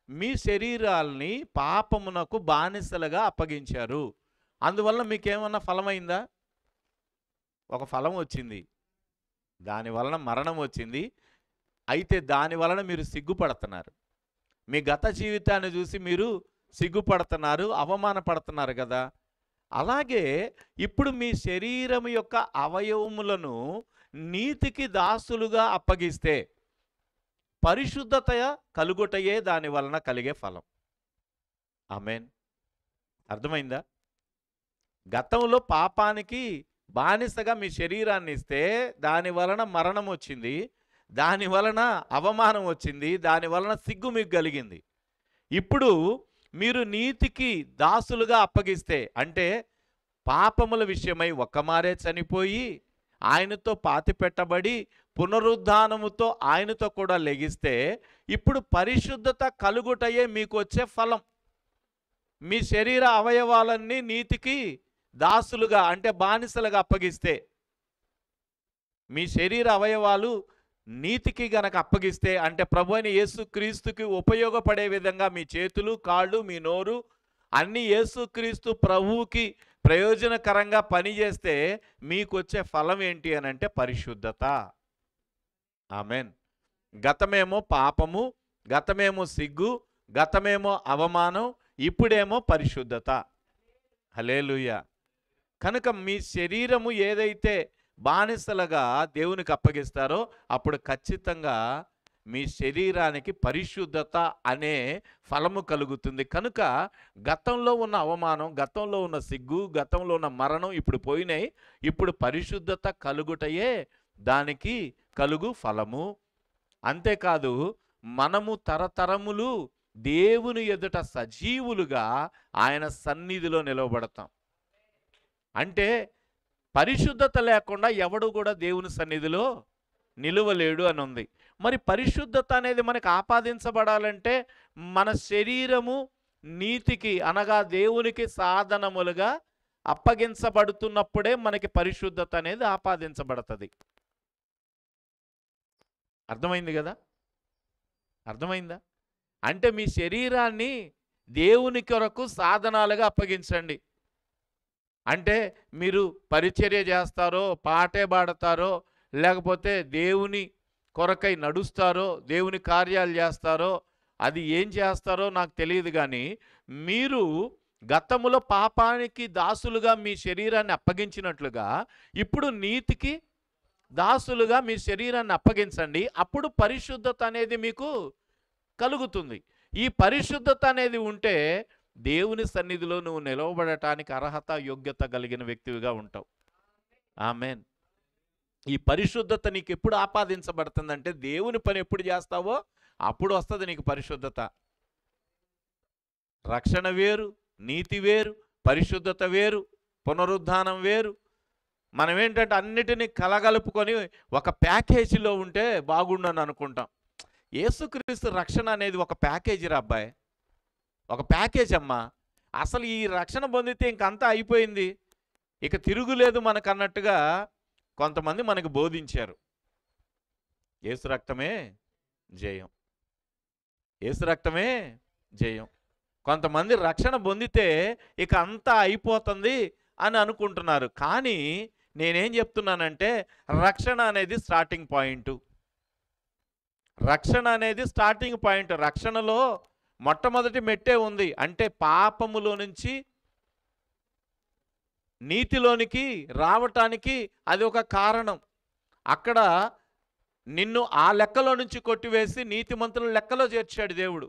మీ శరీరాల్ని పాపమునకు బానిసలుగా అప్పగించారు. అందువల్ల మీకేమన్నా ఫలమైందా? ఒక ఫలం వచ్చింది, దానివలన మరణం వచ్చింది. అయితే దాని వలన మీరు సిగ్గుపడుతున్నారు. మీ గత జీవితాన్ని చూసి మీరు సిగ్గుపడుతున్నారు, అవమానపడుతున్నారు కదా. అలాగే ఇప్పుడు మీ శరీరం యొక్క అవయవములను నీతికి దాసులుగా అప్పగిస్తే పరిశుద్ధత కలుగుటయే దాని వలన కలిగే ఫలం. ఆమేన్. అర్థమైందా? గతంలో పాపానికి బానిసగా మీ శరీరాన్ని ఇస్తే దాని వలన మరణం వచ్చింది, దాని వలన అవమానం వచ్చింది, దాని వలన సిగ్గు మీకు కలిగింది. ఇప్పుడు మీరు నీతికి దాసులుగా అప్పగిస్తే, అంటే పాపముల విషయమై ఒక్కమారే చనిపోయి ఆయనతో పాతిపెట్టబడి పునరుద్ధానముతో ఆయనతో కూడా లెగిస్తే ఇప్పుడు పరిశుద్ధత కలుగుటయే మీకు వచ్చే ఫలం. మీ శరీర అవయవాలన్నీ నీతికి దాసులుగా అంటే బానిసలుగా అప్పగిస్తే, మీ శరీర అవయవాలు నీతికి గనక అప్పగిస్తే, అంటే ప్రభువైన యేసుక్రీస్తుకి ఉపయోగపడే విధంగా మీ చేతులు, కాళ్ళు, మీ నోరు అన్నీ యేసుక్రీస్తు ప్రభువుకి ప్రయోజనకరంగా పనిచేస్తే మీకు వచ్చే ఫలం ఏంటి అని అంటే పరిశుద్ధత. ఆమేన్. గతమేమో పాపము, గతమేమో సిగ్గు, గతమేమో అవమానం, ఇప్పుడేమో పరిశుద్ధత. హల్లెలూయా. కనుక మీ శరీరము ఏదైతే బానిసలుగా దేవునికి అప్పగిస్తారో అప్పుడు ఖచ్చితంగా మీ శరీరానికి పరిశుద్ధత అనే ఫలము కలుగుతుంది. కనుక గతంలో ఉన్న అవమానం, గతంలో ఉన్న సిగ్గు, గతంలో ఉన్న మరణం ఇప్పుడు పోయినాయి. ఇప్పుడు పరిశుద్ధత కలుగుటయే దానికి కలుగు ఫలము. అంతేకాదు మనము తరతరములు దేవుని ఎదుట సజీవులుగా ఆయన సన్నిధిలో నిలవబడతాం. అంటే పరిశుద్ధత లేకుండా ఎవడు కూడా దేవుని సన్నిధిలో నిలువలేడు అని ఉంది. మరి పరిశుద్ధత అనేది మనకు ఆపాదించబడాలంటే మన శరీరము నీతికి అనగా దేవునికి సాధనములుగా అప్పగించబడుతున్నప్పుడే మనకి పరిశుద్ధత అనేది ఆపాదించబడుతుంది. అర్థమైంది కదా? అర్థమైందా? అంటే మీ శరీరాన్ని దేవుని కొరకు సాధనాలుగా అప్పగించండి. అంటే మీరు పరిచర్య చేస్తారో, పాటే పాడతారో, లేకపోతే దేవుని కొరకై నడుస్తారో, దేవుని కార్యాలు చేస్తారో, అది ఏం చేస్తారో నాకు తెలియదు. కానీ మీరు గతములో పాపానికి దాసులుగా మీ శరీరాన్ని అప్పగించినట్లుగా ఇప్పుడు నీతికి దాసులుగా మీ శరీరాన్ని అప్పగించండి. అప్పుడు పరిశుద్ధత అనేది మీకు కలుగుతుంది. ఈ పరిశుద్ధత అనేది ఉంటే దేవుని సన్నిధిలో నువ్వు నిలవబడటానికి అర్హత యోగ్యత కలిగిన వ్యక్తివిగా ఉంటావు. ఆమేన్. ఈ పరిశుద్ధత నీకు ఎప్పుడు ఆపాదించబడుతుందంటే దేవుని పని ఎప్పుడు చేస్తావో అప్పుడు వస్తుంది నీకు పరిశుద్ధత. రక్షణ వేరు, నీతి వేరు, పరిశుద్ధత వేరు, పునరుద్ధానం వేరు. మనం ఏంటంటే అన్నిటినీ కలగలుపుకొని ఒక ప్యాకేజీలో ఉంటే బాగుండని అనుకుంటాం. యేసుక్రీస్తు రక్షణ అనేది ఒక ప్యాకేజీ రా అబ్బాయి, ఒక ప్యాకేజ్ అమ్మా. అసలు ఈ రక్షణ పొందితే ఇంకంతా అయిపోయింది, ఇక తిరుగులేదు మనకన్నట్టుగా కొంతమంది మనకు బోధించారు. యేసు రక్తమే జయం, యేసు రక్తమే జయం. కొంతమంది రక్షణ పొందితే ఇక అంతా అయిపోతుంది అని అనుకుంటున్నారు. కానీ నేనేం చెప్తున్నానంటే రక్షణ అనేది స్టార్టింగ్ పాయింట్. రక్షణ అనేది స్టార్టింగ్ పాయింట్. రక్షణలో మొట్టమొదటి మెట్టే ఉంది. అంటే పాపములో నుంచి నీతిలోనికి రావటానికి అది ఒక కారణం. అక్కడ నిన్ను ఆ లెక్కలో నుంచి కొట్టివేసి నీతిమంతుల లెక్కలో చేర్చాడు దేవుడు.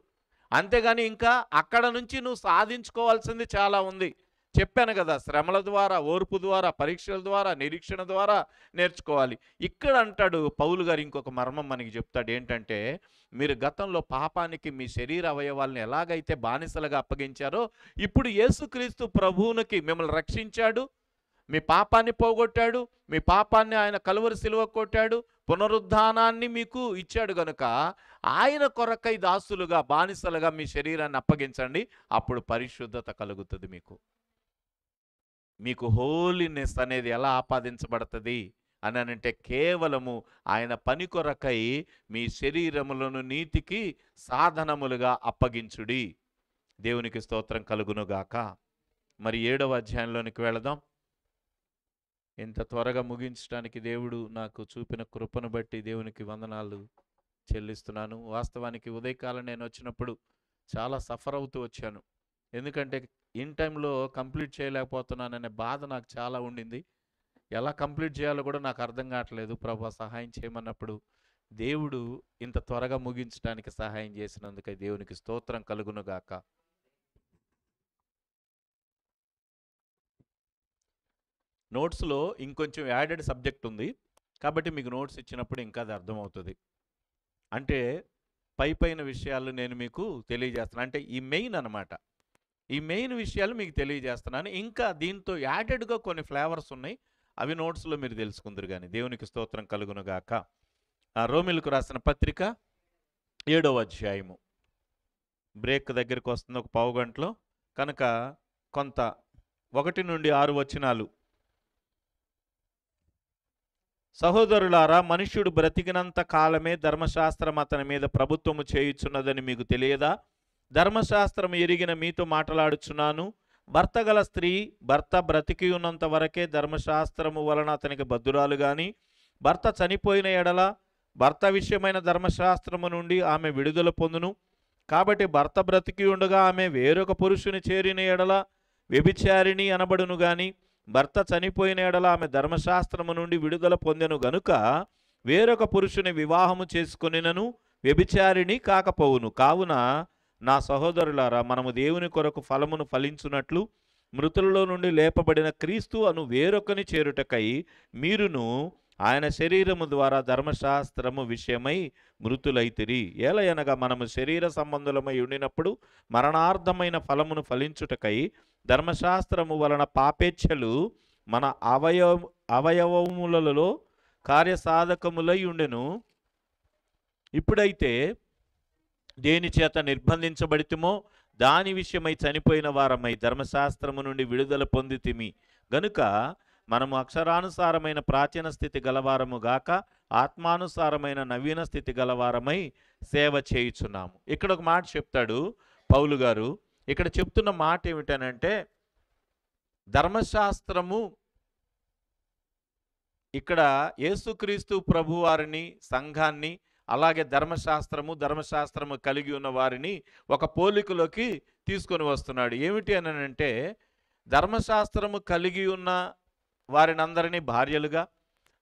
అంతేగాని ఇంకా అక్కడ నుంచి నువ్వు సాధించుకోవాల్సింది చాలా ఉంది. చెప్పాను కదా, శ్రమల ద్వారా, ఓర్పు ద్వారా, పరీక్షల ద్వారా, నిరీక్షణ ద్వారా నేర్చుకోవాలి. ఇక్కడ అంటాడు పౌలు గారు ఇంకొక మర్మం మనకి చెప్తాడు. ఏంటంటే మీరు గతంలో పాపానికి మీ శరీర అవయవాలను ఎలాగైతే బానిసలుగా అప్పగించారో ఇప్పుడు యేసుక్రీస్తు ప్రభువునికి మిమ్మల్ని రక్షించాడు, మీ పాపాన్ని పోగొట్టాడు, మీ పాపాన్ని ఆయన కలువరి సిలువ కొట్టాడు, పునరుద్ధానాన్ని మీకు ఇచ్చాడు గనుక ఆయన కొరకై దాసులుగా బానిసలుగా మీ శరీరాన్ని అప్పగించండి. అప్పుడు పరిశుద్ధత కలుగుతుంది. మీకు హోలీనెస్ అనేది ఎలా ఆపాదించబడుతుంది అని అంటే కేవలము ఆయన పని కొరకై మీ శరీరములను నీతికి సాధనములుగా అప్పగించుడి. దేవునికి స్తోత్రం కలుగునుగాక. మరి 7వ అధ్యాయంలోనికి వెళదాం. ఇంత త్వరగా ముగించడానికి దేవుడు నాకు చూపిన కృపను బట్టి దేవునికి వందనాలు చెల్లిస్తున్నాను. వాస్తవానికి ఉదయకాలం నేను వచ్చినప్పుడు చాలా సఫర్ అవుతూ వచ్చాను. ఎందుకంటే ఇన్ టైంలో కంప్లీట్ చేయలేకపోతున్నాననే బాధ నాకు చాలా ఉండింది. ఎలా కంప్లీట్ చేయాలో కూడా నాకు అర్థం కావట్లేదు. ప్రభువా సహాయం చేయమన్నప్పుడు దేవుడు ఇంత త్వరగా ముగించడానికి సహాయం చేసినందుకై దేవునికి స్తోత్రం కలుగునుగాక. నోట్స్లో ఇంకొంచెం యాడెడ్ సబ్జెక్ట్ ఉంది కాబట్టి మీకు నోట్స్ ఇచ్చినప్పుడు ఇంకా అది అర్థమవుతుంది. అంటే పైన విషయాలు నేను మీకు తెలియజేస్తున్నాను. అంటే ఈ మెయిన్ అన్నమాట, ఈ మెయిన్ విషయాలు మీకు తెలియజేస్తున్నాను. ఇంకా దీంతో యాడెడ్గా కొన్ని ఫ్లేవర్స్ ఉన్నాయి, అవి నోట్స్లో మీరు తెలుసుకుందరు. కానీ దేవునికి స్తోత్రం కలుగునుగాక. రోమిలకు రాసిన పత్రిక 7వ అధ్యాయము. బ్రేక్ దగ్గరికి వస్తుంది ఒక పావు గంటలో కనుక కొంత 1 నుండి 6 వచనాలు. సహోదరులారా, మనుష్యుడు బ్రతికినంత కాలమే ధర్మశాస్త్రం అతని మీద ప్రభుత్వము చేయుచున్నదని మీకు తెలియదా? ధర్మశాస్త్రం ఎరిగిన మీతో మాట్లాడుచున్నాను. భర్త గల స్త్రీ భర్త బ్రతికి ఉన్నంత వరకే ధర్మశాస్త్రము వలన అతనికి బద్దురాలు గాని, భర్త చనిపోయిన ఎడల భర్త విషయమైన ధర్మశాస్త్రము నుండి ఆమె విడుదల పొందును. కాబట్టి భర్త బ్రతికి ఉండగా ఆమె వేరొక పురుషుని చేరిన ఎడల వ్యభిచారిణి అనబడును గాని, భర్త చనిపోయిన ఎడల ఆమె ధర్మశాస్త్రము నుండి విడుదల పొందెను గనుక వేరొక పురుషుని వివాహము చేసుకొనినను వ్యభిచారిణి కాకపోవును. కావున నా సహోదరులారా, మనము దేవుని కొరకు ఫలమును ఫలించున్నట్లు మృతులలో నుండి లేపబడిన క్రీస్తు అను వేరొకని చేరుటకై మీరును ఆయన శరీరము ద్వారా ధర్మశాస్త్రము విషయమై మృతులైతిరి. ఏలయనగా మనము శరీర సంబంధులమై ఉండినప్పుడు మరణార్థమైన ఫలమును ఫలించుటకై ధర్మశాస్త్రము వలన పాపేచ్ఛలు మన అవయవములలో కార్యసాధకములై ఉండెను. ఇప్పుడైతే దేని చేత నిర్బంధించబడితిమో దాని విషయమై చనిపోయిన వారమై ధర్మశాస్త్రము నుండి విడుదల పొందితిమి గనుక మనము అక్షరానుసారమైన ప్రాచీన స్థితి గలవారము గాక ఆత్మానుసారమైన నవీన స్థితి గలవారమై సేవ చేయుచున్నాము. ఇక్కడ ఒక మాట చెప్తాడు పౌలు గారు. ఇక్కడ చెప్తున్న మాట ఏమిటనంటే, ధర్మశాస్త్రము ఇక్కడ యేసుక్రీస్తు ప్రభువారిని, సంఘాన్ని, అలాగే ధర్మశాస్త్రము కలిగి ఉన్న వారిని ఒక పోలికలోకి తీసుకొని వస్తున్నాడు. ఏమిటి అని అంటే, ధర్మశాస్త్రము కలిగి ఉన్న వారిని అందరినీ భార్యలుగా,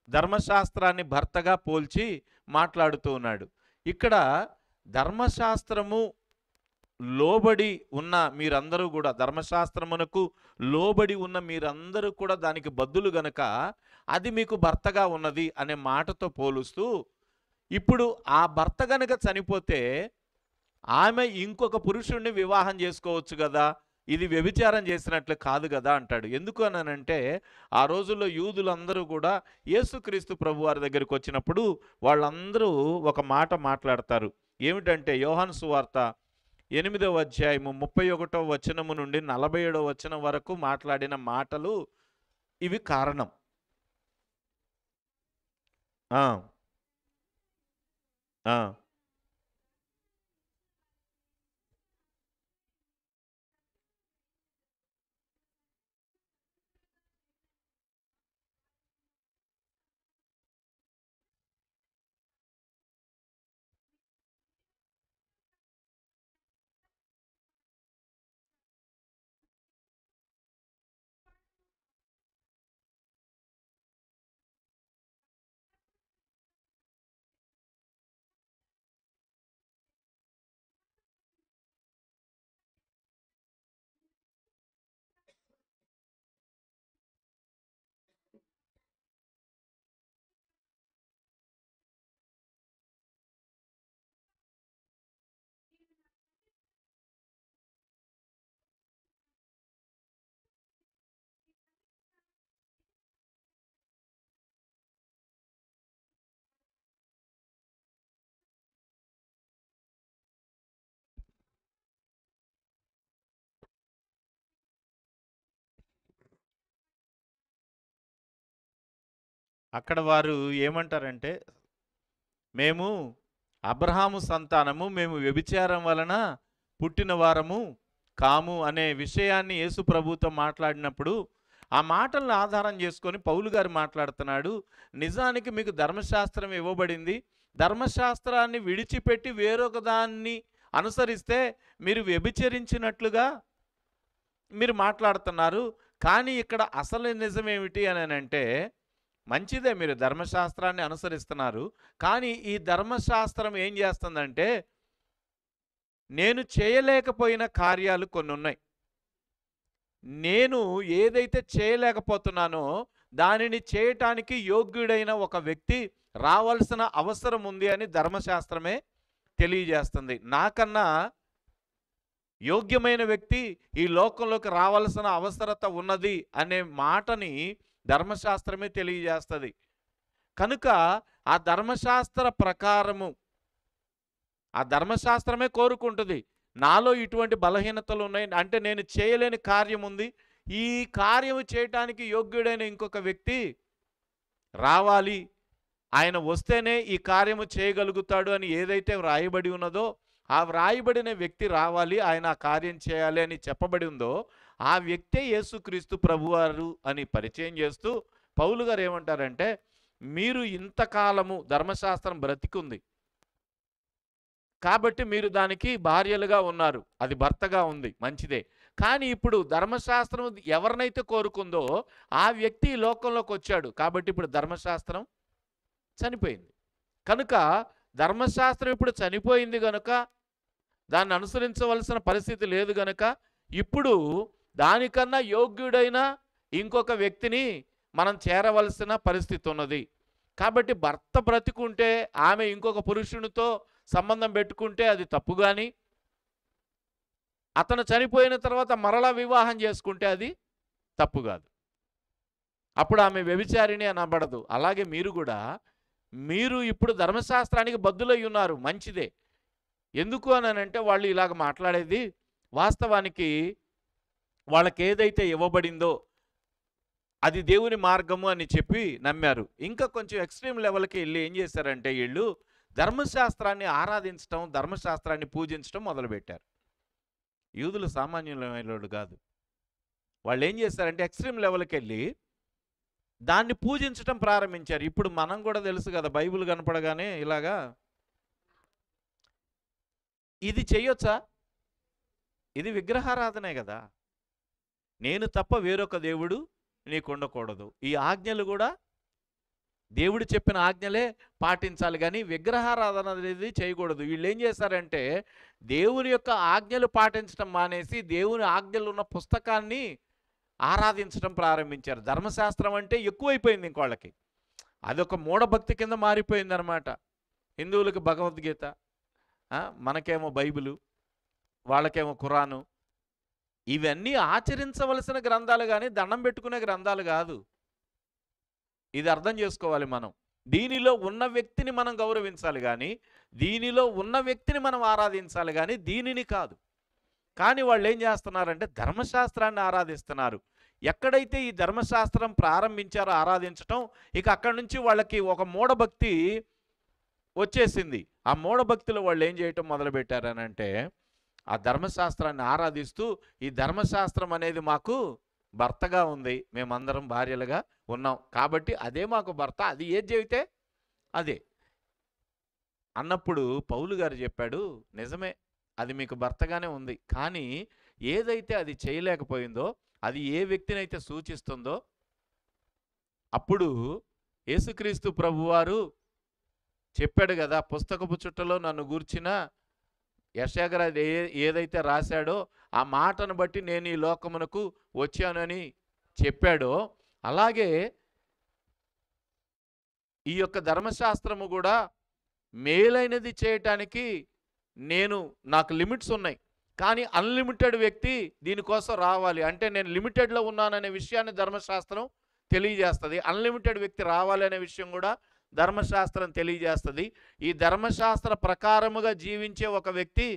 ధర్మశాస్త్రాన్ని భర్తగా పోల్చి మాట్లాడుతూ ఉన్నాడు. ఇక్కడ ధర్మశాస్త్రము లోబడి ఉన్న మీరందరూ కూడా, ధర్మశాస్త్రమునకు లోబడి ఉన్న మీరందరూ కూడా దానికి బద్దులు గనక అది మీకు భర్తగా ఉన్నది అనే మాటతో పోలుస్తూ, ఇప్పుడు ఆ భర్త గనక చనిపోతే ఆమె ఇంకొక పురుషుణ్ణి వివాహం చేసుకోవచ్చు కదా, ఇది వ్యభిచారం చేసినట్లు కాదు కదా అంటాడు. ఎందుకు అనంటే, ఆ రోజుల్లో యూదులందరూ కూడా యేసుక్రీస్తు ప్రభువారి దగ్గరికి వచ్చినప్పుడు వాళ్ళందరూ ఒక మాట మాట్లాడతారు. ఏమిటంటే, యోహాను సువార్త 8వ అధ్యాయము 31వ వచనము నుండి 47వ వచనం వరకు మాట్లాడిన మాటలు ఇవి కారణం. అక్కడ వారు ఏమంటారంటే, మేము అబ్రహాము సంతానము, మేము వ్యభిచారం వలన పుట్టిన వారము కాము అనే విషయాన్ని యేసు ప్రభుతో మాట్లాడినప్పుడు ఆ మాటలను ఆధారం చేసుకొని పౌలు గారు మాట్లాడుతున్నాడు. నిజానికి మీకు ధర్మశాస్త్రం ఇవ్వబడింది, ధర్మశాస్త్రాన్ని విడిచిపెట్టి వేరొక దాన్ని అనుసరిస్తే మీరు వ్యభిచరించినట్లుగా మీరు మాట్లాడుతున్నారు. కానీ ఇక్కడ అసలు నిజమేమిటి అని అంటే, మంచిదే మీరు ధర్మశాస్త్రాన్ని అనుసరిస్తున్నారు, కానీ ఈ ధర్మశాస్త్రం ఏం చేస్తుందంటే, నేను చేయలేకపోయిన కార్యాలు కొన్ని ఉన్నాయి. నేను ఏదైతే చేయలేకపోతున్నానో దానిని చేయటానికి యోగ్యుడైన ఒక వ్యక్తి రావాల్సిన అవసరం ఉంది అని ధర్మశాస్త్రమే తెలియజేస్తుంది. నాకన్నా యోగ్యమైన వ్యక్తి ఈ లోకంలోకి రావాల్సిన అవసరత ఉన్నది అనే మాటని ధర్మశాస్త్రమే తెలియజేస్తుంది. కనుక ఆ ధర్మశాస్త్ర ప్రకారము ఆ ధర్మశాస్త్రమే కోరుకుంటుంది, నాలో ఇటువంటి బలహీనతలు ఉన్నాయి అంటే నేను చేయలేని కార్యం ఉంది, ఈ కార్యము చేయటానికి యోగ్యుడైన ఇంకొక వ్యక్తి రావాలి, ఆయన వస్తేనే ఈ కార్యము చేయగలుగుతాడు అని ఏదైతే వ్రాయబడి ఉన్నదో ఆ వ్రాయబడిన వ్యక్తి రావాలి, ఆయన ఆ కార్యం చేయాలి అని చెప్పబడి ఉందో ఆ వ్యక్తే యేసుక్రీస్తు ప్రభువారు అని పరిచయం చేస్తూ పౌలు గారు ఏమంటారంటే, మీరు ఇంతకాలము ధర్మశాస్త్రం బ్రతికుంది కాబట్టి మీరు దానికి భార్యలుగా ఉన్నారు, అది భర్తగా ఉంది, మంచిదే. కానీ ఇప్పుడు ధర్మశాస్త్రం ఎవరినైతే కోరుకుందో ఆ వ్యక్తి ఈ లోకంలోకి వచ్చాడు కాబట్టి ఇప్పుడు ధర్మశాస్త్రం చనిపోయింది. కనుక ధర్మశాస్త్రం ఇప్పుడు చనిపోయింది కనుక దాన్ని అనుసరించవలసిన పరిస్థితి లేదు కనుక ఇప్పుడు దానికన్నా యోగ్యుడైన ఇంకొక వ్యక్తిని మనం చేరవలసిన పరిస్థితి ఉన్నది. కాబట్టి భర్త బ్రతికుంటే ఆమె ఇంకొక పురుషునితో సంబంధం పెట్టుకుంటే అది తప్పు, కానీ అతను చనిపోయిన తర్వాత మరలా వివాహం చేసుకుంటే అది తప్పు కాదు. అప్పుడు ఆమె వ్యభిచారిణి అనబడదు. అలాగే మీరు కూడా మీరు ఇప్పుడు ధర్మశాస్త్రానికి బద్దులై ఉన్నారు, మంచిదే. ఎందుకు అనంటే వాళ్ళు ఇలాగ మాట్లాడేది వాస్తవానికి వాళ్ళకి ఏదైతే ఇవ్వబడిందో అది దేవుని మార్గము అని చెప్పి నమ్మారు. ఇంకా కొంచెం ఎక్స్ట్రీమ్ లెవెల్కి వెళ్ళి ఏం చేశారంటే వీళ్ళు ధర్మశాస్త్రాన్ని ఆరాధించడం, ధర్మశాస్త్రాన్ని పూజించడం మొదలుపెట్టారు. యూదులు సామాన్యులైనోళ్ళు కాదు. వాళ్ళు ఏం చేశారంటే ఎక్స్ట్రీమ్ లెవెల్కి వెళ్ళి దాన్ని పూజించడం ప్రారంభించారు. ఇప్పుడు మనం కూడా తెలుసు కదా, బైబిల్ కనపడగానే ఇలాగా ఇది చెయ్యొచ్చా? ఇది విగ్రహారాధనే కదా. నేను తప్ప వేరొక దేవుడు నీకు ఉండకూడదు. ఈ ఆజ్ఞలు కూడా దేవుడు చెప్పిన ఆజ్ఞలే పాటించాలి, కానీ విగ్రహారాధన అనేది చేయకూడదు. వీళ్ళు ఏం చేశారంటే దేవుని యొక్క ఆజ్ఞలు పాటించడం మానేసి దేవుని ఆజ్ఞలు ఉన్న పుస్తకాన్ని ఆరాధించడం ప్రారంభించారు. ధర్మశాస్త్రం అంటే ఎక్కువైపోయింది ఇంకోళ్ళకి. అదొక మూఢభక్తి కింద మారిపోయింది అనమాట. హిందువులకు భగవద్గీత, మనకేమో బైబిలు, వాళ్ళకేమో ఖురాను. ఇవన్నీ ఆచరించవలసిన గ్రంథాలు కానీ దండం పెట్టుకునే గ్రంథాలు కాదు. ఇది అర్థం చేసుకోవాలి మనం. దీనిలో ఉన్న వ్యక్తిని మనం గౌరవించాలి కానీ, దీనిలో ఉన్న వ్యక్తిని మనం ఆరాధించాలి కానీ దీనిని కాదు. కానీ వాళ్ళు ఏం చేస్తున్నారంటే ధర్మశాస్త్రాన్ని ఆరాధిస్తున్నారు. ఎక్కడైతే ఈ ధర్మశాస్త్రం ప్రారంభించారో ఆరాధించటం, ఇక అక్కడి నుంచి వాళ్ళకి ఒక మూఢభక్తి వచ్చేసింది. ఆ మూఢభక్తిలో వాళ్ళు ఏం చేయటం మొదలుపెట్టారనంటే ఆ ధర్మశాస్త్రాన్ని ఆరాధిస్తూ ఈ ధర్మశాస్త్రం అనేది మాకు భర్తగా ఉంది, మేమందరం భార్యలుగా ఉన్నాం కాబట్టి అదే మాకు భర్త, అది ఏది చెబితే అదే అన్నప్పుడు పౌలు గారు చెప్పాడు, నిజమే అది మీకు భర్తగానే ఉంది, కానీ ఏదైతే అది చేయలేకపోయిందో, అది ఏ వ్యక్తినైతే సూచిస్తుందో, అప్పుడు యేసుక్రీస్తు ప్రభువారు చెప్పాడు కదా, పుస్తకపు చుట్టలో నన్ను గూర్చిన యెషయా గారు ఏదైతే రాశాడో ఆ మాటను బట్టి నేను ఈ లోకమునకు వచ్చానని చెప్పాడో, అలాగే ఈ యొక్క ధర్మశాస్త్రము కూడా మేలైనది చేయటానికి నాకు లిమిట్స్ ఉన్నాయి, కానీ అన్లిమిటెడ్ వ్యక్తి దీనికోసం రావాలి అంటే నేను లిమిటెడ్లో ఉన్నాననే విషయాన్ని ధర్మశాస్త్రం తెలియజేస్తుంది. అన్లిమిటెడ్ వ్యక్తి రావాలి అనే విషయం కూడా ధర్మశాస్త్రం తెలియజేస్తుంది. ఈ ధర్మశాస్త్ర ప్రకారముగా జీవించే ఒక వ్యక్తి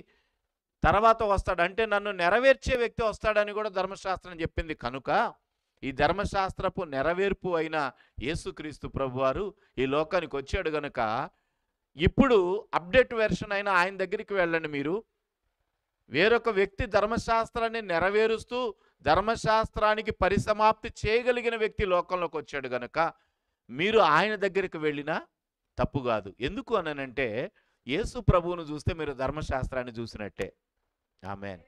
తర్వాత వస్తాడు, అంటే నన్ను నెరవేర్చే వ్యక్తి వస్తాడని కూడా ధర్మశాస్త్రం చెప్పింది. కనుక ఈ ధర్మశాస్త్రపు నెరవేర్పు అయిన యేసుక్రీస్తు ప్రభువారు ఈ లోకానికి వచ్చాడు గనుక ఇప్పుడు అప్డేట్ వెర్షన్ అయిన ఆయన దగ్గరికి వెళ్ళండి. మీరు వేరొక వ్యక్తి ధర్మశాస్త్రాన్ని నెరవేరుస్తూ ధర్మశాస్త్రానికి పరిసమాప్తి చేయగలిగిన వ్యక్తి లోకంలోకి వచ్చాడు గనుక మీరు ఆయన దగ్గరికి వెళ్ళినా తప్పు కాదు. ఎందుకు అనంటే యేసు ప్రభువును చూస్తే మీరు ధర్మశాస్త్రాన్ని చూసినట్టే. ఆమేన్.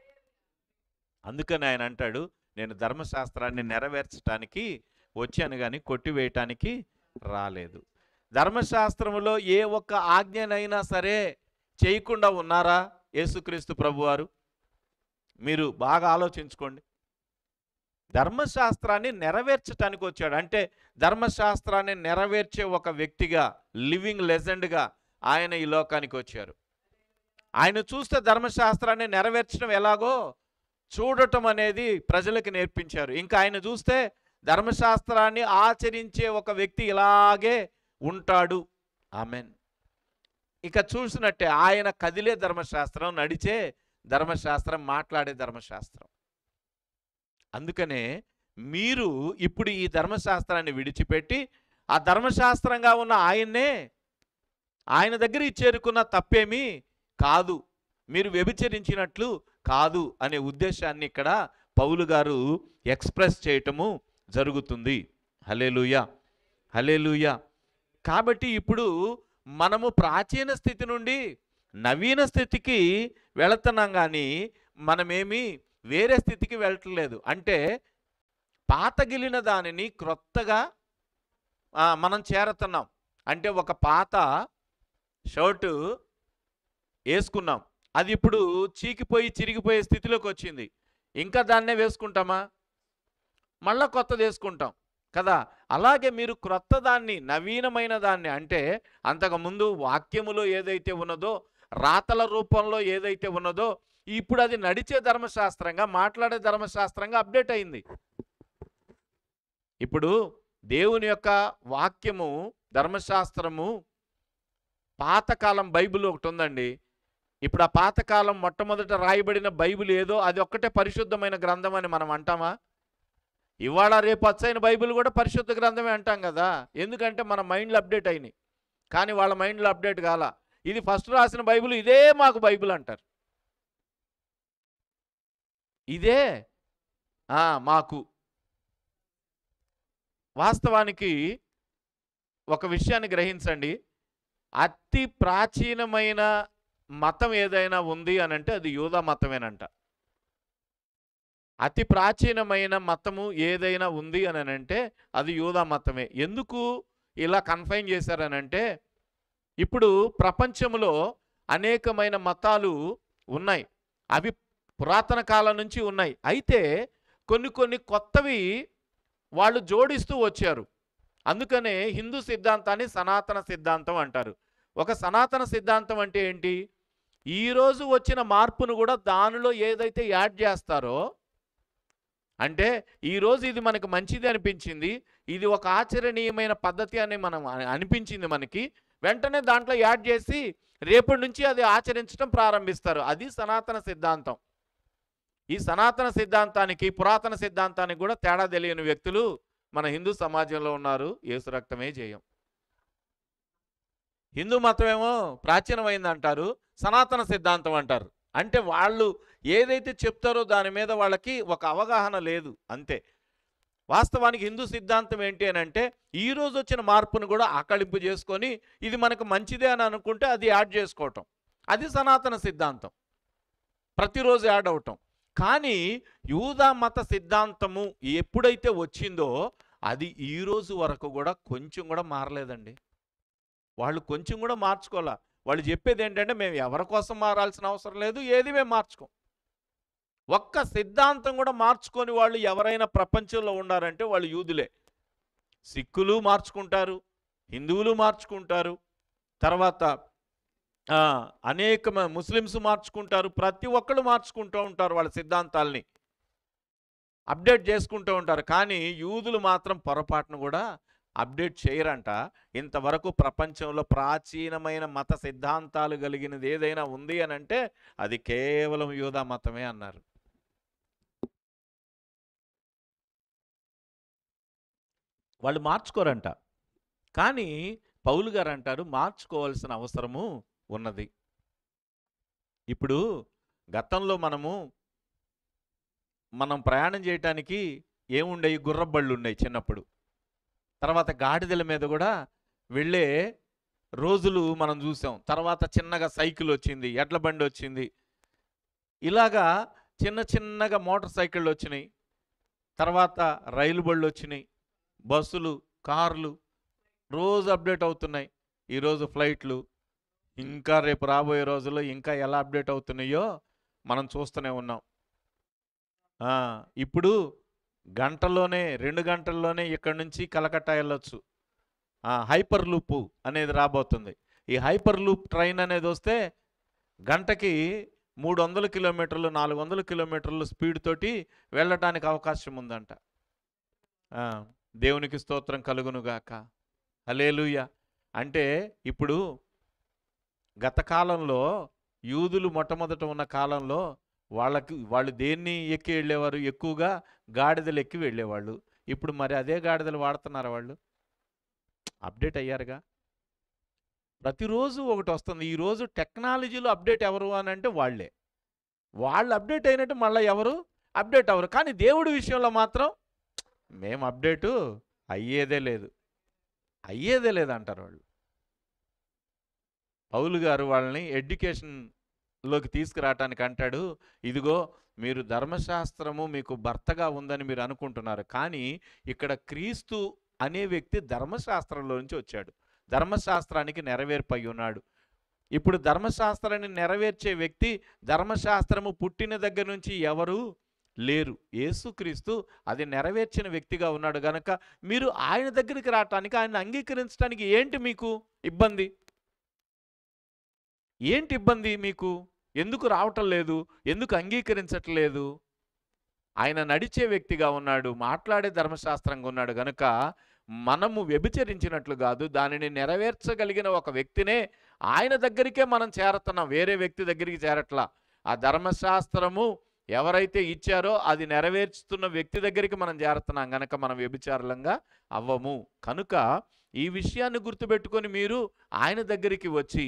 అందుకని ఆయన అంటాడు, నేను ధర్మశాస్త్రాన్ని నెరవేర్చడానికి వచ్చాను కానీ కొట్టివేయటానికి రాలేదు. ధర్మశాస్త్రములో ఏ ఒక్క ఆజ్ఞనైనా సరే చేయకుండా ఉన్నారా యేసుక్రీస్తు ప్రభువారు? మీరు బాగా ఆలోచించుకోండి. ధర్మశాస్త్రాన్ని నెరవేర్చడానికి వచ్చాడు, అంటే ధర్మశాస్త్రాన్ని నెరవేర్చే ఒక వ్యక్తిగా, లివింగ్ లెజెండ్గా ఆయన ఈ లోకానికి వచ్చారు. ఆయన చూస్తే ధర్మశాస్త్రాన్ని నెరవేర్చడం ఎలాగో చూడటం అనేది ప్రజలకు నేర్పించారు. ఇంకా ఆయన చూస్తే ధర్మశాస్త్రాన్ని ఆచరించే ఒక వ్యక్తి ఇలాగే ఉంటాడు. ఆమెన్. ఇక చూసినట్టే ఆయన కదిలే ధర్మశాస్త్రం, నడిచే ధర్మశాస్త్రం, మాట్లాడే ధర్మశాస్త్రం. అందుకనే మీరు ఇప్పుడు ఈ ధర్మశాస్త్రాన్ని విడిచిపెట్టి ఆ ధర్మశాస్త్రంగా ఉన్న ఆయన దగ్గరికి చేరుకున్న తప్పేమీ కాదు, మీరు వ్యభిచరించినట్లు కాదు అనే ఉద్దేశాన్ని ఇక్కడ పౌలు గారు ఎక్స్ప్రెస్ చేయటము జరుగుతుంది. హల్లెలూయా, హల్లెలూయా. కాబట్టి ఇప్పుడు మనము ప్రాచీన స్థితి నుండి నవీన స్థితికి వెళుతున్నాం, కానీ మనమేమి వేరే స్థితికి వెళ్ళట్లేదు. అంటే పాతగిలిన దానిని క్రొత్తగా మనం చేరుతున్నాం. అంటే ఒక పాత షర్టు వేసుకున్నాం, అది ఇప్పుడు చీకిపోయి చిరిగిపోయే స్థితిలోకి వచ్చింది. ఇంకా దాన్నే వేసుకుంటామా? మళ్ళా కొత్తది వేసుకుంటాం కదా. అలాగే మీరు క్రొత్త దాన్ని, నవీనమైన దాన్ని, అంటే అంతకుముందు వాక్యములో ఏదైతే ఉన్నదో, రాతల రూపంలో ఏదైతే ఉన్నదో, ఇప్పుడు అది నడిచే ధర్మశాస్త్రంగా, మాట్లాడే ధర్మశాస్త్రంగా అప్డేట్ అయింది. ఇప్పుడు దేవుని యొక్క వాక్యము, ధర్మశాస్త్రము, పాతకాలం బైబిల్ ఒకటి ఉందండి. ఇప్పుడు ఆ పాతకాలం మొట్టమొదట రాయబడిన బైబిల్ ఏదో అది ఒక్కటే పరిశుద్ధమైన గ్రంథం అని మనం అంటామా? ఇవాళ రేపు వచ్చైన బైబిల్ కూడా పరిశుద్ధ గ్రంథమే అంటాం కదా. ఎందుకంటే మన మైండ్లు అప్డేట్ అయినాయి, కానీ వాళ్ళ మైండ్లో అప్డేట్ కాల. ఇది ఫస్ట్ రాసిన బైబిల్, ఇదే మాకు బైబిల్ అంటారు. ఇదే మాకు. వాస్తవానికి ఒక విషయాన్ని గ్రహించండి. అతి ప్రాచీనమైన మతం ఏదైనా ఉంది అని అంటే అది యూదా మతమేనంట. అతి ప్రాచీనమైన మతము ఏదైనా ఉంది అని అంటే అది యూదా మతమే. ఎందుకు ఇలా కన్ఫైన్ చేశారనంటే, ఇప్పుడు ప్రపంచంలో అనేకమైన మతాలు ఉన్నాయి, అవి పురాతన కాలం నుంచి ఉన్నాయి. అయితే కొన్ని కొన్ని కొత్తవి వాళ్ళు జోడిస్తూ వచ్చారు. అందుకనే హిందూ సిద్ధాంతాన్ని సనాతన సిద్ధాంతం అంటారు. ఒక సనాతన సిద్ధాంతం అంటే ఏంటి? ఈరోజు వచ్చిన మార్పును కూడా దానిలో ఏదైతే యాడ్ చేస్తారో, అంటే ఈరోజు ఇది మనకు మంచిది అనిపించింది, ఇది ఒక ఆచరణీయమైన పద్ధతి అని మనం అనిపించింది మనకి, వెంటనే దాంట్లో యాడ్ చేసి రేపటి నుంచి అది ఆచరించడం ప్రారంభిస్తారు. అది సనాతన సిద్ధాంతం. ఈ సనాతన సిద్ధాంతానికి పురాతన సిద్ధాంతానికి కూడా తేడా తెలియని వ్యక్తులు మన హిందూ సమాజంలో ఉన్నారు. యేసు రక్తమే జయం. హిందూ మతమేమో ప్రాచీనమైంది అంటారు, సనాతన సిద్ధాంతం అంటారు. అంటే వాళ్ళు ఏదైతే చెప్తారో దాని మీద వాళ్ళకి ఒక అవగాహన లేదు, అంతే. వాస్తవానికి హిందూ సిద్ధాంతం ఏంటి అని అంటే, ఈరోజు వచ్చిన మార్పును కూడా ఆకళింపు చేసుకొని ఇది మనకు మంచిదే అని అనుకుంటే అది యాడ్ చేసుకోవటం, అది సనాతన సిద్ధాంతం, ప్రతిరోజు యాడ్ అవటం. కానీ యూదా మత సిద్ధాంతము ఎప్పుడైతే వచ్చిందో అది ఈరోజు వరకు కూడా కొంచెం కూడా మారలేదండి. వాళ్ళు కొంచెం కూడా మార్చుకోలే. వాళ్ళు చెప్పేది ఏంటంటే, మేము ఎవరి కోసం మారాల్సిన అవసరం లేదు, ఏది మేము మార్చుకోం. ఒక్క సిద్ధాంతం కూడా మార్చుకొని వాళ్ళు ఎవరైనా ప్రపంచంలో ఉన్నారంటే వాళ్ళు యూదులే. సిక్కులు మార్చుకుంటారు, హిందువులు మార్చుకుంటారు, తర్వాత అనేక ముస్లిమ్స్ మార్చుకుంటారు. ప్రతి ఒక్కళ్ళు మార్చుకుంటూ ఉంటారు, వాళ్ళ సిద్ధాంతాలని అప్డేట్ చేసుకుంటూ ఉంటారు. కానీ యూదులు మాత్రం పొరపాటును కూడా అప్డేట్ చేయరంట. ఇంతవరకు ప్రపంచంలో ప్రాచీనమైన మత సిద్ధాంతాలు కలిగినది ఏదైనా ఉంది అని అంటే అది కేవలం యూదా మతమే అన్నారు. వాళ్ళు మార్చుకోరంట. కానీ పౌలు గారు అంటారు మార్చుకోవాల్సిన అవసరము ఉన్నది. ఇప్పుడు గతంలో మనం ప్రయాణం చేయటానికి ఏముండేవి? గుర్రబళ్ళు ఉన్నాయి చిన్నప్పుడు. తర్వాత గాడిదల మీద కూడా వెళ్ళే రోజులు మనం చూసాం. తర్వాత చిన్నగా సైకిల్ వచ్చింది, ఎడ్ల బండి వచ్చింది, ఇలాగా చిన్న చిన్నగా మోటార్ సైకిళ్ళు వచ్చినాయి. తర్వాత రైలు బళ్ళు వచ్చినాయి, బస్సులు, కార్లు రోజు అప్డేట్ అవుతున్నాయి. ఈరోజు ఫ్లైట్లు, ఇంకా రేపు రాబోయే రోజుల్లో ఇంకా ఎలా అప్డేట్ అవుతున్నాయో మనం చూస్తూనే ఉన్నాం. ఇప్పుడు గంటలోనే 2 గంటల్లోనే ఇక్కడ నుంచి కలకత్తా వెళ్ళొచ్చు. హైపర్ లూపు అనేది రాబోతుంది. ఈ హైపర్ లూప్ ట్రైన్ అనేది వస్తే గంటకి 300 కిలోమీటర్లు 400 కిలోమీటర్లు స్పీడ్ తోటి వెళ్ళటానికి అవకాశం ఉందంట. దేవునికి స్తోత్రం కలుగునుగాక, హల్లెలూయా. అంటే ఇప్పుడు గత కాలంలో యూదులు మొట్టమొదట ఉన్న కాలంలో వాళ్ళు దేన్ని ఎక్కి వెళ్ళేవారు? ఎక్కువగా గాడిదలు ఎక్కి వెళ్ళేవాళ్ళు. ఇప్పుడు మరి అదే గాడిదలు వాడుతున్నారు వాళ్ళు? అప్డేట్ అయ్యారుగా. ప్రతిరోజు ఒకటి వస్తుంది. ఈరోజు టెక్నాలజీలో అప్డేట్ ఎవరు అని అంటే వాళ్ళే. వాళ్ళు అప్డేట్ అయినట్టు మళ్ళీ ఎవరు అప్డేట్ అవ్వరు. కానీ దేవుడి విషయంలో మాత్రం మేము అప్డేటు అయ్యేదే లేదు అంటారు వాళ్ళు. పౌలు గారు వాళ్ళని ఎడ్యుకేషన్లోకి తీసుకురావటానికి అంటాడు, ఇదిగో మీరు ధర్మశాస్త్రము మీకు భర్తగా ఉందని మీరు అనుకుంటున్నారు, కానీ ఇక్కడ క్రీస్తు అనే వ్యక్తి ధర్మశాస్త్రంలో నుంచి వచ్చాడు, ధర్మశాస్త్రానికి నెరవేర్పై ఉన్నాడు. ఇప్పుడు ధర్మశాస్త్రాన్ని నెరవేర్చే వ్యక్తి, ధర్మశాస్త్రము పుట్టిన దగ్గర నుంచి ఎవరు లేరు, యేసుక్రీస్తు అది నెరవేర్చిన వ్యక్తిగా ఉన్నాడు. గనక మీరు ఆయన దగ్గరికి రావటానికి, ఆయన అంగీకరించడానికి ఏంటి మీకు ఇబ్బంది? ఏంటి ఇబ్బంది మీకు? ఎందుకు రావటం లేదు? ఎందుకు అంగీకరించట్లేదు? ఆయన నడిచే వ్యక్తిగా ఉన్నాడు, మాట్లాడే ధర్మశాస్త్రంగా ఉన్నాడు. గనుక మనము వ్యభిచరించినట్లు కాదు, దానిని నెరవేర్చగలిగిన ఒక వ్యక్తినే ఆయన దగ్గరికే మనం చేరుతున్నాం, వేరే వ్యక్తి దగ్గరికి చేరట్లా. ఆ ధర్మశాస్త్రము ఎవరైతే ఇచ్చారో అది నెరవేర్చుతున్న వ్యక్తి దగ్గరికి మనం చేరుతున్నాం గనక మనం వ్యభిచారులంగా అవ్వము. కనుక ఈ విషయాన్ని గుర్తుపెట్టుకొని మీరు ఆయన దగ్గరికి వచ్చి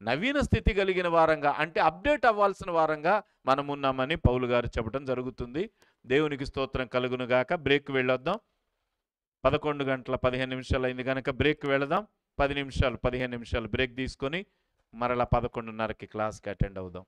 నవీన స్థితి కలిగిన వారంగా, అంటే అప్డేట్ అవ్వాల్సిన వారంగా మనం ఉన్నామని పౌలు గారు చెప్పడం జరుగుతుంది. దేవునికి స్తోత్రం కలుగును గాక. బ్రేక్ వెళ్ళొద్దాం. 11:15 అయింది కనుక బ్రేక్ వెళదాం. 10 నిమిషాలు 15 నిమిషాలు బ్రేక్ తీసుకొని మరలా 11:30కి క్లాస్కి అటెండ్ అవుదాం.